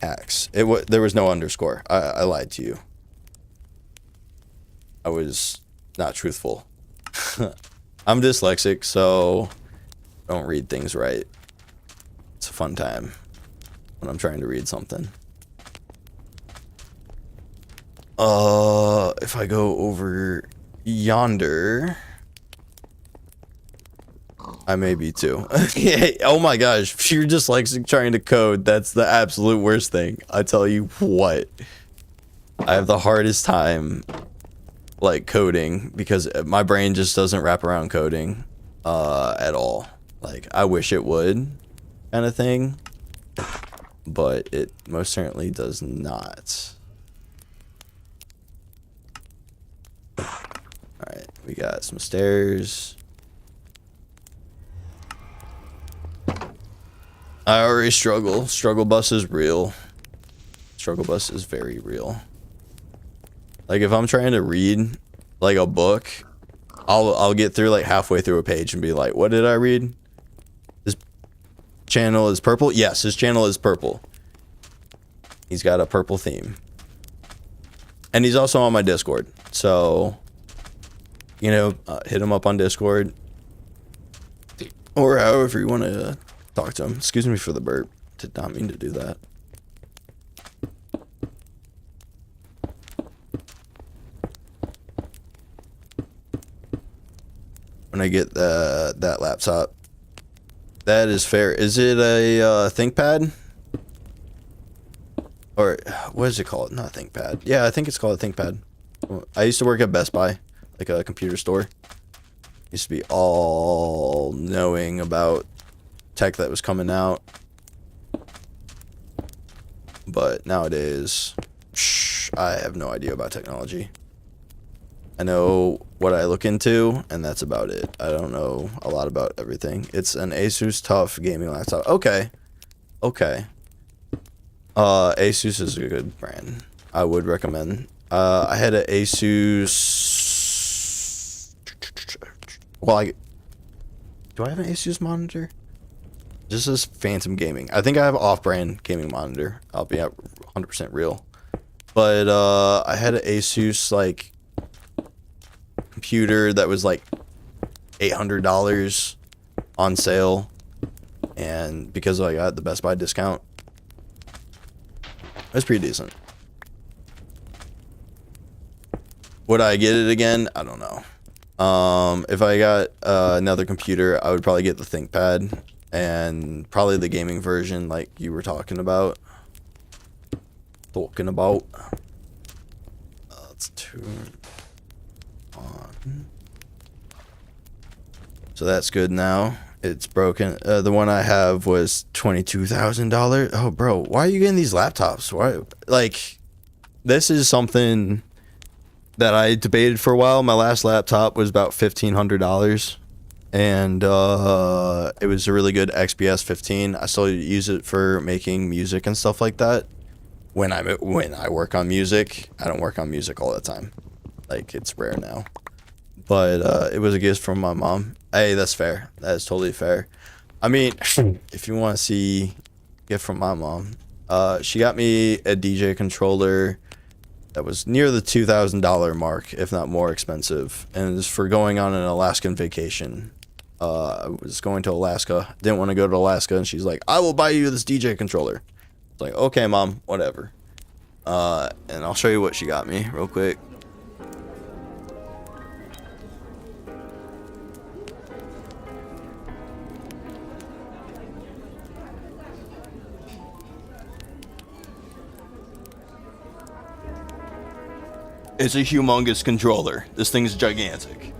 Hacks. There was no underscore. I lied to you. I was not truthful. I'm dyslexic, so don't read things right. It's a fun time when I'm trying to read something. If I go over yonder, I may be too. Oh my gosh, if you're dyslexic trying to code, that's the absolute worst thing. I tell you what, I have the hardest time like coding because my brain just doesn't wrap around coding at all. Like I wish it would, kind of thing, but it most certainly does not. Alright, we got some stairs. I already struggle. Struggle bus is real. Struggle bus is very real. Like if I'm trying to read like a book, I'll get through like halfway through a page and be like, what did I read? His channel is purple? Yes, his channel is purple. He's got a purple theme. And he's also on my Discord. So, you know, hit him up on Discord. Or however you want to talk to him. Excuse me for the burp. Did not mean to do that. when I get that laptop. That is fair. Is it a ThinkPad? Or what is it called? Not ThinkPad. Yeah, I think it's called a ThinkPad. I used to work at Best Buy, like a computer store. Used to be all knowing about tech that was coming out. But nowadays, I have no idea about technology. I know what I look into, and that's about it. I don't know a lot about everything. It's an Asus TUF gaming laptop. Okay. Asus is a good brand. I would recommend. I had an Asus. Well, do I have an Asus monitor? This is Phantom Gaming. I think I have an off-brand gaming monitor. I'll be 100% real. But I had an Asus like computer that was like $800 on sale, and because I got the Best Buy discount, it was pretty decent. Would I get it again? I don't know. If I got another computer, I would probably get the ThinkPad and probably the gaming version like you were talking about. Let's turn on. So that's good now. It's broken. The one I have was $22,000. Oh, bro, why are you getting these laptops? Why? Like, this is something that I debated for a while. My last laptop was about $1,500, and it was a really good XPS 15. I still use it for making music and stuff like that. When I work on music, I don't work on music all the time. Like, it's rare now. But it was a gift from my mom. Hey, that's fair. That is totally fair. I mean, if you want to see a gift from my mom, she got me a DJ controller that was near the $2,000 mark, if not more expensive. And it was for going on an Alaskan vacation. I was going to Alaska. Didn't want to go to Alaska. And she's like, I will buy you this DJ controller. It's like, okay, Mom, whatever. And I'll show you what she got me real quick. It's a humongous controller. This thing's gigantic.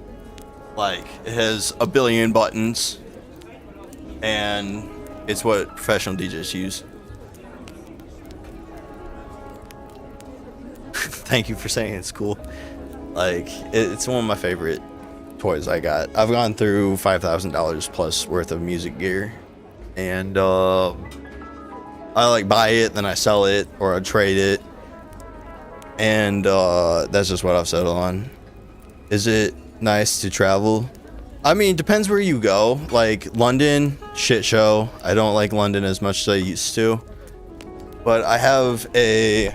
Like, it has a billion buttons, and it's what professional DJs use. Thank you for saying it's cool. Like, it's one of my favorite toys I got. I've gone through $5,000 plus worth of music gear, and I like buy it, then I sell it, or I trade it. And that's just what I've settled on. Is it nice to travel? I mean, depends where you go. Like London, shit show. I don't like London as much as I used to. But I have a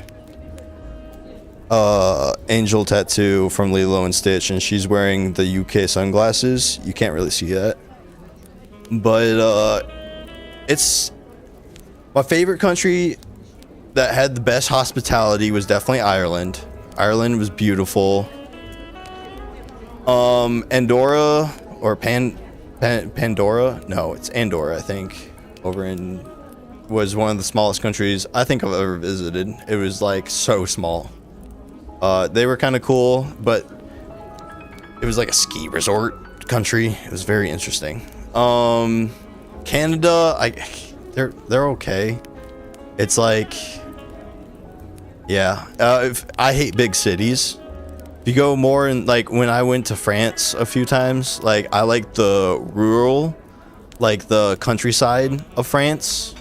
angel tattoo from Lilo and Stitch, and she's wearing the UK sunglasses. You can't really see that. But it's my favorite country that had the best hospitality was definitely Ireland. Ireland was beautiful. Andorra or Pandora? No, it's Andorra, I think. Was one of the smallest countries I think I've ever visited. It was like so small. They were kind of cool, but it was like a ski resort country. It was very interesting. Canada, they're okay. It's like, yeah, I hate big cities. If you go more in, like, when I went to France a few times, like, I like the rural, like the countryside of France.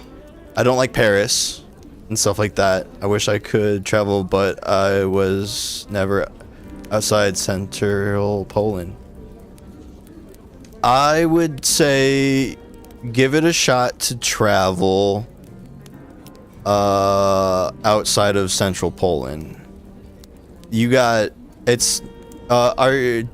I don't like Paris and stuff like that. I wish I could travel, but I was never outside central Poland. I would say give it a shot to travel outside of central Poland. You got, it's I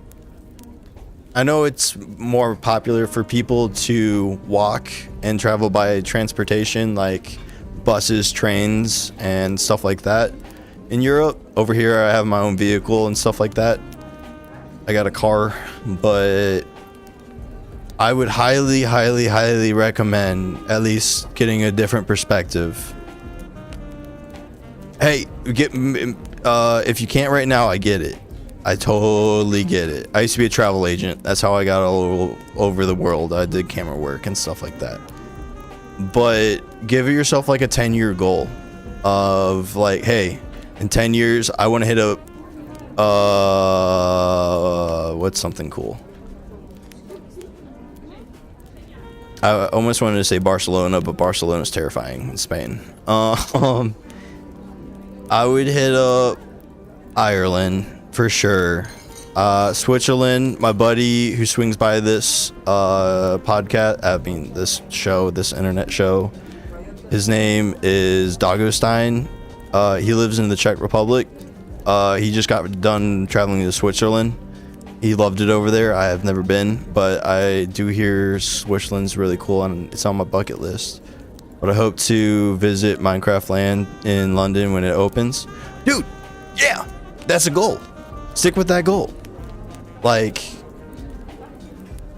know it's more popular for people to walk and travel by transportation, like buses, trains, and stuff like that. In Europe, over here, I have my own vehicle and stuff like that. I got a car, but I would highly, highly, highly recommend at least getting a different perspective. Hey, if you can't right now, I get it. I totally get it. I used to be a travel agent. That's how I got all over the world. I did camera work and stuff like that. But give yourself like a 10-year goal of like, hey, in 10 years, I want to hit a, what's something cool? I almost wanted to say Barcelona, but Barcelona's terrifying in Spain. I would hit up Ireland for sure. Switzerland, my buddy who swings by this this internet show, his name is Dagostein. He lives in the Czech Republic. He just got done traveling to Switzerland. He loved it over there. I have never been, but I do hear Switzerland's really cool and it's on my bucket list. But I hope to visit Minecraft Land in London when it opens. Dude, yeah, that's a goal. Stick with that goal. Like,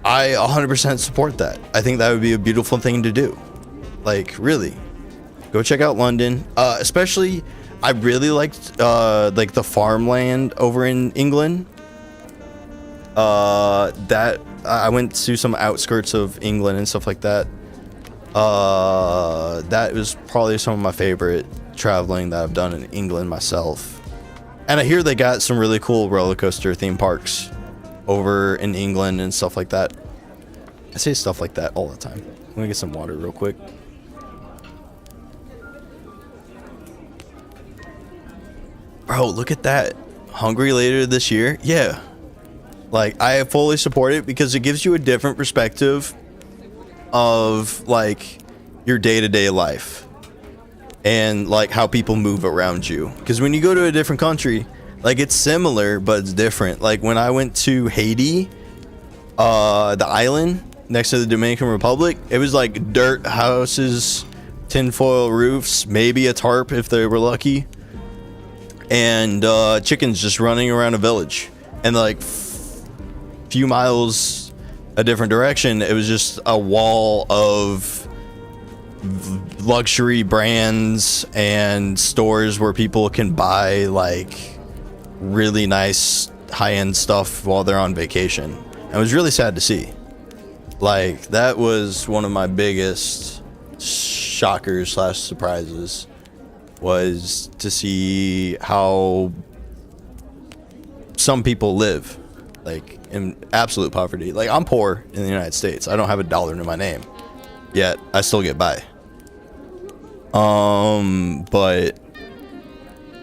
I 100% support that. I think that would be a beautiful thing to do. Like, really. Go check out London. Especially, I really liked like the farmland over in England. That I went to some outskirts of England and stuff like that. That was probably some of my favorite traveling that I've done in England myself. And I hear they got some really cool roller coaster theme parks over in England and stuff like that. I say stuff like that all the time. I'm gonna get some water real quick. Bro, look at that. Hungry later this year? Yeah. Like, I fully support it because it gives you a different perspective of, like, your day-to-day life. And, like, how people move around you. Because when you go to a different country, like, it's similar, but it's different. Like, when I went to Haiti, the island next to the Dominican Republic, it was, like, dirt houses, tinfoil roofs, maybe a tarp if they were lucky. And chickens just running around a village. And, like, few miles a different direction, it was just a wall of luxury brands and stores where people can buy like really nice high-end stuff while they're on vacation. And it was really sad to see. Like, that was one of my biggest shockers / surprises, was to see how some people live, like, in absolute poverty. Like, I'm poor in the United States. I don't have a dollar to my name, yet I still get by. But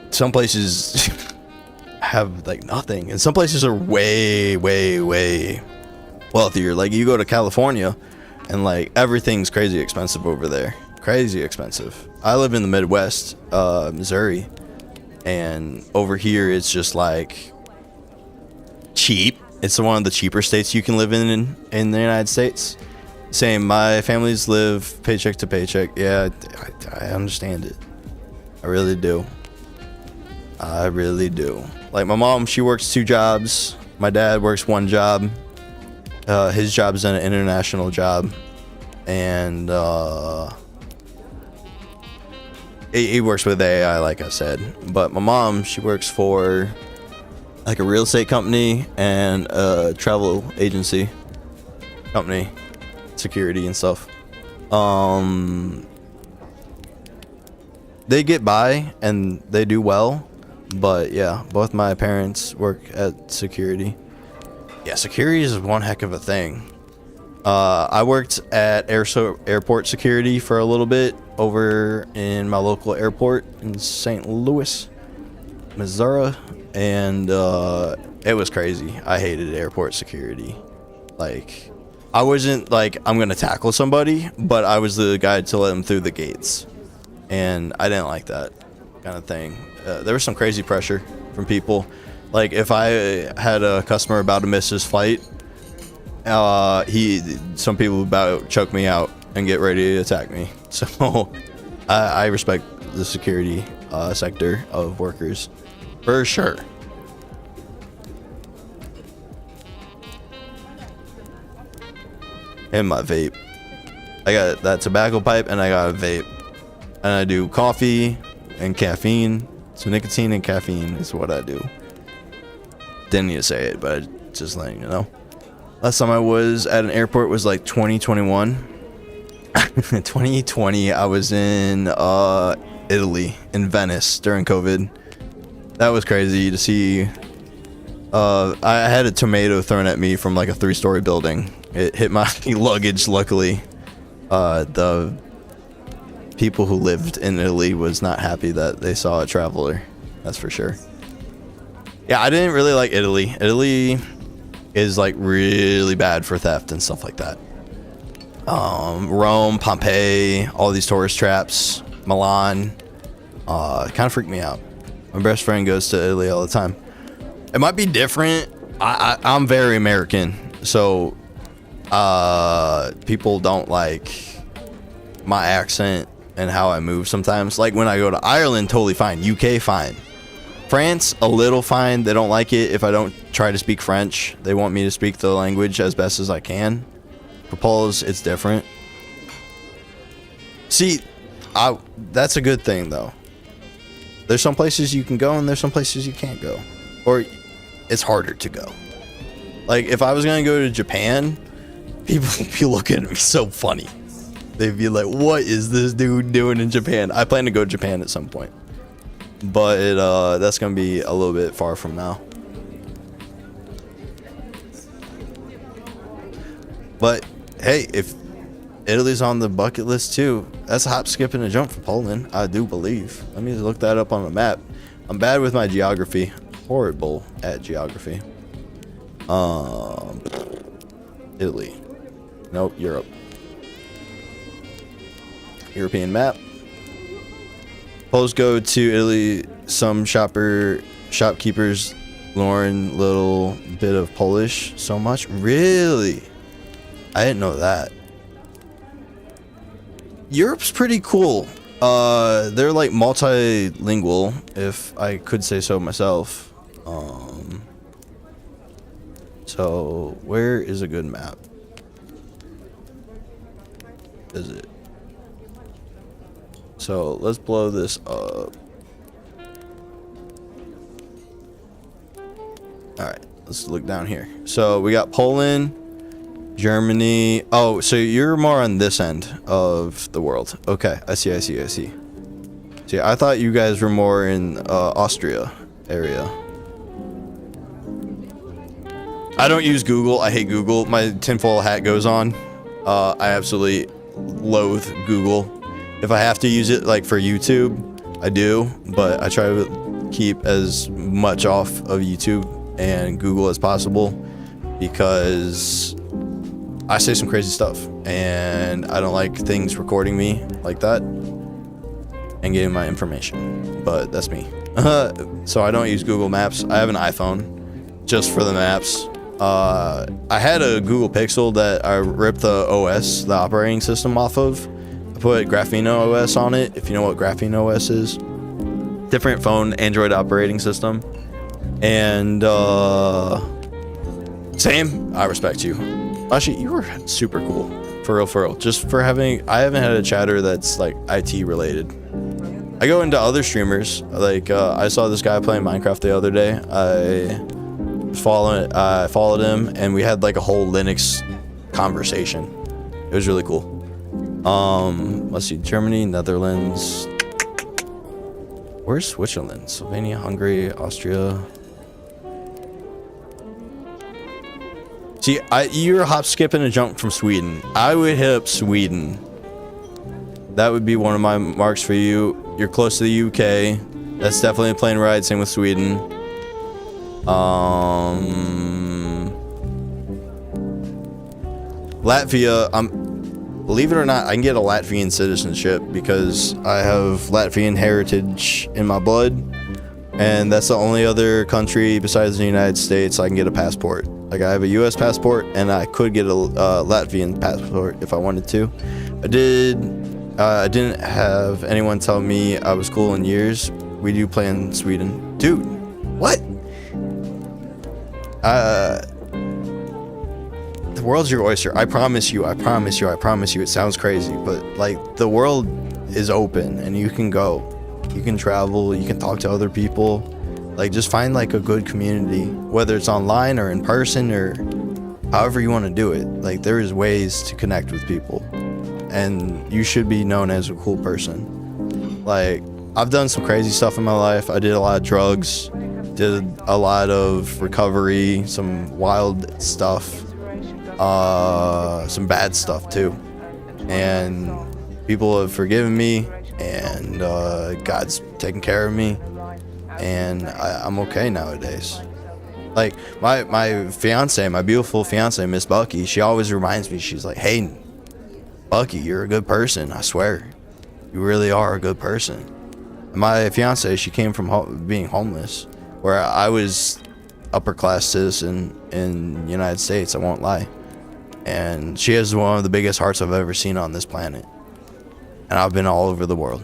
some places have like nothing, and some places are way, way, way wealthier. Like, you go to California, and like everything's crazy expensive over there. Crazy expensive. I live in the Midwest, Missouri, and over here it's just like cheap. It's one of the cheaper states you can live in the United States. Same, my families live paycheck to paycheck. Yeah, I understand it. I really do. I really do. Like, my mom, she works 2 jobs. My dad works 1 job. His job is an international job. And he works with AI, like I said. But my mom, she works for like a real estate company and a travel agency company, security and stuff. They get by and they do well, but yeah, both my parents work at security. Yeah, security is one heck of a thing. I worked at airport security for a little bit over in my local airport in St. Louis, Missouri. And it was crazy. I hated airport security. Like, I wasn't like, I'm gonna tackle somebody, but I was the guy to let them through the gates, and I didn't like that kind of thing. There was some crazy pressure from people. Like, if I had a customer about to miss his flight, some people about to choke me out and get ready to attack me. So I respect the security sector of workers. For sure. and my vape. I got that tobacco pipe and I got a vape. And I do coffee and caffeine. So nicotine and caffeine is what I do. Didn't need to say it, but just letting you know. Last time I was at an airport was like 2021. 2020, I was in Italy, in Venice during COVID. That was crazy to see. I had a tomato thrown at me from like a 3-story building. It hit my luggage, luckily. The people who lived in Italy was not happy that they saw a traveler. That's for sure. Yeah, I didn't really like Italy. Italy is like really bad for theft and stuff like that. Rome, Pompeii, all these tourist traps, Milan, kind of freaked me out. My best friend goes to Italy all the time. It might be different. I'm very American, so people don't like my accent and how I move sometimes. Like when I go to Ireland, totally fine. UK, fine. France, a little fine. They don't like it if I don't try to speak French. They want me to speak the language as best as I can. For Poles, it's different. See, that's a good thing though. There's some places you can go and there's some places you can't go. Or it's harder to go. Like if I was gonna go to Japan, people would be looking at me so funny. They'd be like, what is this dude doing in Japan? I plan to go to Japan at some point. But that's gonna be a little bit far from now. But hey, if Italy's on the bucket list too, that's a hop, skip, and a jump for Poland, I do believe. Let me look that up on the map. I'm bad with my geography. Horrible at geography. Italy. Nope, Europe. European map. Poles go to Italy. Some shopkeepers learn little bit of Polish. So much? Really? I didn't know that. Europe's pretty cool. They're like multilingual, if I could say so myself. So where is a good map? Is it? So let's blow this up. Alright, let's look down here. So we got Poland, Germany. Oh, so you're more on this end of the world. Okay, I see. See, I thought you guys were more in Austria area. I don't use Google. I hate Google. My tinfoil hat goes on. I absolutely loathe Google. If I have to use it like for YouTube, I do, but I try to keep as much off of YouTube and Google as possible because I say some crazy stuff and I don't like things recording me like that and getting my information, but that's me. So I don't use Google Maps. I have an iPhone just for the maps. I had a Google Pixel that I ripped the OS, the operating system off of. I put Graphene OS on it, if you know what Graphene OS is. Different phone, Android operating system. And same, I respect you. Actually, you were super cool. For real. Just for having, I haven't had a chatter that's like IT related. I go into other streamers, like I saw this guy playing Minecraft the other day. I followed him and we had like a whole Linux conversation. It was really cool. Let's see, Germany, Netherlands. Where's Switzerland? Slovenia, Hungary, Austria. See, you're a hop, skip, and a jump from Sweden. I would hit up Sweden. That would be one of my marks for you. You're close to the UK. That's definitely a plane ride. Same with Sweden. Latvia, believe it or not, I can get a Latvian citizenship because I have Latvian heritage in my blood, and that's the only other country besides the United States I can get a passport. Like I have a US passport and I could get a Latvian passport if I wanted to. I didn't have anyone tell me I was cool in years. We do play in Sweden. Dude, what? the world's your oyster. I promise you. I promise you. I promise you. It sounds crazy, but like the world is open and you can go. You can travel. You can talk to other people. Like just find like a good community, whether it's online or in person or however you want to do it. Like there is ways to connect with people, and you should be known as a cool person. Like I've done some crazy stuff in my life. I did a lot of drugs, did a lot of recovery, some wild stuff, some bad stuff too. And people have forgiven me, and God's taking care of me, and I'm okay nowadays. Like my fiance, my beautiful fiance, Miss Bucky, she always reminds me, she's like, hey, Bucky, you're a good person. I swear, you really are a good person. My fiance, she came from being homeless, where I was upper class citizen in the United States, I won't lie. And she has one of the biggest hearts I've ever seen on this planet. And I've been all over the world.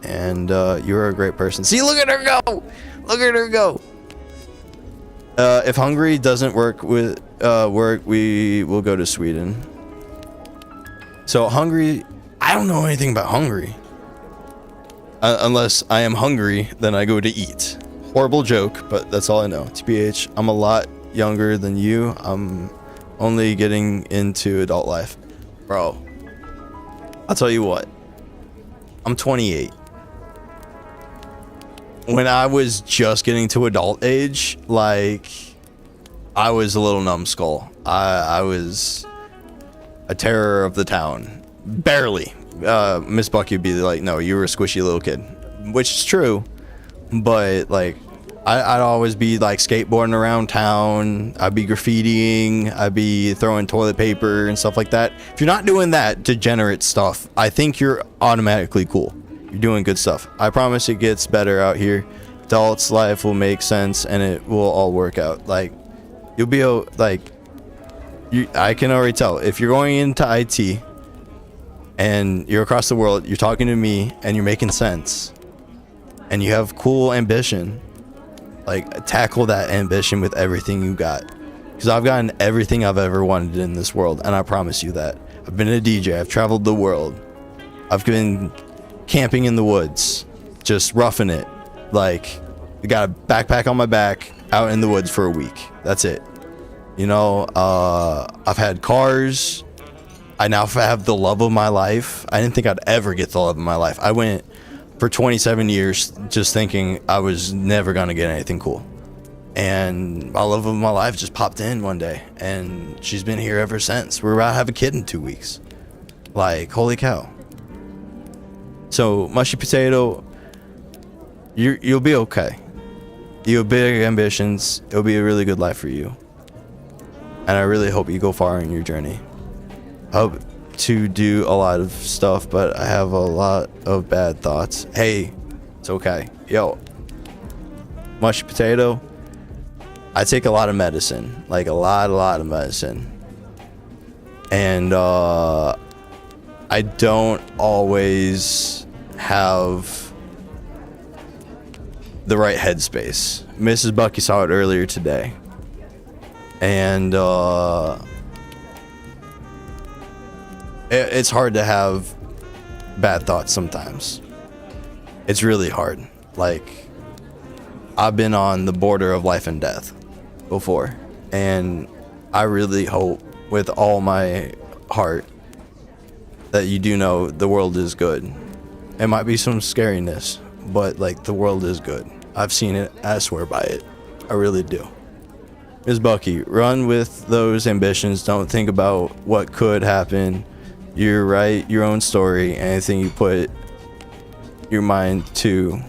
And you're a great person. See, look at her go! Look at her go! If Hungary doesn't work, we will go to Sweden. So Hungary, I don't know anything about Hungary. Unless I am hungry, then I go to eat. Horrible joke, but that's all I know. TBH, I'm a lot younger than you. I'm only getting into adult life. Bro, I'll tell you what. I'm 28. When I was just getting to adult age, like, I was a little numbskull. I was a terror of the town. Barely. Miss Bucky would be like, no, you were a squishy little kid. Which is true. But, like, I'd always be, like, skateboarding around town. I'd be graffitiing. I'd be throwing toilet paper and stuff like that. If you're not doing that degenerate stuff, I think you're automatically cool. You're doing good stuff. I promise it gets better out here. Adult's life will make sense, and it will all work out. Like, you'll be, like, I can already tell. If you're going into IT, and you're across the world, you're talking to me, and you're making sense, and you have cool ambition, like, tackle that ambition with everything you got. Because I've gotten everything I've ever wanted in this world, and I promise you that. I've been a DJ, I've traveled the world, I've been camping in the woods, just roughing it. Like, I got a backpack on my back, out in the woods for a week. That's it. You know, I've had cars. I now have the love of my life. I didn't think I'd ever get the love of my life. I went for 27 years just thinking I was never going to get anything cool. And my love of my life just popped in one day, and she's been here ever since. We're about to have a kid in 2 weeks. Like, holy cow. So, mushy potato, you'll be okay. You have big ambitions. It'll be a really good life for you. And I really hope you go far in your journey. I hope to do a lot of stuff, but I have a lot of bad thoughts. Hey, it's okay. Yo, mushy potato, I take a lot of medicine. Like a lot of medicine. And I don't always have the right headspace. Mrs. Bucky saw it earlier today. And it's hard to have bad thoughts sometimes. It's really hard. Like, I've been on the border of life and death before. And I really hope with all my heart that you do know the world is good. It might be some scariness, but like the world is good. I've seen it. I swear by it. I really do. Ms. Bucky, run with those ambitions. Don't think about what could happen. You write your own story. Anything you put your mind to,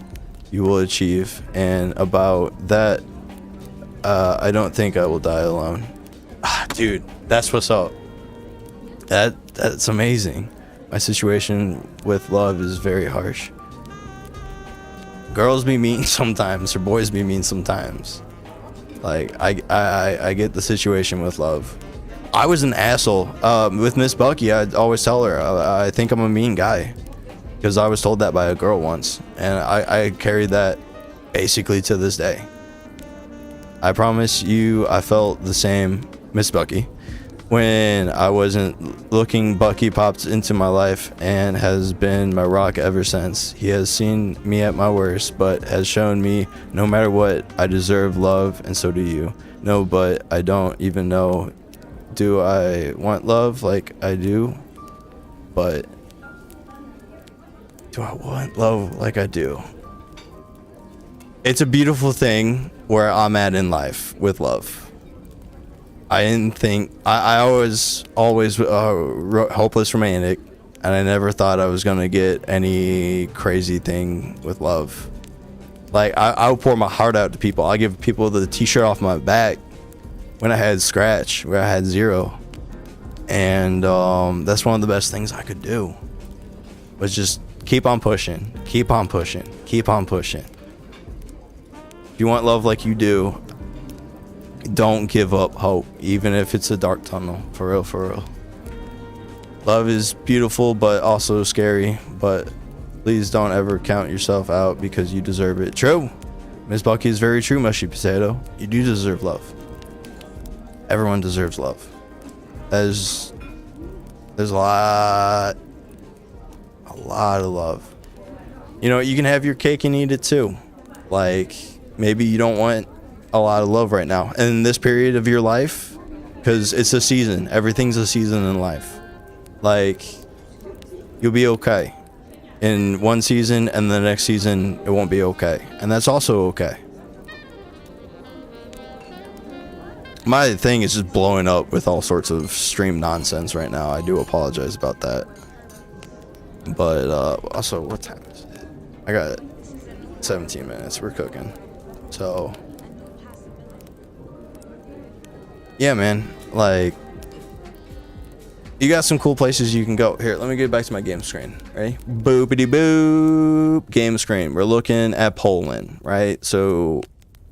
you will achieve. And about that, I don't think I will die alone. Dude, that's what's up. That's amazing. My situation with love is very harsh. Girls be mean sometimes, or boys be mean sometimes. Like, I get the situation with love. I was an asshole. With Miss Bucky, I'd always tell her, I think I'm a mean guy. Because I was told that by a girl once. And I carried that basically to this day. I promise you, I felt the same, Miss Bucky, when I wasn't looking, Bucky popped into my life and has been my rock ever since. He has seen me at my worst, but has shown me no matter what, I deserve love, and so do you. No, but I don't even know. Do I want love like I do? But do I want love like I do? It's a beautiful thing where I'm at in life with love. I didn't think I was always hopeless romantic, and I never thought I was gonna get any crazy thing with love. Like I would pour my heart out to people. I give people the t-shirt off my back when I had scratch, where I had zero, and that's one of the best things I could do. Was just keep on pushing, keep on pushing, keep on pushing. If you want love like you do, don't give up hope, even if it's a dark tunnel. For real, for real. Love is beautiful, but also scary. But please don't ever count yourself out because you deserve it. True. Miss Bucky is very true, mushy potato. You do deserve love. Everyone deserves love. There's a lot of love. You know, you can have your cake and eat it too. Like, maybe you don't want a lot of love right now and in this period of your life, because it's a season. Everything's a season in life. Like, you'll be okay in one season, and the next season it won't be okay, and that's also okay. My thing is just blowing up with all sorts of stream nonsense right now. I do apologize about that. But also, what time is it? I got 17 minutes. We're cooking. So yeah, man, like, you got some cool places you can go. Here, let me get back to my game screen. Ready? Boopity boop. Game screen. We're looking at Poland, right? So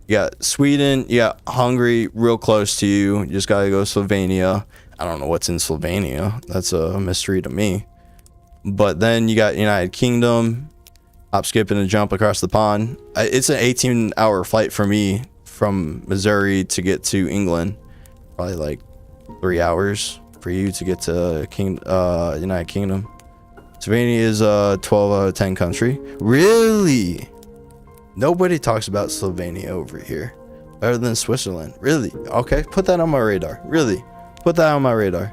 you got Sweden, you got Hungary real close to you. You just gotta go to Slovenia. I don't know what's in Slovenia. That's a mystery to me. But then you got United Kingdom. Hop, skip, and a jump across the pond. It's an 18-hour flight for me from Missouri to get to England. Probably like 3 hours for you to get to United Kingdom. Slovenia is a 12 out of 10 country. Really? Nobody talks about Slovenia over here. Better than Switzerland. Really? Okay, put that on my radar. Really? Put that on my radar.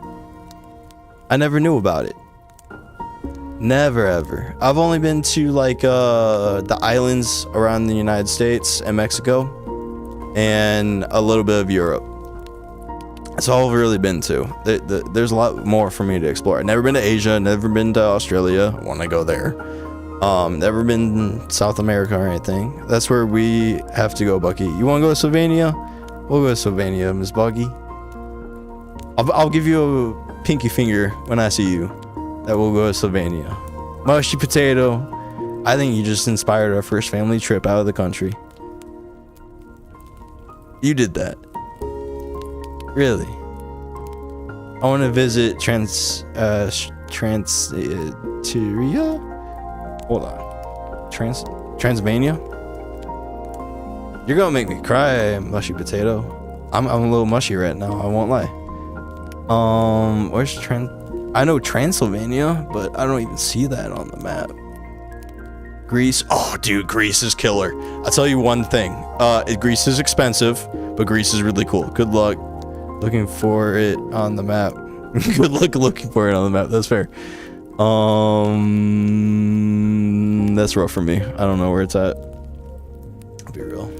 I never knew about it. Never ever. I've only been to like the islands around the United States and Mexico, and a little bit of Europe. That's all I've really been to. There's a lot more for me to explore. I've never been to Asia, never been to Australia. I want to go there. Never been South America or anything. That's where we have to go, Bucky. You want to go to Slovenia? We'll go to Slovenia, Miss Bucky. I'll give you a pinky finger when I see you. That we'll go to Slovenia. Mushy potato. I think you just inspired our first family trip out of the country. You did that. Really? I want to visit Transnistria. Hold on. Transylvania? You're gonna make me cry, mushy potato. I'm a little mushy right now, I won't lie. Where's I know Transylvania, but I don't even see that on the map. Greece. Oh, dude, Greece is killer. I'll tell you one thing. Greece is expensive, but Greece is really cool. Good luck looking for it on the map. Good luck looking for it on the map. That's fair. That's rough for me. I don't know where it's at. I'll be real.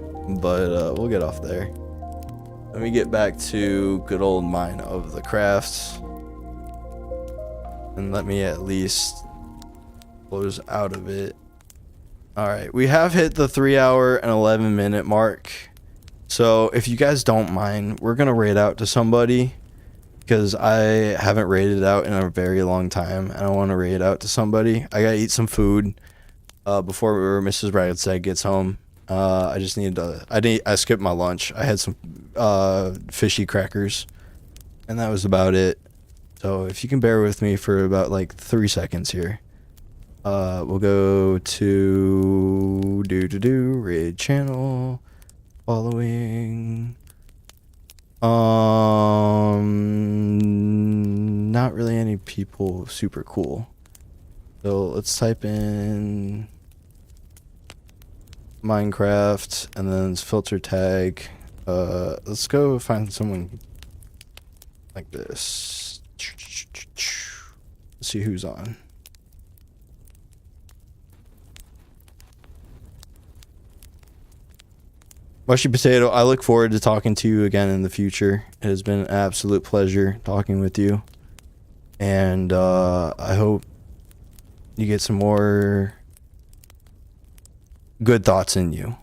But we'll get off there. Let me get back to good old Mine of the Crafts. And let me at least close out of it. Alright, we have hit the 3 hour and 11 minute mark. So if you guys don't mind, we're going to raid out to somebody. Because I haven't raided out in a very long time. And I want to raid out to somebody. I got to eat some food before Mrs. RadStag gets home. I just need to... I skipped my lunch. I had some fishy crackers. And that was about it. So if you can bear with me for about like 3 seconds here. We'll go to raid channel following people super cool. So let's type in Minecraft and then filter tag. Let's go find someone like this. Let's see who's on. Mushy Potato, I look forward to talking to you again in the future. It has been an absolute pleasure talking with you. And I hope you get some more good thoughts in you.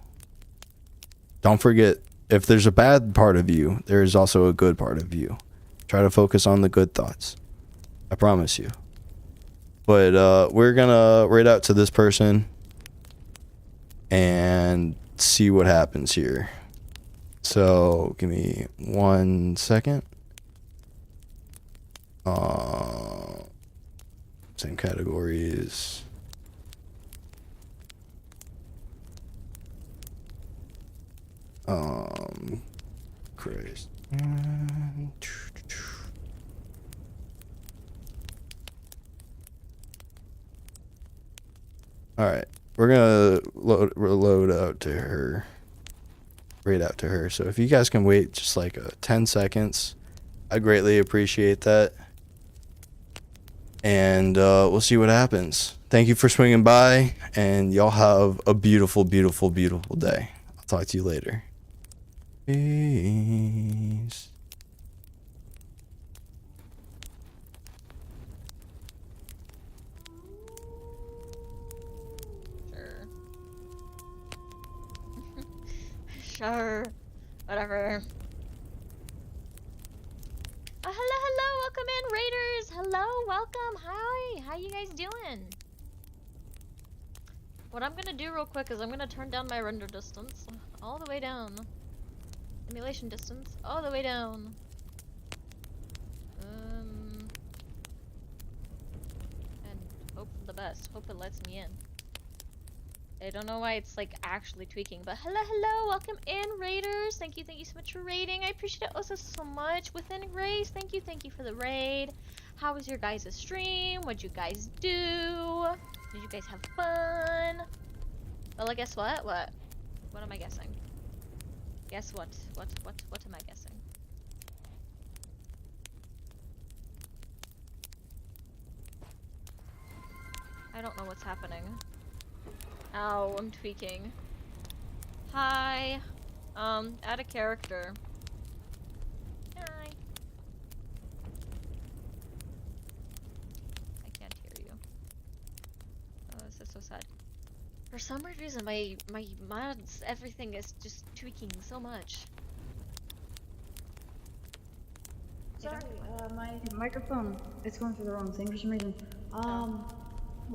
Don't forget, if there's a bad part of you, there is also a good part of you. Try to focus on the good thoughts. I promise you. But we're gonna raid out to this person and see what happens here. So give me 1 second. Same categories. Christ. All right, we're gonna reload out to her, raid out to her. So if you guys can wait just like 10 seconds, I greatly appreciate that. And we'll see what happens. Thank you for swinging by, and y'all have a beautiful, beautiful, beautiful day. I'll talk to you later. Peace. Sure. Whatever. Hello, welcome in, Raiders. Hello, welcome. Hi, how you guys doing? What I'm gonna do real quick is I'm gonna turn down my render distance all the way down. Emulation distance all the way down. And hope for the best. Hope it lets me in. I don't know why it's like actually tweaking, but hello, welcome in, Raiders. Thank you so much for raiding. I appreciate it also so much. Within Grace, thank you for the raid. How was your guys' stream? What'd you guys do? Did you guys have fun? Well, I guess what? What am I guessing? Guess what? What am I guessing? I don't know what's happening. Ow, I'm tweaking. Hi. Add a character. Hi. I can't hear you. Oh, this is so sad. For some weird reason, my mods, everything is just tweaking so much. Sorry, my microphone, it's going through the wrong thing for some reason. Hold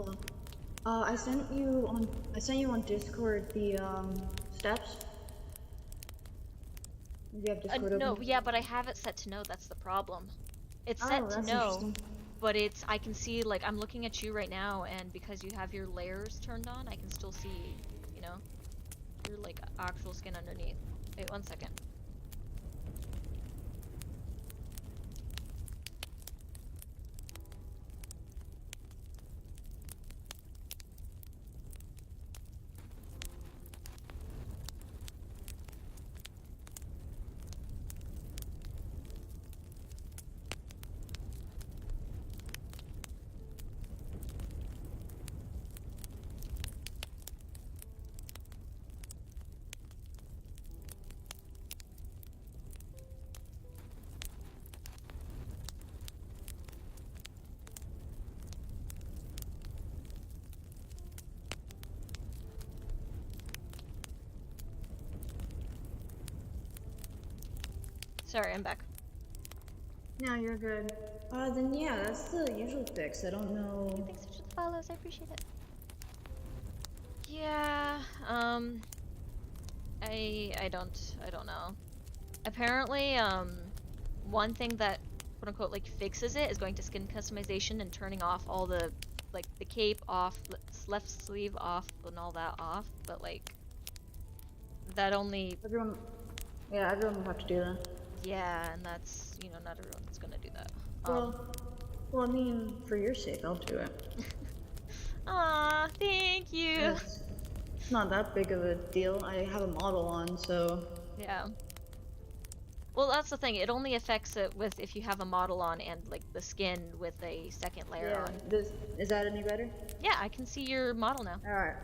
on. I sent you on Discord the steps. You have Discord No, open? yeah, but I have it set to no, that's the problem. It's set to no, but I can see, like, I'm looking at you right now, and because you have your layers turned on, I can still see, you know, your, like, actual skin underneath. Wait, 1 second. Sorry, I'm back. No, you're good. Then yeah, that's the usual fix. I don't know. Thanks for the follows, I appreciate it. Yeah, I don't know. Apparently, one thing that quote unquote like fixes it is going to skin customization and turning off all the, like, the cape off, left sleeve off, and all that off, but like that only Everyone will have to do that. yeah, and that's, you know, not everyone's gonna do that. Well, Well, I mean, for your sake, I'll do it. Aw, thank you. It's not that big of a deal. I have a model on, so... Yeah. Well, that's the thing. It only affects it with if you have a model on and like the skin with a second layer Yeah, on. is that any better? Yeah, I can see your model now. Alright.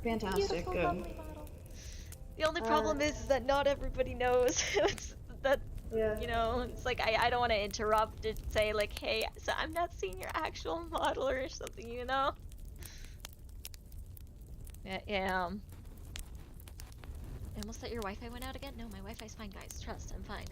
Fantastic, Beautiful, good. lovely model. The only problem is that not everybody knows. It's that Yeah. you know, it's like I don't want to interrupt and say like, hey, so I'm not seeing your actual model or something, you know? Yeah. I almost thought your Wi-Fi went out again. No, my Wi-Fi's fine, guys. Trust, I'm fine.